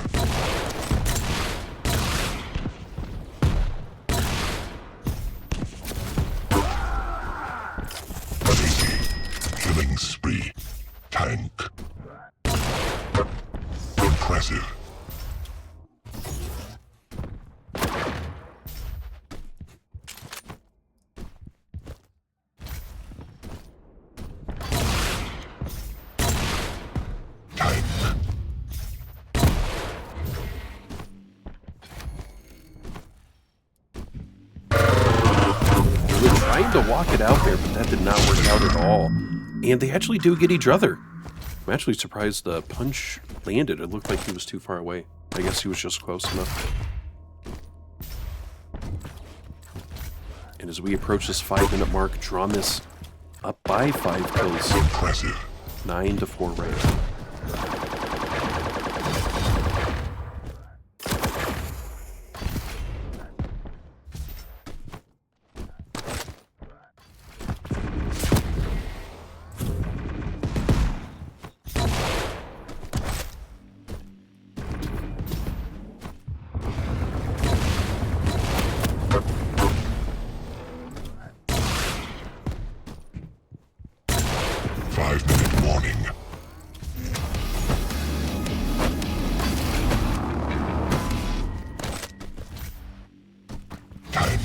Killing spree. Tank. Impressive. To walk it out there, but that did not work out at all. And they actually do get each other. I'm actually surprised the punch landed. It looked like he was too far away. I guess he was just close enough. And as we approach this 5-minute mark, Dramis up by 5 kills. Impressive. 9-4 right now. 5-minute warning. Tank.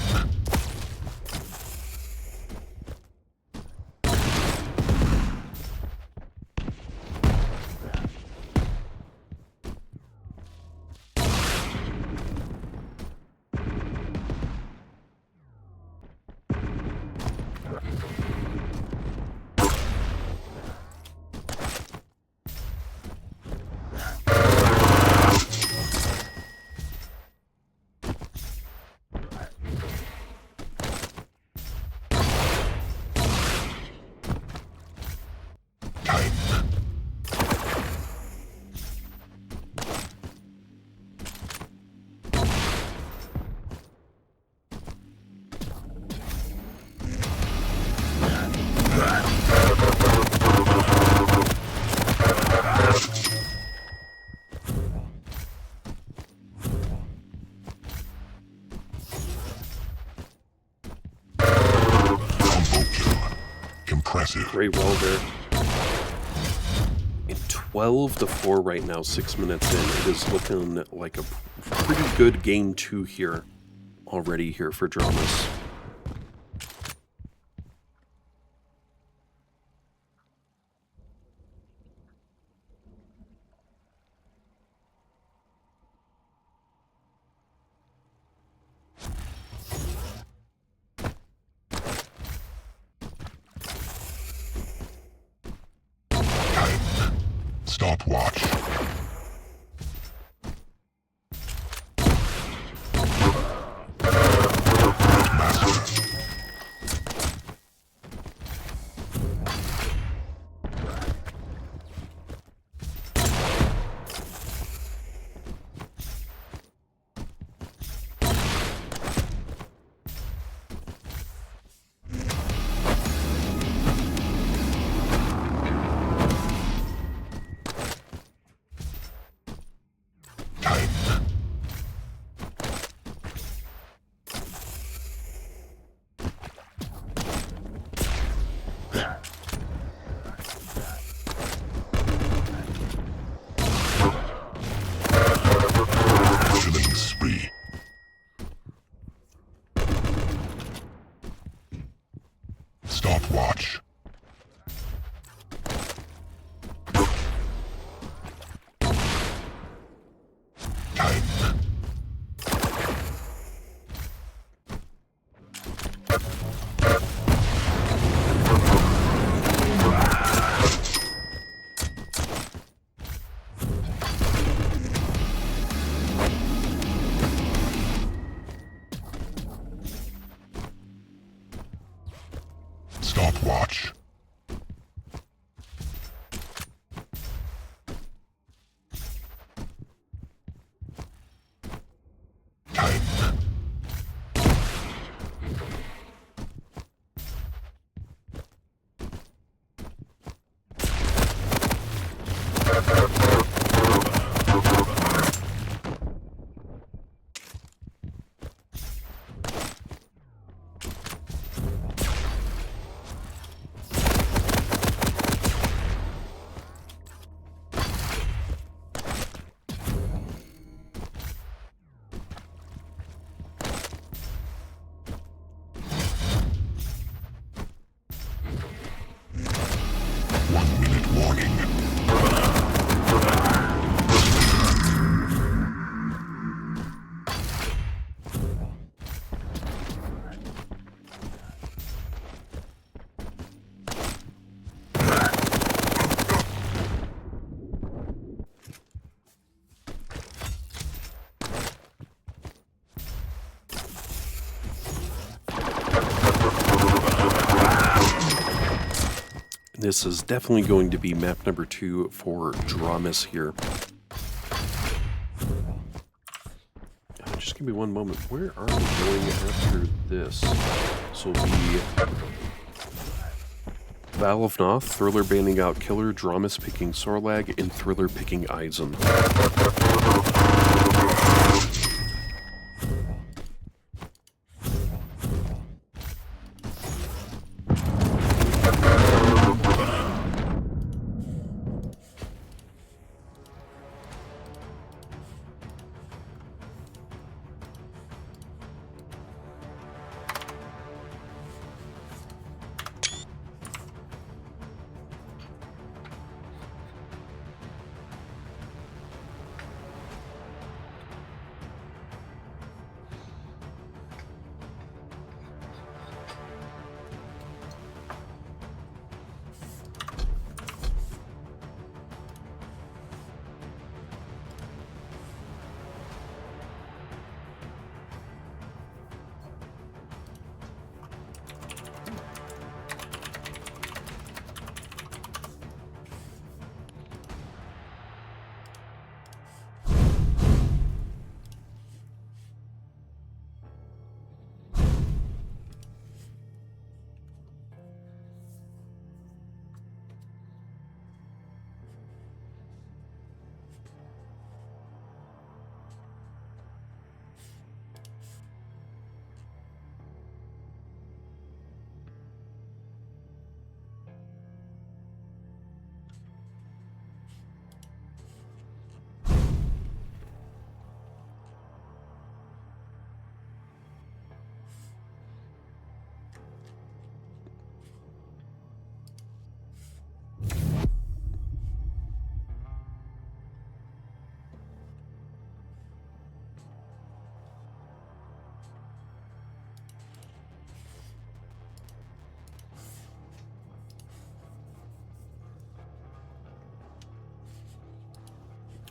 Impressive. Great well there. In 12-4 right now, 6 minutes in. It is looking like a pretty good game 2 here already here for Dramis. Stopwatch. Master. Stopwatch. Tank. Stopwatch. Tank. Warning. This is definitely going to be map number 2 for Dramis here. Just give me one moment. Where are we going after this? This will be Battle of Noth, Thriller banning out Killer, Dramis picking Sorlag, and Thriller picking Eisen.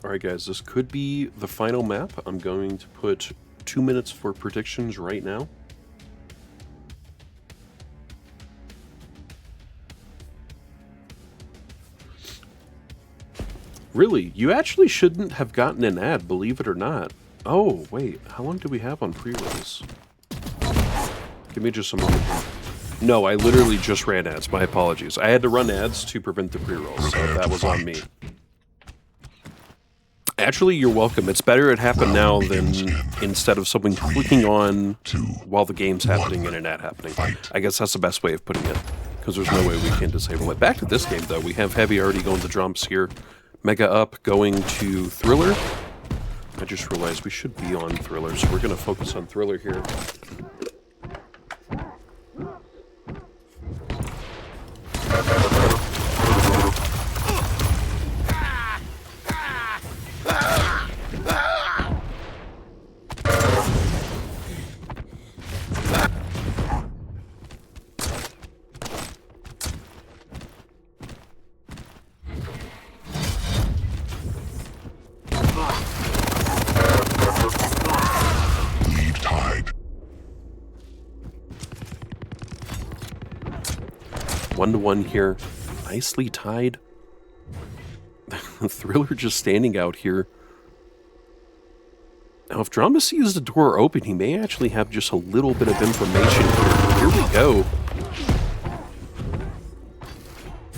Alright guys, this could be the final map. I'm going to put 2 minutes for predictions right now. Really, you actually shouldn't have gotten an ad, believe it or not. Oh, wait, how long do we have on pre-rolls? Give me just a moment here. No, I literally just ran ads, my apologies. I had to run ads to prevent the pre-rolls, so that was on me. Actually, you're welcome. It's better it happened now than instead of someone clicking on while the game's happening and an ad happening. I guess that's the best way of putting it, because there's no way we can disable it. Back to this game, though. We have Heavy already going to Dramis here. Mega up going to Thriller. I just realized we should be on Thriller, so we're going to focus on Thriller here. One to one here. Nicely tied. Thriller just standing out here. Now, if Dramis sees the door open, he may actually have just a little bit of information here. Here we go.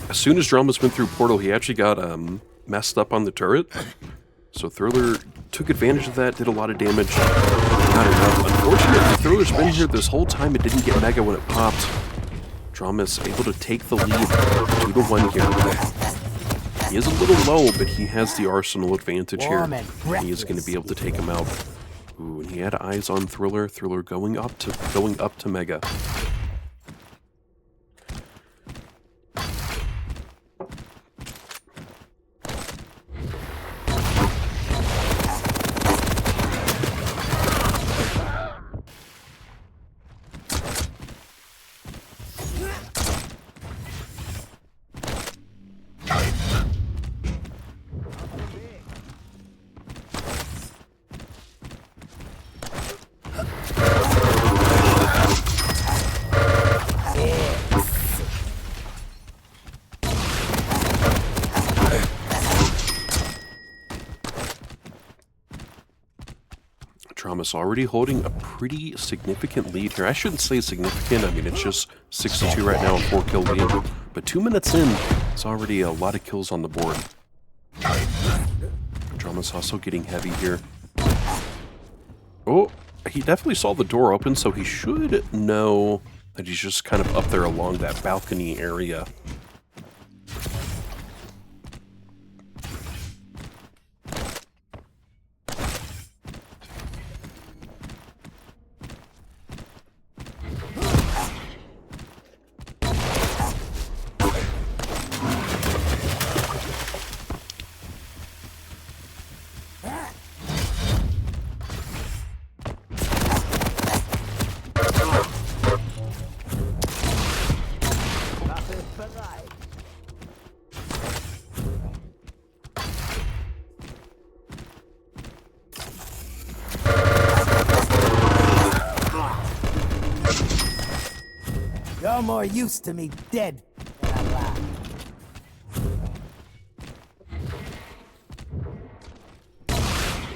As soon as Dramis went through Portal, he actually got messed up on the turret. So Thriller took advantage of that, did a lot of damage. Not enough. Unfortunately, Thriller's been here this whole time. It didn't get Mega when it popped. Dramis able to take the lead 2-1 here. He is a little low, but he has the arsenal advantage here. He is going to be able to take him out. Ooh, and he had eyes on Thriller. Thriller going up to Mega. Dramis already holding a pretty significant lead here. I shouldn't say significant, I mean it's just 62 right now, a 4-kill lead. But 2 minutes in, it's already a lot of kills on the board. Dramis also getting heavy here. Oh, he definitely saw the door open, so he should know that he's just kind of up there along that balcony area. You're more used to me dead than alive.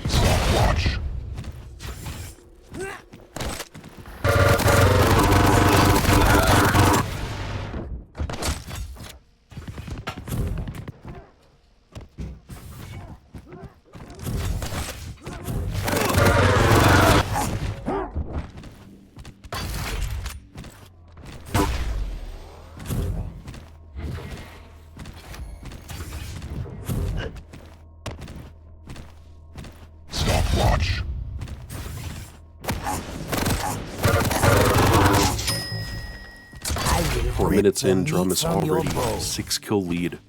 Stopwatch. Stopwatch. 4 minutes in, Dramis already 6-kill lead.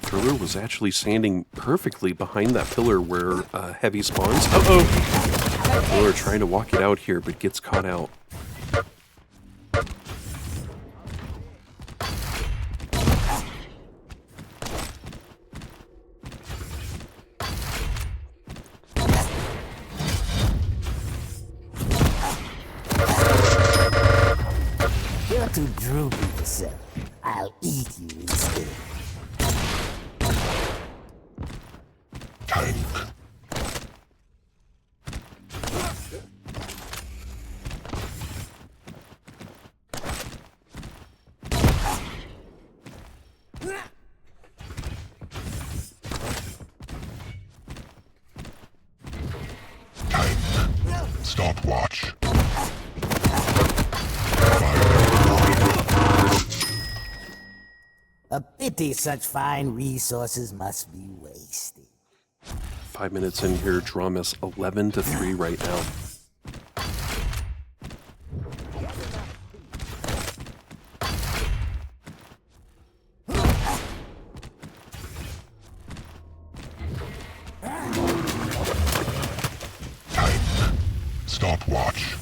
Thriller was actually standing perfectly behind that pillar where Heavy spawns. Uh-oh! Thriller trying to walk it out here, but gets caught out. yourself. I'll eat you instead. Tank. Tank. Stopwatch. A pity such fine resources must be wasted. 5 minutes in here, Dramis 11-3 right now. Stopwatch.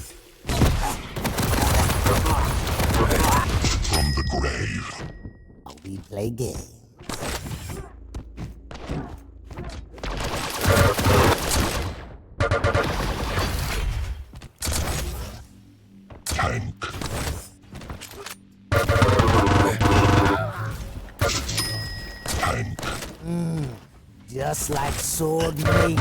From the grave. We play games. Tank. Tank. Just like sword making.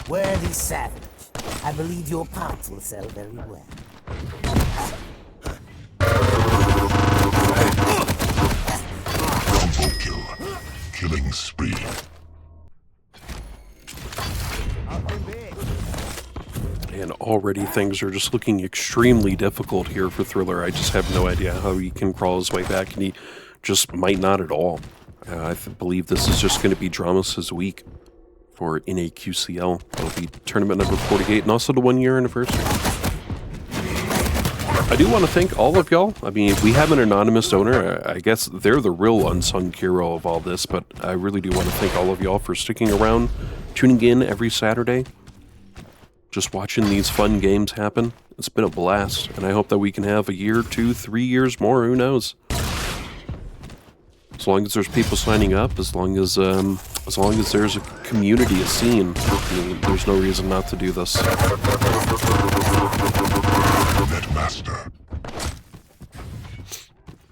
Worthy savage, I believe your parts will sell very well. Combo kill. Killing spree. And already things are just looking extremely difficult here for Thriller. I just have no idea how he can crawl his way back, and he just might not at all. I believe this is just going to be Dramis' week for NAQCL. It'll be tournament number 48 and also the 1-year anniversary. I do want to thank all of y'all. I mean, we have an anonymous donor. I guess they're the real unsung hero of all this, but I really do want to thank all of y'all for sticking around, tuning in every Saturday, just watching these fun games happen. It's been a blast, and I hope that we can have a year, 2, 3 years more, who knows. As long as there's people signing up, as long as there's a community, a scene, I mean, there's no reason not to do this. Netmaster.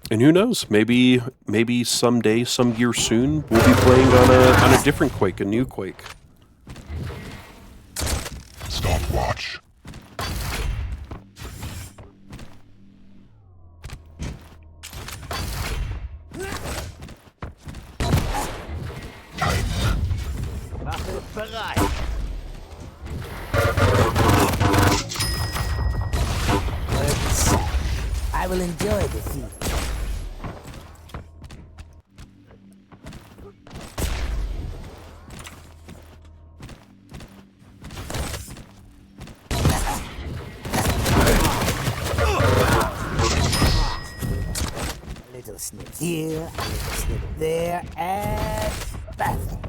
And who knows? Maybe someday, some year soon, we'll be playing on a different Quake, a new Quake. Stopwatch. Waffe bereit. Worthy savage, I will enjoy defeat. A little snip here, a little snip there, and baffle.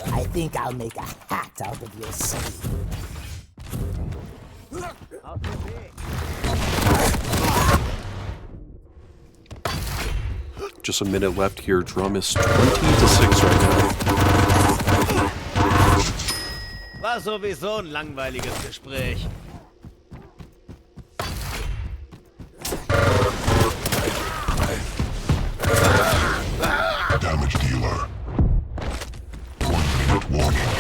I think I'll make a hat out of your skin. Just a minute left here. Dramis 20-6 right now. War sowieso ein langweiliges Gespräch. Damage dealer. 1 minute warning.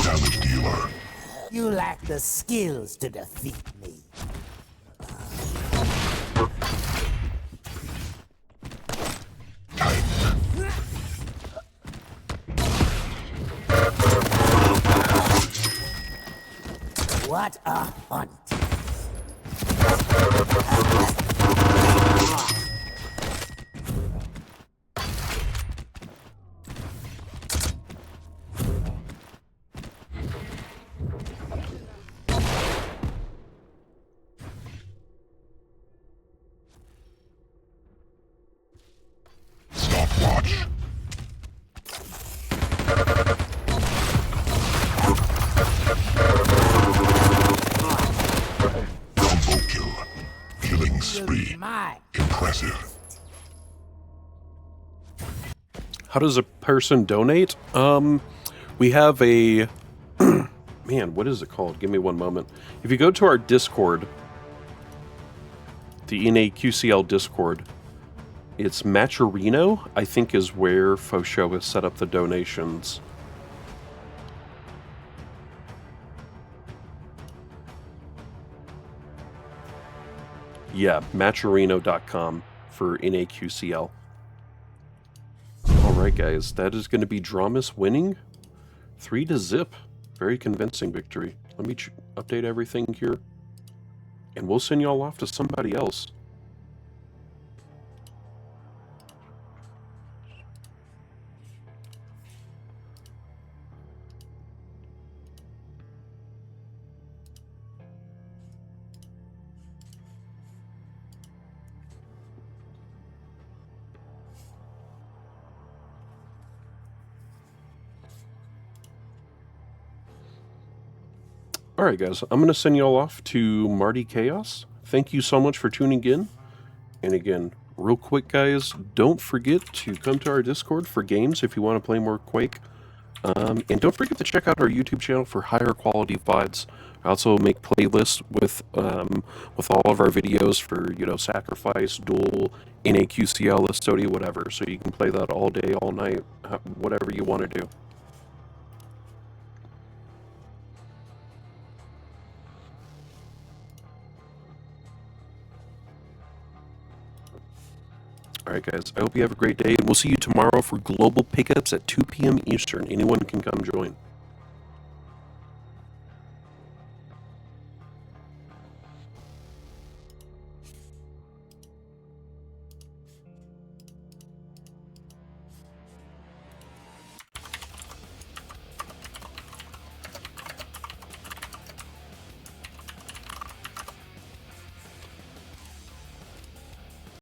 Damage dealer. You lack the skills to defeat me. What a hunt! Combo kill. Killing spree. Mine. Impressive. How does a person donate? We have a... Man, what is it called? Give me one moment. If you go to our Discord, the NAQCL Discord, it's Matcherino, I think, is where Fosho has set up the donations. Yeah, matcherino.com for NAQCL. Alright guys, that is going to be Dramis winning 3-0. Very convincing victory. Let me update everything here. And we'll send y'all off to somebody else. Alright guys, I'm going to send y'all off to Marty Chaos. Thank you so much for tuning in. And again, real quick guys, don't forget to come to our Discord for games if you want to play more Quake. And don't forget to check out our YouTube channel for higher quality VODs. I also make playlists with all of our videos for, you know, Sacrifice, Duel, NAQCL, Estodi, whatever. So you can play that all day, all night, whatever you want to do. Alright guys, I hope you have a great day, and we'll see you tomorrow for global pickups at 2 p.m. Eastern. Anyone can come join.